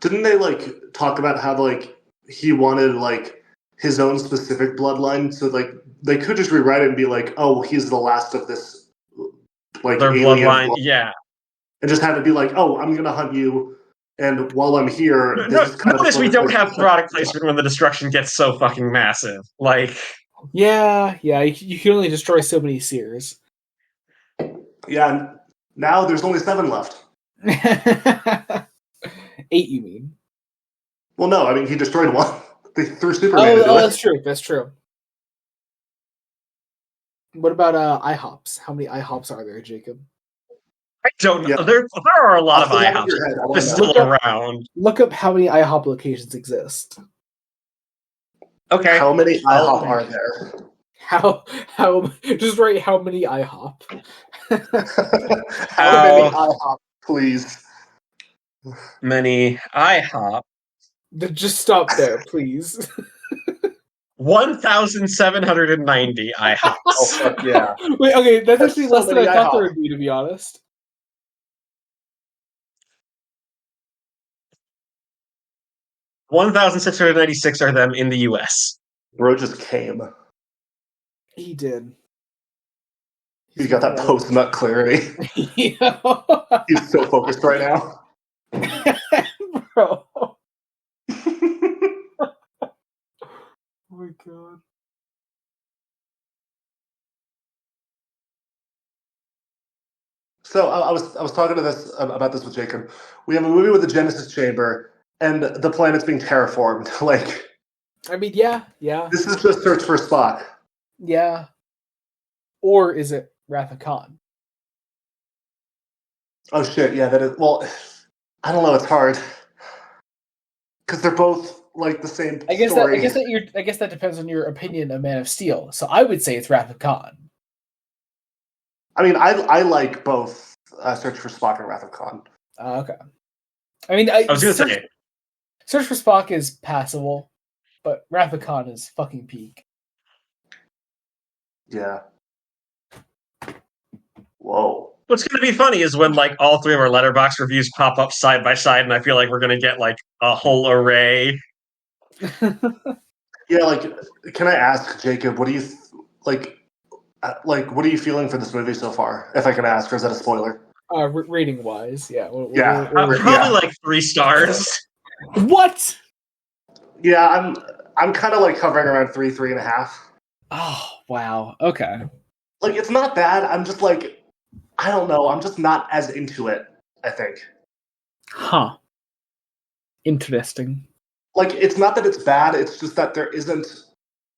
Speaker 3: Didn't they like talk about how like he wanted like his own specific bloodline? So like they could just rewrite it and be like, oh, he's the last of this like
Speaker 2: their bloodline, yeah.
Speaker 3: And just have it be like, oh, I'm gonna hunt you, and while I'm here,
Speaker 2: notice we don't have product placement when the destruction gets so fucking massive. Like,
Speaker 1: yeah, you can only destroy so many Seers.
Speaker 3: Yeah, and now there's only 7 left.
Speaker 1: 8, you mean?
Speaker 3: Well, no, I mean he destroyed one. They threw Superman into it.
Speaker 1: That's true. That's true. What about IHOPs? How many IHOPs are there, Jacob?
Speaker 2: I don't know. Yeah. There are a lot of IHOPs still around.
Speaker 1: Look up how many IHOP locations exist.
Speaker 2: Okay.
Speaker 3: How many IHOP are there?
Speaker 1: How just write how many IHOP.
Speaker 3: How many IHOP, please?
Speaker 2: Many IHOP.
Speaker 1: Just stop there, please.
Speaker 2: 1,790 IHOPs.
Speaker 3: Oh, fuck yeah.
Speaker 1: Wait, okay, that's actually less than I thought there would be, to be honest.
Speaker 2: $1,696 are them in the U.S.
Speaker 3: Bro just came.
Speaker 1: He did.
Speaker 3: He's got that post-nut clarity. He's so focused right now.
Speaker 1: Bro. Oh my god.
Speaker 3: So I was talking about this with Jacob. We have a movie with the Genesis Chamber, and the planet's being terraformed. Like,
Speaker 1: I mean, yeah.
Speaker 3: This is just Search for Spock.
Speaker 1: Yeah. Or is it Wrath of Khan?
Speaker 3: Oh shit, yeah, that is. Well, I don't know. It's hard because they're both like the same
Speaker 1: I guess
Speaker 3: story.
Speaker 1: that depends on your opinion of Man of Steel. So I would say it's Wrath of Khan.
Speaker 3: I mean, I like both Search for Spock and Wrath of Khan.
Speaker 1: Okay. I mean,
Speaker 2: I was going to say,
Speaker 1: Search for Spock is passable, but Wrath of Khan is fucking peak.
Speaker 3: Yeah. Whoa.
Speaker 2: what's going to be funny is when like all three of our Letterboxd reviews pop up side by side, and I feel like we're going to get like a whole array.
Speaker 3: Yeah, like, can I ask Jacob, what do you like? What are you feeling for this movie so far? If I can ask, or is that a spoiler?
Speaker 1: Rating wise, yeah.
Speaker 2: Probably like 3 stars.
Speaker 1: What?
Speaker 3: Yeah, I'm kind of like hovering around 3.5.
Speaker 1: Oh wow. Okay.
Speaker 3: Like, it's not bad. I'm just like, I don't know. I'm just not as into it, I think.
Speaker 1: Huh. Interesting.
Speaker 3: Like, it's not that it's bad. It's just that there isn't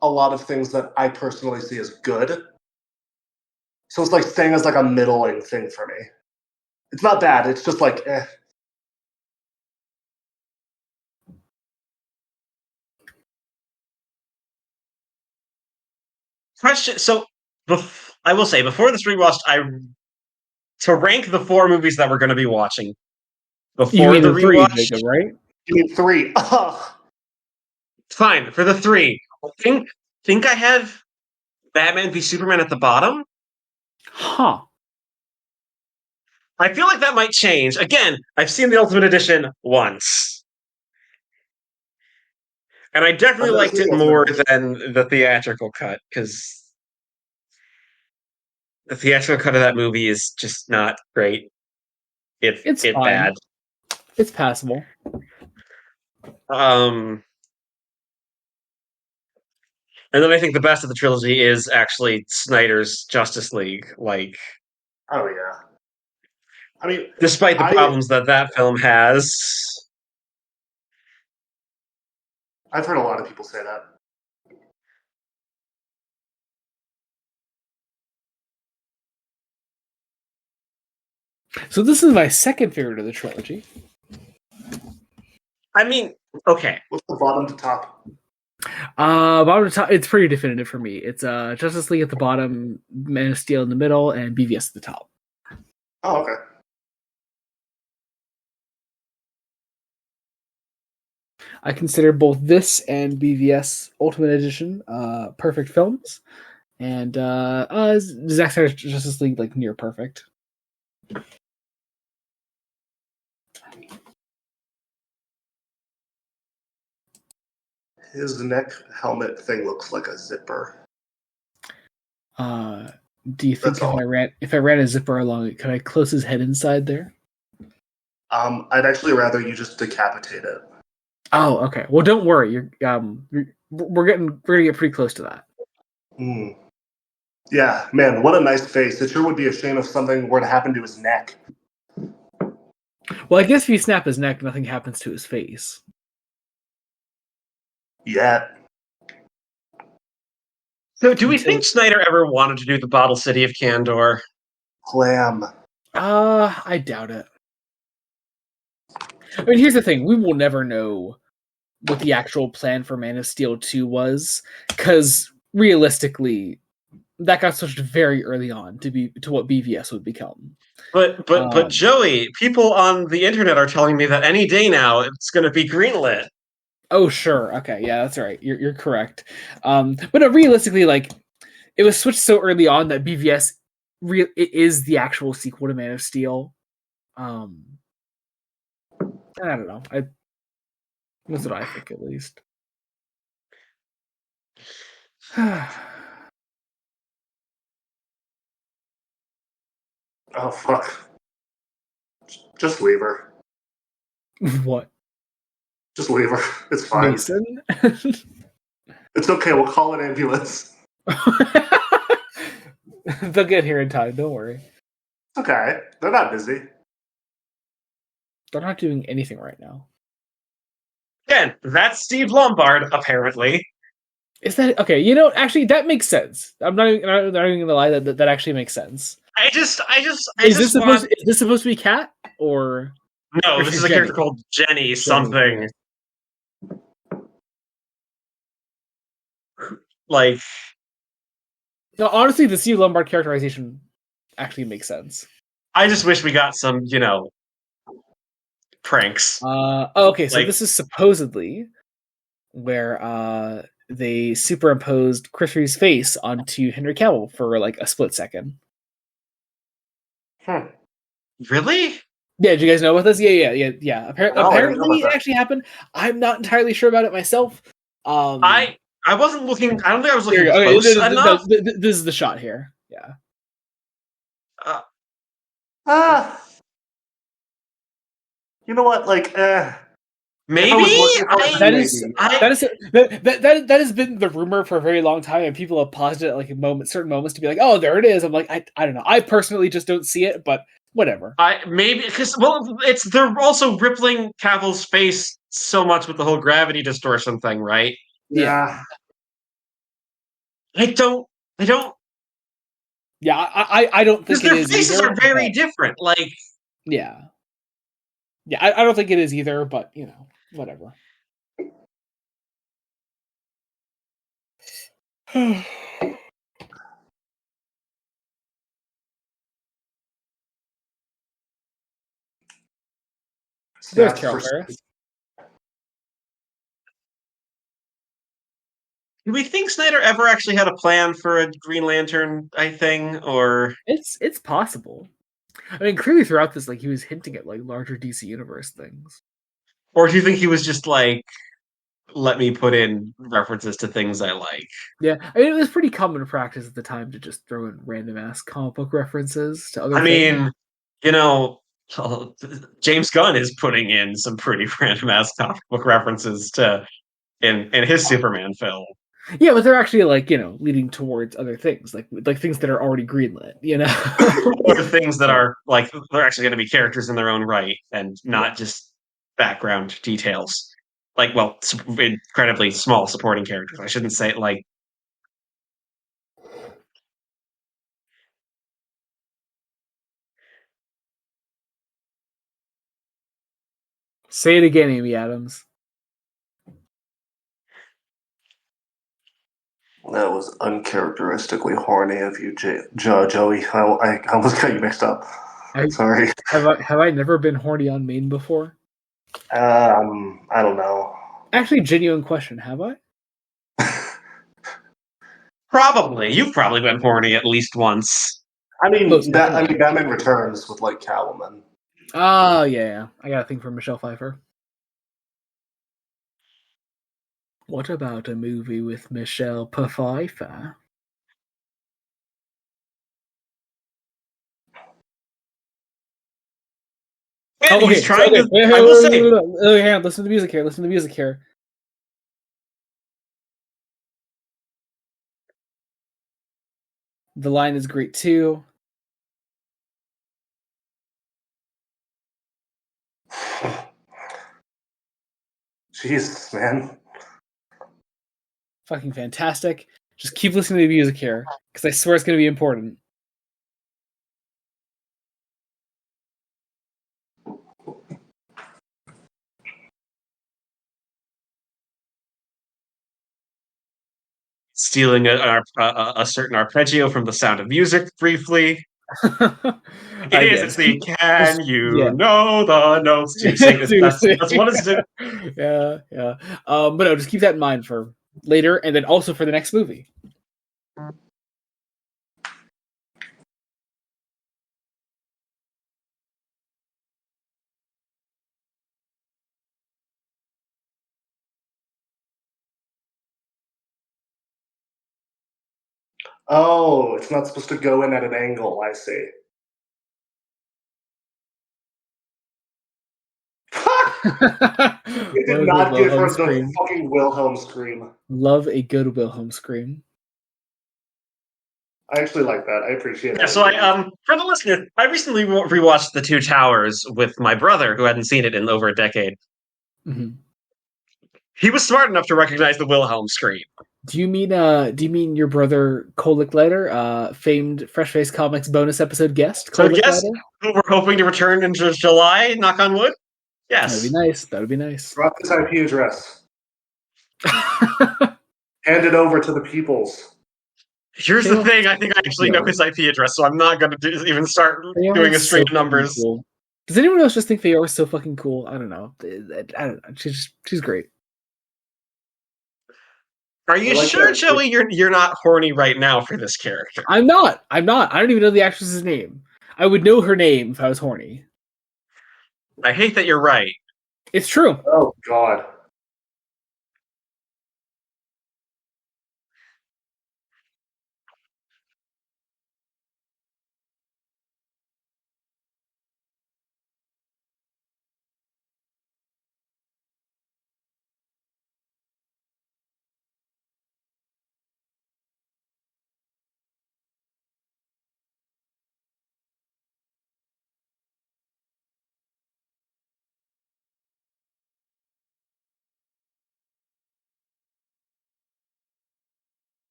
Speaker 3: a lot of things that I personally see as good. So it's like staying as like a middling thing for me. It's not bad. It's just like, eh.
Speaker 2: Question. So, I will say before this rewatched, to rank the 4 movies that we're going to be watching
Speaker 1: You
Speaker 2: before
Speaker 1: mean
Speaker 2: the
Speaker 1: the three,
Speaker 2: rewatch.
Speaker 1: Jacob, right?
Speaker 3: You mean 3? Ugh.
Speaker 2: Fine for the 3. Think I have Batman v Superman at the bottom.
Speaker 1: Huh.
Speaker 2: I feel like that might change. Again, I've seen the Ultimate Edition once. And I definitely liked it more than the theatrical cut, because the theatrical cut of that movie is just not great. It's
Speaker 1: fine.
Speaker 2: bad.
Speaker 1: It's passable.
Speaker 2: And then I think the best of the trilogy is actually Snyder's Justice League. Like,
Speaker 3: Oh, yeah. I mean,
Speaker 2: despite the problems that film has.
Speaker 3: I've heard a lot of people say that.
Speaker 1: So this is my second favorite of the trilogy.
Speaker 2: I mean, okay.
Speaker 3: What's the bottom to top?
Speaker 1: Bottom to top, it's pretty definitive for me. It's Justice League at the bottom, Man of Steel in the middle, and BVS at the top.
Speaker 3: Oh, okay.
Speaker 1: I consider both this and BVS Ultimate Edition perfect films, and Zack Snyder's Justice League like near perfect.
Speaker 3: His neck helmet thing looks like a zipper.
Speaker 1: Do you think if I ran a zipper along it, could I close his head inside there?
Speaker 3: I'd actually rather you just decapitate it.
Speaker 1: Oh, okay. Well, don't worry. We're gonna get pretty close to that.
Speaker 3: Mm. Yeah, man, what a nice face. It sure would be a shame if something were to happen to his neck.
Speaker 1: Well, I guess if you snap his neck, nothing happens to his face.
Speaker 3: Yeah.
Speaker 2: So, do we think Snyder ever wanted to do the Bottle City of Kandor?
Speaker 3: Clam.
Speaker 1: I doubt it. I mean, here's the thing: we will never know what the actual plan for Man of Steel 2 was, because realistically, that got switched very early on to what BVS would become.
Speaker 2: But Joey, people on the internet are telling me that any day now it's going to be greenlit.
Speaker 1: Oh, sure. Okay, yeah, that's right. You're correct. But no, realistically, like, it was switched so early on that BVS it is the actual sequel to Man of Steel. I don't know. That's what I think, at least.
Speaker 3: Oh, fuck. Just leave her.
Speaker 1: What?
Speaker 3: Just leave her. It's fine.
Speaker 1: Mason?
Speaker 3: It's okay. We'll call an ambulance.
Speaker 1: They'll get here in time. Don't worry.
Speaker 3: Okay. They're not busy.
Speaker 1: They're not doing anything right now.
Speaker 2: Again, that's Steve Lombard, apparently.
Speaker 1: Is that okay? You know, actually, that makes sense. I'm not even gonna lie. That actually makes sense.
Speaker 2: I just
Speaker 1: Is this
Speaker 2: want...
Speaker 1: supposed to be Kat or
Speaker 2: No,
Speaker 1: or
Speaker 2: this
Speaker 1: she's
Speaker 2: is a
Speaker 1: Jenny?
Speaker 2: character called Jenny something. Like,
Speaker 1: No, honestly, the Steve Lombard characterization actually makes sense.
Speaker 2: I just wish we got some, pranks.
Speaker 1: Okay, so
Speaker 2: Like-
Speaker 1: this is supposedly where they superimposed Chris Reeve's face onto Henry Cavill for like a split second.
Speaker 2: Really?
Speaker 1: Yeah, did you guys know about this? Yeah.
Speaker 3: No, I didn't know
Speaker 1: Apparently,
Speaker 3: about
Speaker 1: it
Speaker 3: that.
Speaker 1: actually happened. I'm not entirely sure about it myself.
Speaker 2: I wasn't looking. I don't think I was
Speaker 1: Here
Speaker 2: looking
Speaker 1: you go. Okay,
Speaker 2: close
Speaker 1: no,
Speaker 2: enough.
Speaker 1: this is the shot here. Yeah.
Speaker 3: You know what? Like,
Speaker 2: Maybe
Speaker 1: That is
Speaker 3: maybe.
Speaker 1: that has been the rumor for a very long time, and people have paused it at like certain moments to be like, "Oh, there it is." I'm like, I don't know. I personally just don't see it, but whatever.
Speaker 2: maybe because they're also rippling Cavill's face so much with the whole gravity distortion thing, right?
Speaker 3: Yeah.
Speaker 2: I don't.
Speaker 1: Yeah, I don't
Speaker 2: Because
Speaker 1: think it
Speaker 2: their
Speaker 1: is
Speaker 2: faces
Speaker 1: either.
Speaker 2: are very
Speaker 1: but-
Speaker 2: different. Like,
Speaker 1: Yeah. Yeah, I don't think it is either, but you know, whatever. There's
Speaker 3: Stats
Speaker 1: Carol
Speaker 3: for-
Speaker 1: Ferris.
Speaker 2: do we think Snyder ever actually had a plan for a Green Lantern thing, or
Speaker 1: It's possible. I mean, clearly throughout this, like he was hinting at like larger DC Universe things.
Speaker 2: do you think he was just like, let me put in references to things I like?
Speaker 1: Yeah, I mean, it was pretty common practice at the time to just throw in random ass comic book references to other.
Speaker 2: I
Speaker 1: things.
Speaker 2: mean, James Gunn is putting in some pretty random ass comic book references to in his Superman film.
Speaker 1: Yeah, but they're actually like leading towards other things, like things that are already greenlit.
Speaker 2: Or things that are like they're actually going to be characters in their own right and not just background details. Like, well, incredibly small supporting characters. I shouldn't say like.
Speaker 1: Say it again, Amy Adams.
Speaker 3: That was uncharacteristically horny of you, Joey. I almost got you mixed up. Sorry.
Speaker 1: Have I never been horny on main before?
Speaker 3: I don't know.
Speaker 1: Actually, genuine question. Have I?
Speaker 2: Probably. You've probably been horny at least once.
Speaker 3: I mean,
Speaker 1: Most definitely.
Speaker 3: Batman Returns with like Catwoman.
Speaker 1: Oh yeah. I got a thing from Michelle Pfeiffer. What about a movie with Michelle Pfeiffer?
Speaker 2: And
Speaker 1: Oh,
Speaker 2: he's
Speaker 1: okay,
Speaker 2: trying
Speaker 1: so,
Speaker 2: to.
Speaker 1: okay,
Speaker 2: I will say,
Speaker 1: okay, hang on, listen to the music here. Listen to the music here. The line is great too.
Speaker 3: Jesus, man.
Speaker 1: Fucking fantastic. Just keep listening to the music here, because I swear it's going to be important.
Speaker 2: stealing a certain arpeggio from The Sound of Music briefly. It is. It's the "Can you know the notes to sing?" That's what it's doing.
Speaker 1: Yeah. But no, just keep that in mind for later, and then also for the next movie.
Speaker 3: Oh, it's not supposed to go in at an angle. I see. It did not give her the fucking Wilhelm scream.
Speaker 1: Love a good Wilhelm scream.
Speaker 3: I actually like that. I appreciate it.
Speaker 2: Yeah, so for the listener, I recently rewatched The Two Towers with my brother, who hadn't seen it in over a decade.
Speaker 1: Mm-hmm.
Speaker 2: He was smart enough to recognize the Wilhelm scream.
Speaker 1: Do you mean your brother Cole Licklider, famed Fresh Face Comics bonus episode guest?
Speaker 2: So
Speaker 1: Cole
Speaker 2: yes, we're hoping to return in July. Knock on wood. Yes,
Speaker 1: that'd be nice. That would be nice.
Speaker 3: Drop his IP address. Hand it over to the peoples.
Speaker 2: Here's the thing. I think I actually know his IP address, so I'm not going to even start doing a string of numbers.
Speaker 1: Cool. Does anyone else just think Feora's so fucking cool? I don't know. She's great.
Speaker 2: Are you sure, Joey? You're not horny right now for this character?
Speaker 1: I'm not. I don't even know the actress's name. I would know her name if I was horny.
Speaker 2: I hate that you're right.
Speaker 1: It's true.
Speaker 3: Oh God.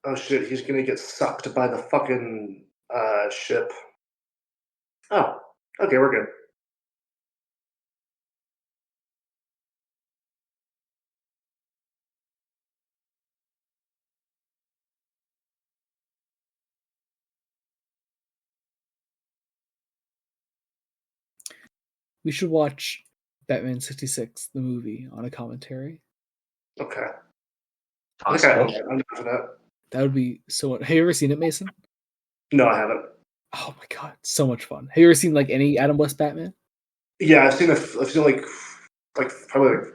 Speaker 3: Oh shit, he's gonna get sucked by the fucking ship. Oh, okay, we're good.
Speaker 1: We should watch Batman 66, the movie, on a commentary.
Speaker 3: Okay.
Speaker 2: Awesome.
Speaker 3: Okay, I'm down for that.
Speaker 1: That would be so. Have you ever seen it, Mason?
Speaker 3: No, I haven't.
Speaker 1: Oh my god, so much fun. Have you ever seen like any Adam West Batman?
Speaker 3: Yeah, I've seen like probably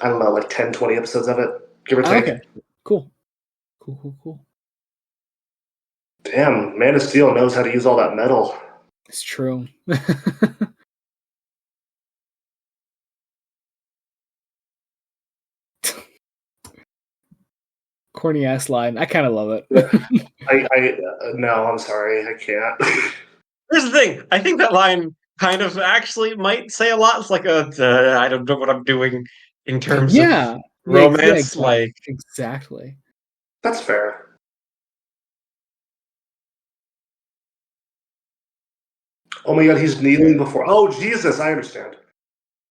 Speaker 3: I don't know, like 10, 20 episodes of it, give or take.
Speaker 1: Okay, cool.
Speaker 3: Damn, Man of Steel knows how to use all that metal.
Speaker 1: It's true. Corny ass line. I kind of love it.
Speaker 3: No, I'm sorry, I can't.
Speaker 2: Here's the thing. I think that line kind of actually might say a lot. It's like I don't know what I'm doing in terms of romance.
Speaker 1: Exactly.
Speaker 3: That's fair. Oh my god, he's kneeling before. Oh Jesus, I understand.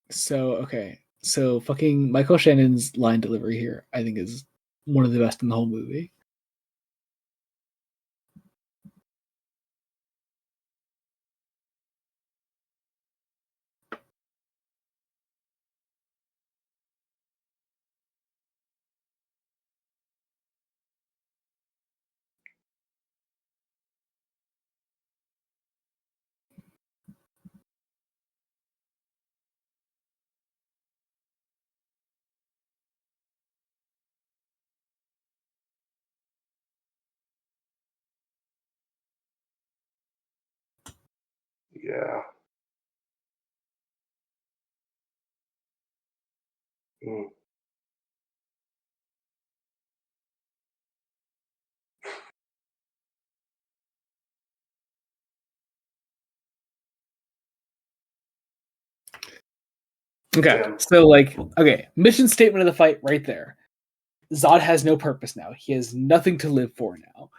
Speaker 1: So fucking Michael Shannon's line delivery here, I think, is one of the best in the whole movie.
Speaker 3: Yeah.
Speaker 1: Okay,
Speaker 3: Damn.
Speaker 1: so mission statement of the fight right there. Zod has no purpose now. He has nothing to live for now.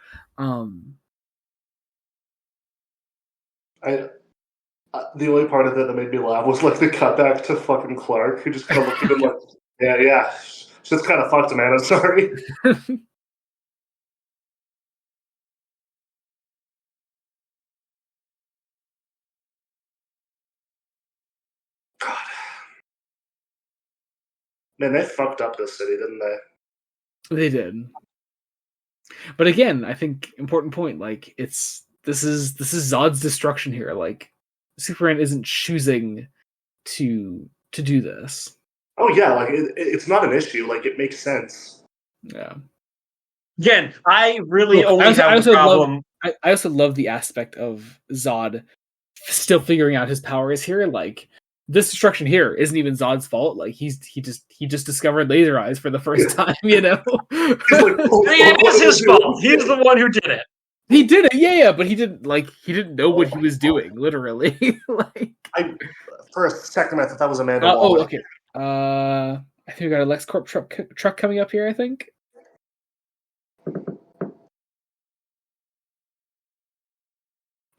Speaker 3: The only part of it that made me laugh was like the cutback to fucking Clark, who just kind of looked at him like, yeah, shit's kind of fucked, man. I'm sorry. God, man, they fucked up this city, didn't they?
Speaker 1: They did. But again, I think important point. Like this is Zod's destruction here. Like Superman isn't choosing to do this.
Speaker 3: Oh yeah, like it's not an issue. Like it makes sense.
Speaker 1: Yeah.
Speaker 2: Again, I really only have the problem.
Speaker 1: I also love the aspect of Zod still figuring out his powers here. Like this destruction here isn't even Zod's fault. Like he just discovered laser eyes for the first time. You know,
Speaker 2: it is his fault. He's the one who did it.
Speaker 1: He did it, yeah, but he didn't know what he was doing, literally. Like,
Speaker 3: For a second, I thought that was Amanda
Speaker 1: oh,
Speaker 3: Waller.
Speaker 1: okay. I think we got a LexCorp truck coming up here. I think.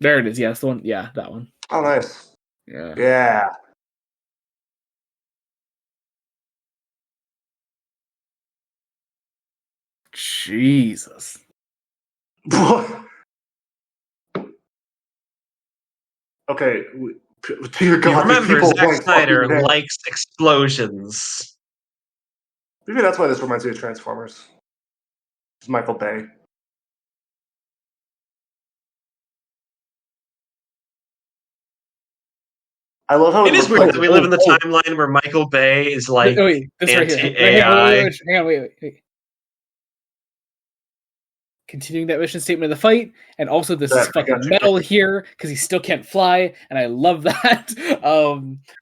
Speaker 1: There it is. Yeah, it's the one. Yeah, that one.
Speaker 3: Oh, nice.
Speaker 1: Yeah.
Speaker 3: Yeah.
Speaker 1: Jesus.
Speaker 3: Okay. Dear God,
Speaker 2: Remember,
Speaker 3: people
Speaker 2: Zack
Speaker 3: like
Speaker 2: Snyder
Speaker 3: fucking nails.
Speaker 2: likes explosions.
Speaker 3: Maybe that's why this reminds me of Transformers. It's Michael Bay. I love how
Speaker 2: It is
Speaker 3: looks
Speaker 2: weird
Speaker 3: like
Speaker 2: that we live in the timeline where Michael Bay is like
Speaker 1: Wait, this right here.
Speaker 2: anti-AI.
Speaker 1: Hang on, wait. Continuing that mission statement of the fight, and also this is fucking metal here because he still can't fly, and I love that.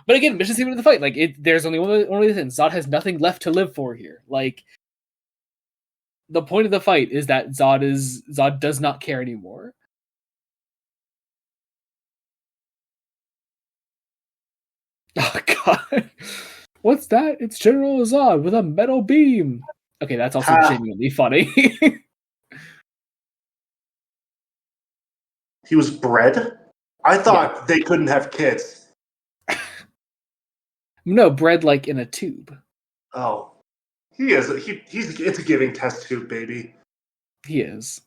Speaker 1: But again, mission statement of the fight, like there's only one thing. Zod has nothing left to live for here. Like the point of the fight is that Zod does not care anymore. Oh God, what's that? It's General Zod with a metal beam. Okay, that's also genuinely funny.
Speaker 3: He was bred? I thought they couldn't have kids.
Speaker 1: No, bred like in a tube.
Speaker 3: Oh. He is. It's a giving test tube, baby.
Speaker 1: He is.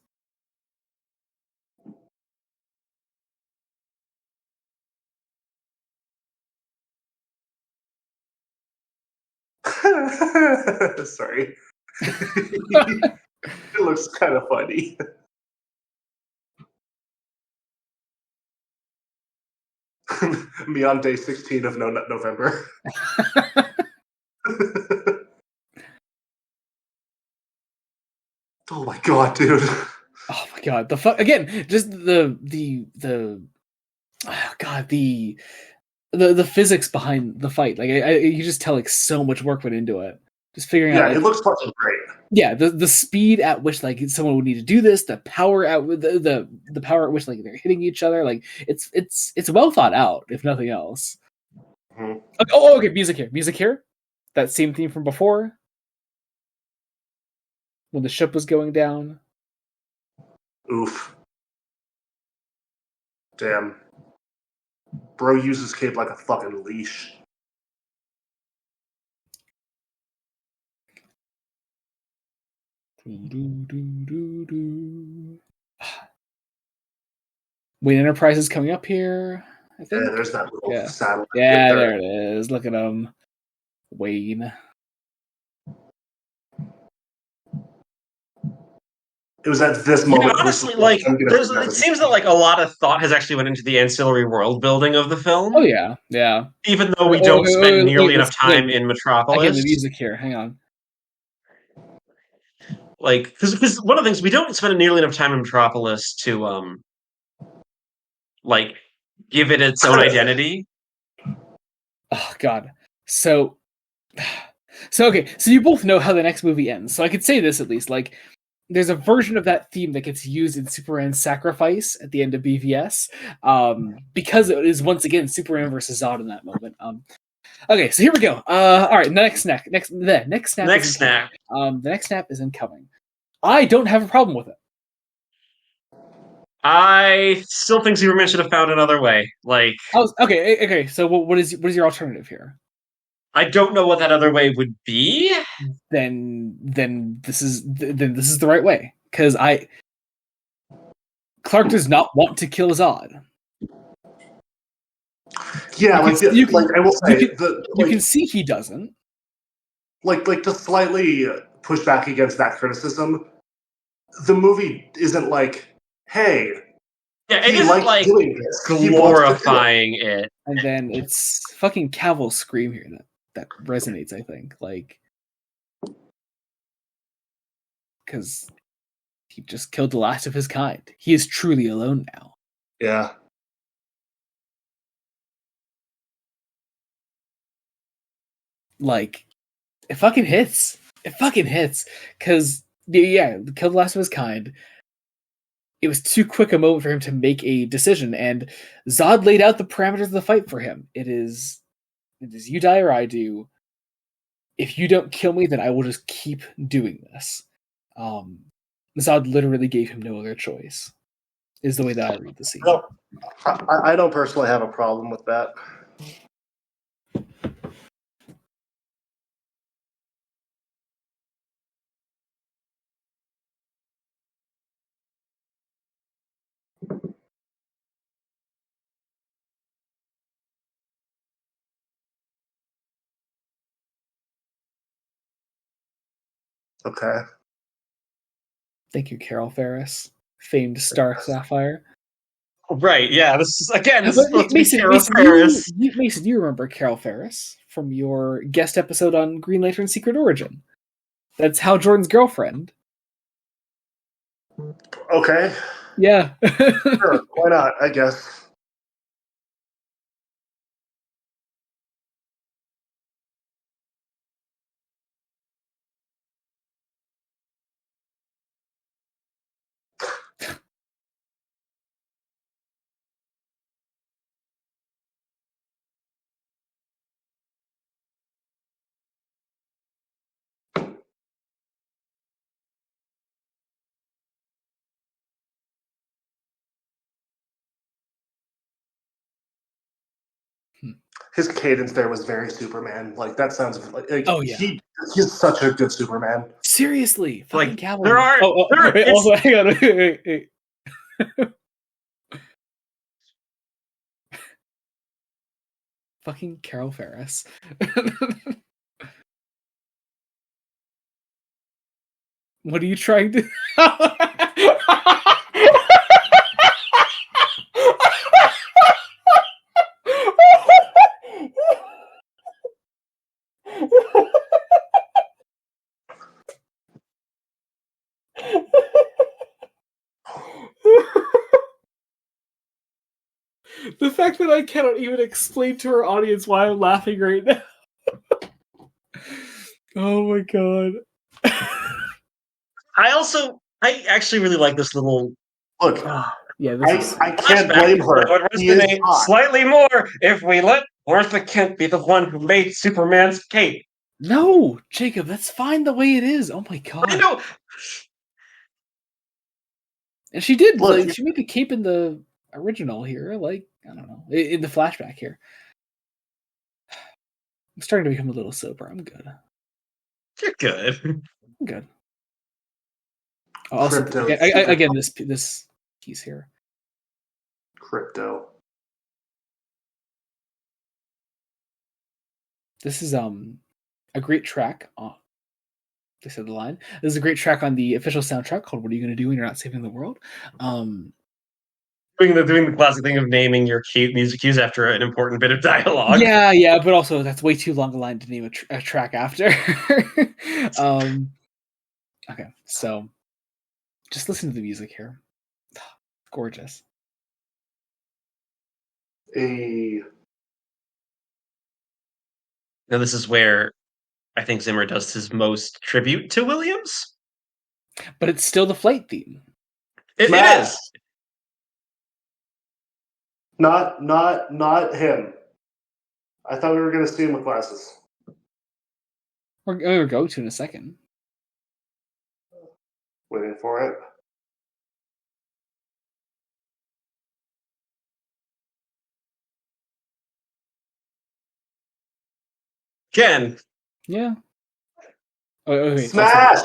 Speaker 3: Sorry. It looks kind of funny. Me on day 16 of November. Oh my God, dude.
Speaker 1: Oh my God. The fuck again, just the oh God, the physics behind the fight. Like you just tell like so much work went into it. Just figuring out.
Speaker 3: Yeah, it looks fucking great.
Speaker 1: Yeah, the speed at which like someone would need to do this, the power at the power at which like they're hitting each other, like it's well thought out, if nothing else.
Speaker 3: Mm-hmm.
Speaker 1: Okay, music here. That same theme from before, when the ship was going down.
Speaker 3: Oof. Damn. Bro uses cape like a fucking leash.
Speaker 1: Wayne Enterprises coming up here, I think.
Speaker 3: Yeah, there's that little satellite.
Speaker 1: Yeah, there it is. Look at him. Wayne.
Speaker 3: It was at this moment.
Speaker 2: Yeah, honestly, like it seems that like a lot of thought has actually went into the ancillary world building of the film.
Speaker 1: Oh yeah.
Speaker 2: Even though we don't spend nearly enough time in Metropolis.
Speaker 1: Again, the music here. Hang on.
Speaker 2: Like, because one of the things we don't spend nearly enough time in Metropolis to like give it its own identity.
Speaker 1: Oh God. So okay. So you both know how the next movie ends. So I could say this at least. Like, there's a version of that theme that gets used in Superman's Sacrifice at the end of BVS, because it is once again Superman versus Zod in that moment. Okay, so here we go. All right, the next snap. The next snap is incoming. I don't have a problem with it.
Speaker 2: I still think Superman should have found another way. Like,
Speaker 1: okay. So what is your alternative here?
Speaker 2: I don't know what that other way would be.
Speaker 1: Then this is the right way, because Clark does not want to kill Zod.
Speaker 3: Yeah, I will say
Speaker 1: you can see he doesn't.
Speaker 3: Like to slightly push back against that criticism, the movie isn't like, hey,
Speaker 2: yeah, it isn't like glorifying it.
Speaker 1: And then it's fucking Cavill's scream here that resonates, I think, like, because he just killed the last of his kind. He is truly alone now.
Speaker 3: Yeah.
Speaker 1: Like, it fucking hits. Because, yeah, killed the last of his kind. it was too quick a moment for him to make a decision, and Zod laid out the parameters of the fight for him. It is you die or I do. If you don't kill me, then I will just keep doing this. Zod literally gave him no other choice, is the way that I read the scene.
Speaker 3: No, I don't personally have a problem with that. Okay.
Speaker 1: Thank you, Carol Ferris, famed Star Sapphire.
Speaker 2: Right, yeah. This is supposed to be
Speaker 1: Mason,
Speaker 2: Carol
Speaker 1: Mason,
Speaker 2: Ferris.
Speaker 1: Mason, you remember Carol Ferris from your guest episode on Green Lantern Secret Origin. That's Hal Jordan's girlfriend.
Speaker 3: Okay.
Speaker 1: Yeah.
Speaker 3: Sure. Why not? I guess. His cadence there was very Superman. Like that sounds like
Speaker 1: Oh, yeah.
Speaker 3: He's such a good Superman.
Speaker 1: Seriously,
Speaker 2: Like,
Speaker 1: fucking Cavill.
Speaker 2: there are- there-
Speaker 1: wait,
Speaker 2: it's-
Speaker 1: also, hang on. Wait. Fucking Carol Ferris. What are you trying to? The fact that I cannot even explain to our audience why I'm laughing right now. Oh my god.
Speaker 2: I actually really like this little
Speaker 3: Look,
Speaker 1: Yeah, this is...
Speaker 3: I can't
Speaker 2: flashback
Speaker 3: blame her.
Speaker 2: that would
Speaker 3: He is
Speaker 2: resonate
Speaker 3: hot.
Speaker 2: slightly more if we let Martha Kent be the one who made Superman's cape.
Speaker 1: No, Jacob, that's fine the way it is. Oh my god.
Speaker 2: I know.
Speaker 1: And she did.
Speaker 3: Look,
Speaker 1: Like, she made the cape in the original here. Like, I don't know, in the flashback here. I'm starting to become a little sober. I'm good.
Speaker 2: You're good.
Speaker 1: I'm good. Also,
Speaker 3: Crypto.
Speaker 1: again, this piece here.
Speaker 3: Crypto.
Speaker 1: This is a great track. Oh, they said the line. This is a great track on the official soundtrack called "What Are You Gonna Do When You're Not Saving the World."
Speaker 2: Doing the classic thing of naming your music cues after an important bit of dialogue.
Speaker 1: Yeah, but also that's way too long a line to name a track after. Okay, so just listen to the music here. Gorgeous.
Speaker 3: A
Speaker 2: Now this is where I think Zimmer does his most tribute to Williams.
Speaker 1: But it's still the flight theme.
Speaker 2: It
Speaker 3: Matt.
Speaker 2: is.
Speaker 3: not him. I thought we were going to see him with glasses.
Speaker 1: We're going to in a second.
Speaker 3: Waiting for it.
Speaker 2: Ken.
Speaker 1: Yeah. Oh wait.
Speaker 3: Smash!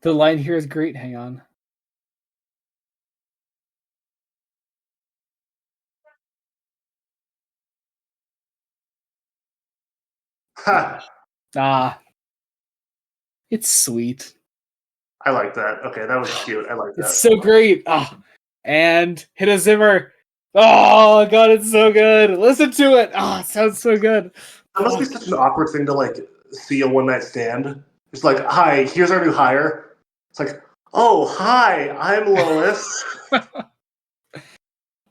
Speaker 1: The line here is great. Hang on.
Speaker 3: Ha!
Speaker 1: Ah. It's sweet.
Speaker 3: I like that. Okay, that was cute. I like that.
Speaker 1: It's so great. Oh, and hit a Zimmer. Oh god, it's so good. Listen to it. Oh, it sounds so good.
Speaker 3: That must be such an awkward thing to like see a one night stand. It's like, hi, here's our new hire. It's like, oh, hi, I'm Lois.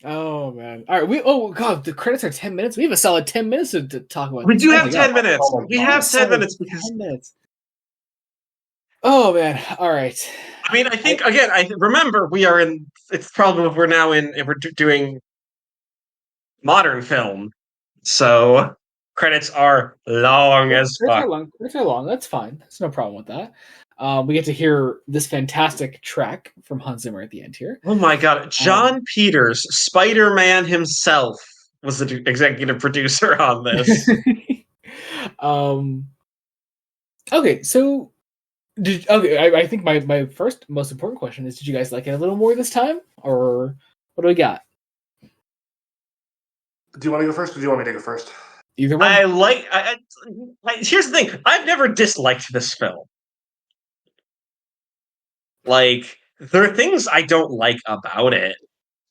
Speaker 1: Oh man. All right. Oh god, the credits are 10 minutes. We have a solid 10 minutes to talk about.
Speaker 2: We
Speaker 1: this.
Speaker 2: do
Speaker 1: Oh
Speaker 2: have
Speaker 1: my
Speaker 2: 10
Speaker 1: God.
Speaker 2: minutes.
Speaker 3: Oh my
Speaker 2: We
Speaker 3: God.
Speaker 2: have 10
Speaker 1: Solid
Speaker 2: minutes because
Speaker 1: 10 minutes. Oh man! All right.
Speaker 2: I mean, I think again. I remember we are in. It's probably we're now in. We're doing modern film, so credits are long as
Speaker 1: Credits are
Speaker 2: fuck.
Speaker 1: long. Credits are long. That's fine. There's no problem with that. We get to hear this fantastic track from Hans Zimmer at the end here.
Speaker 2: Oh my god, John Peters, Spider-Man himself, was the executive producer on this.
Speaker 1: Okay, so I think my first most important question is: did you guys like it a little more this time, or what do we got?
Speaker 3: Do you want to go first, or do you want me to go first?
Speaker 1: Either one.
Speaker 2: Here's the thing: I've never disliked this film. Like, there are things I don't like about it,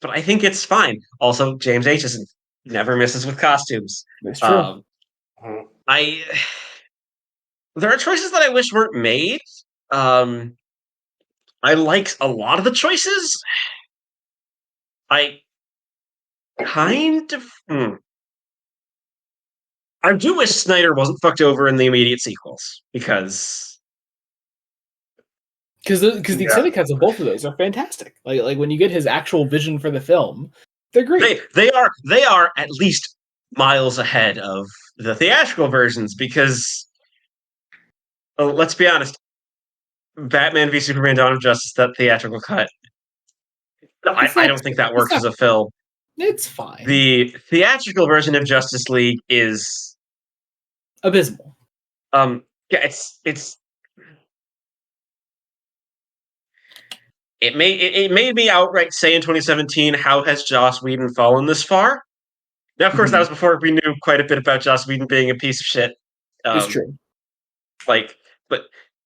Speaker 2: but I think it's fine. Also, James Aitchison never misses with costumes.
Speaker 1: That's true.
Speaker 2: I there are choices that I wish weren't made. I like a lot of the choices. I kind of. I do wish Snyder wasn't fucked over in the immediate sequels because
Speaker 1: the extended cuts of both of those are fantastic. Like when you get his actual vision for the film, they're great.
Speaker 2: They are at least miles ahead of the theatrical versions because let's be honest, Batman v Superman: Dawn of Justice, that theatrical cut, I don't think that works as a film.
Speaker 1: It's fine.
Speaker 2: The theatrical version of Justice League is
Speaker 1: abysmal.
Speaker 2: Yeah, it made me outright say in 2017, how has Joss Whedon fallen this far? Now, of course, that was before we knew quite a bit about Joss Whedon being a piece of shit.
Speaker 1: It's true.
Speaker 2: But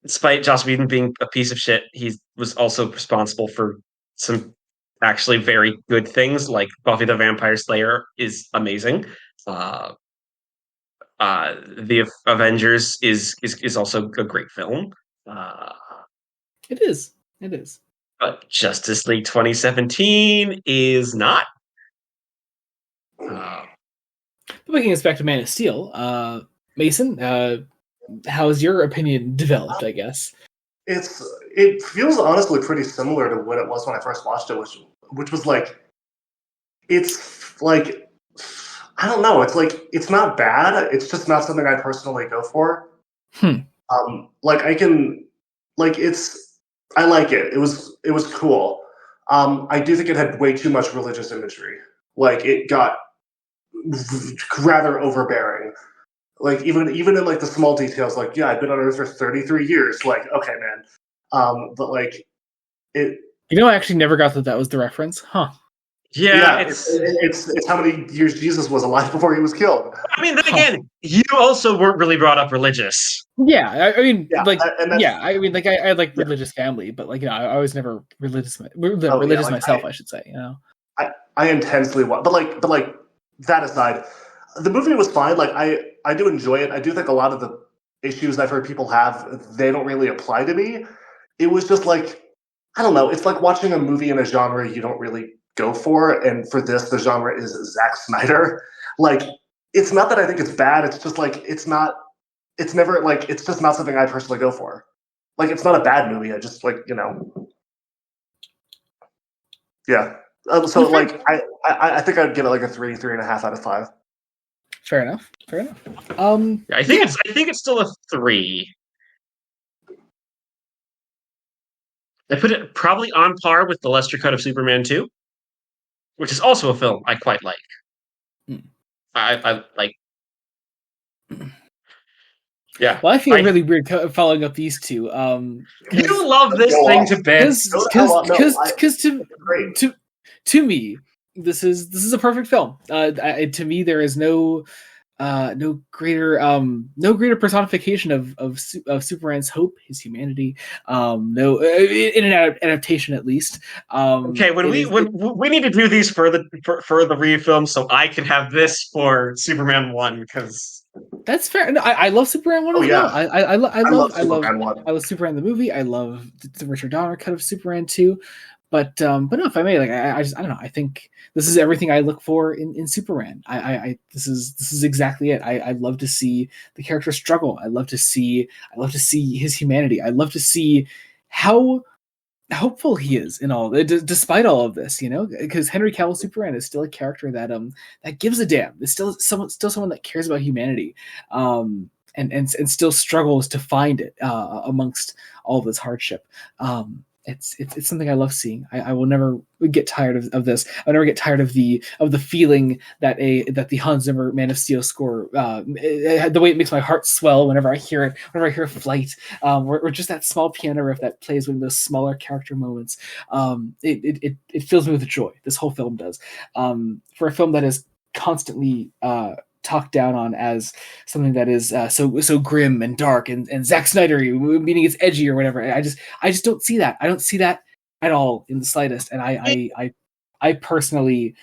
Speaker 2: despite Joss Whedon being a piece of shit, he was also responsible for some actually very good things, like Buffy the Vampire Slayer is amazing. The Avengers is also a great film.
Speaker 1: It is.
Speaker 2: But Justice League 2017 is not.
Speaker 1: Bringing us back to Man of Steel, Mason, how's your opinion developed, I guess?
Speaker 3: It feels honestly pretty similar to what it was when I first watched it, which was like, it's like, I don't know, it's like, it's not bad, it's just not something I personally go for. I like it. It was cool. I do think it had way too much religious imagery. Like, it got rather overbearing. Like, even in like the small details, like, yeah, I've been on Earth for 33 years. Like, okay, man. But like, it.
Speaker 1: I actually never got that was the reference, huh?
Speaker 2: Yeah,
Speaker 3: it's how many years Jesus was alive before he was killed.
Speaker 2: I mean, then again, you also weren't really brought up religious.
Speaker 1: Yeah, I mean, I like religious family, but like, I was never religious myself, I should say.
Speaker 3: I intensely want, but like that aside, the movie was fine. Like, I do enjoy it. I do think a lot of the issues I've heard people have, they don't really apply to me. It was just like, I don't know. It's like watching a movie in a genre you don't really go for, and for this, the genre is Zack Snyder. Like, it's not that I think it's bad. It's just like, it's never like, it's just not something I personally go for. Like, it's not a bad movie. I just like, yeah. So like, I think I'd give it like a 3.5 out of 5.
Speaker 1: Fair enough.
Speaker 2: I think it's still a 3. I put it probably on par with the Lester cut of Superman 2, which is also a film I quite like. I like. Yeah.
Speaker 1: Well, I feel really weird following up these two.
Speaker 2: You love this thing to bits
Speaker 1: because to me, this is a perfect film. To me, there is no greater personification of Superman's hope, his humanity. In an adaptation at least.
Speaker 2: Okay, when we need to do these for the refilm, so I can have this for Superman 1 because
Speaker 1: that's fair. I love Superman 1 as well. I love Superman the movie. I love the Richard Donner cut of Superman 2. But no, if I may, like I don't know. I think this is everything I look for in Superman. This is exactly it. I love to see the character struggle. I love to see his humanity. I love to see how hopeful he is in all, despite all of this, because Henry Cavill Superman is still a character that gives a damn. It's still someone that cares about humanity, and still struggles to find it amongst all of this hardship. It's something I love seeing. I will never get tired of this. I'll never get tired of the feeling that the Hans Zimmer Man of Steel score, the way it makes my heart swell whenever I hear it, whenever I hear Flight, or just that small piano riff that plays in those smaller character moments. It fills me with joy. This whole film does. For a film that is constantly talked down on as something that is so grim and dark and Zack Snyder, meaning it's edgy or whatever. I just don't see that. I don't see that at all in the slightest. And I personally,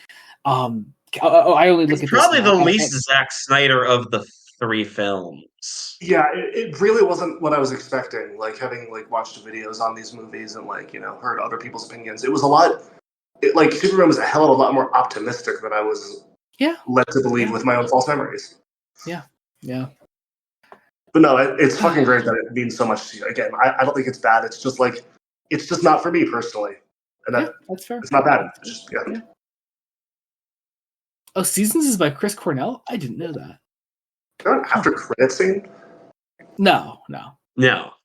Speaker 1: I only look at
Speaker 2: probably the least Zack Snyder of the three films.
Speaker 3: Yeah, it really wasn't what I was expecting. Like, having watched videos on these movies and heard other people's opinions, it was a lot. Superman was a hell of a lot more optimistic than I was led to believe with my own false memories.
Speaker 1: Yeah.
Speaker 3: But no, it's fucking great that it means so much to you. Again, I don't think it's bad. It's just it's just not for me personally, and
Speaker 1: that's fair.
Speaker 3: It's not bad. It's just, yeah.
Speaker 1: Oh, Seasons is by Chris Cornell? I didn't know that.
Speaker 3: After credit scene?
Speaker 2: No.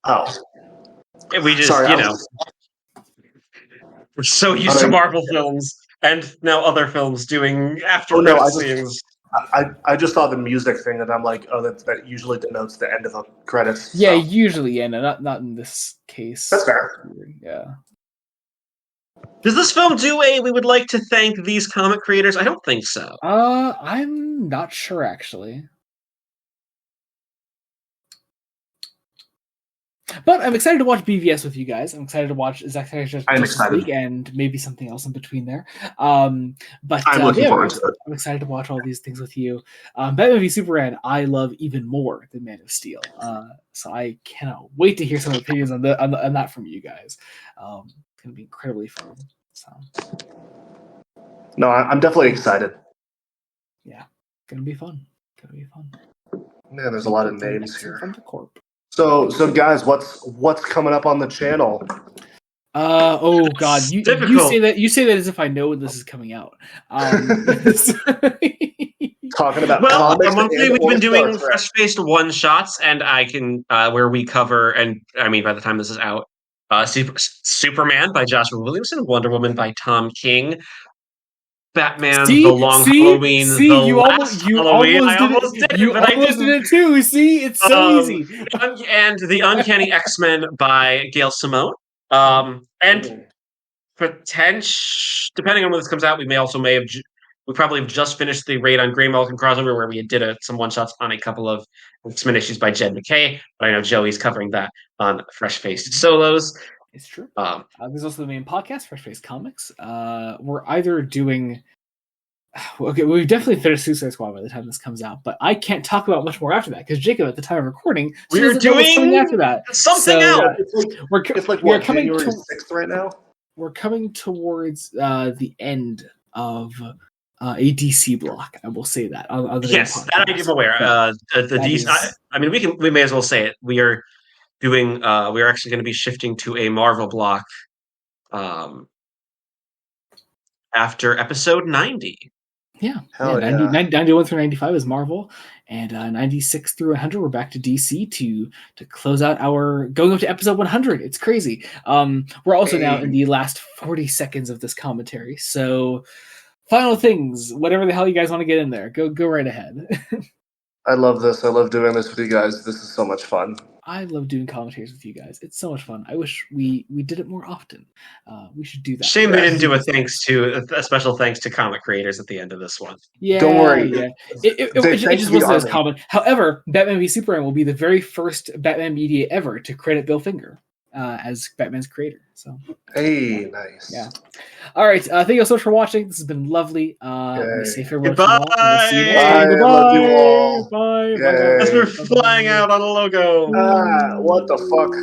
Speaker 3: Oh,
Speaker 2: we just we're so used to Marvel films. And now other films doing after credits scenes.
Speaker 3: I just saw the music thing, and I'm like, oh, that usually denotes the end of the credits.
Speaker 1: Yeah, usually, no, not in this case.
Speaker 3: That's fair.
Speaker 1: Yeah.
Speaker 2: Does this film do we would like to thank these comic creators? I don't think so.
Speaker 1: I'm not sure, actually. But I'm excited to watch BVS with you guys. I'm excited to watch Zack Snyder's Justice League and maybe something else in between there. But
Speaker 3: I'm looking forward to it.
Speaker 1: I'm excited to watch all these things with you. Batman v Superman, I love even more than Man of Steel. So I cannot wait to hear some opinions on that from you guys. It's going to be incredibly fun. So.
Speaker 3: No, I'm definitely excited.
Speaker 1: Yeah, going to be fun.
Speaker 3: Man, there's a lot of names here.
Speaker 1: From the Corp.
Speaker 3: So guys, what's coming up on the channel?
Speaker 1: Oh God, you say that as if I know when this is coming out.
Speaker 3: Talking about
Speaker 2: monthly we've been doing fresh-faced one-shots, and I can where we cover, and I mean by the time this is out, Superman by Joshua Williamson, Wonder Woman by Tom King, Batman, The Long Halloween, You almost
Speaker 1: did it too. See, it's so easy.
Speaker 2: And The Uncanny X-Men by Gail Simone. And depending on when this comes out, we probably have just finished the raid on Grey Malkin crossover, where we did some one-shots on a couple of X-Men issues by Jed McKay. But I know Joey's covering that on Fresh Faced Solos.
Speaker 1: It's true. There's also the main podcast, Fresh Face Comics. We're either doing... Okay, we've definitely finished Suicide Squad by the time this comes out, but I can't talk about much more after that, because Jacob, at the time of recording,
Speaker 2: we're doing
Speaker 1: after that.
Speaker 2: Something else!
Speaker 3: We're coming January 6th right now?
Speaker 1: We're coming towards the end of a DC block, I will say that. On the
Speaker 2: yes, that I am aware. The DC... I mean, we may as well say it. We are doing... we are actually going to be shifting to a Marvel block after episode 90.
Speaker 1: Yeah, 91 through 95 is Marvel, and 96 through 100 we're back to DC to close out our going up to episode 100. It's crazy. We're also now in the last 40 seconds of this commentary. So, final things, whatever the hell you guys want to get in there, go right ahead.
Speaker 3: I love this. I love doing this with you guys. This is so much fun.
Speaker 1: I love doing commentaries with you guys. It's so much fun. I wish we did it more often. We should do that.
Speaker 2: Shame we didn't do a special thanks to comic creators at the end of this one.
Speaker 1: Yeah,
Speaker 3: don't worry.
Speaker 1: Yeah. It just wasn't as common. However, Batman v Superman will be the very first Batman media ever to credit Bill Finger as Batman's creator. So,
Speaker 3: hey, nice.
Speaker 1: Yeah. All right. Thank you so much for watching. This has been lovely. Safe everyone.
Speaker 2: Goodbye.
Speaker 3: Bye. Love you all.
Speaker 1: Bye.
Speaker 2: As we're flying out on a logo.
Speaker 3: What the fuck?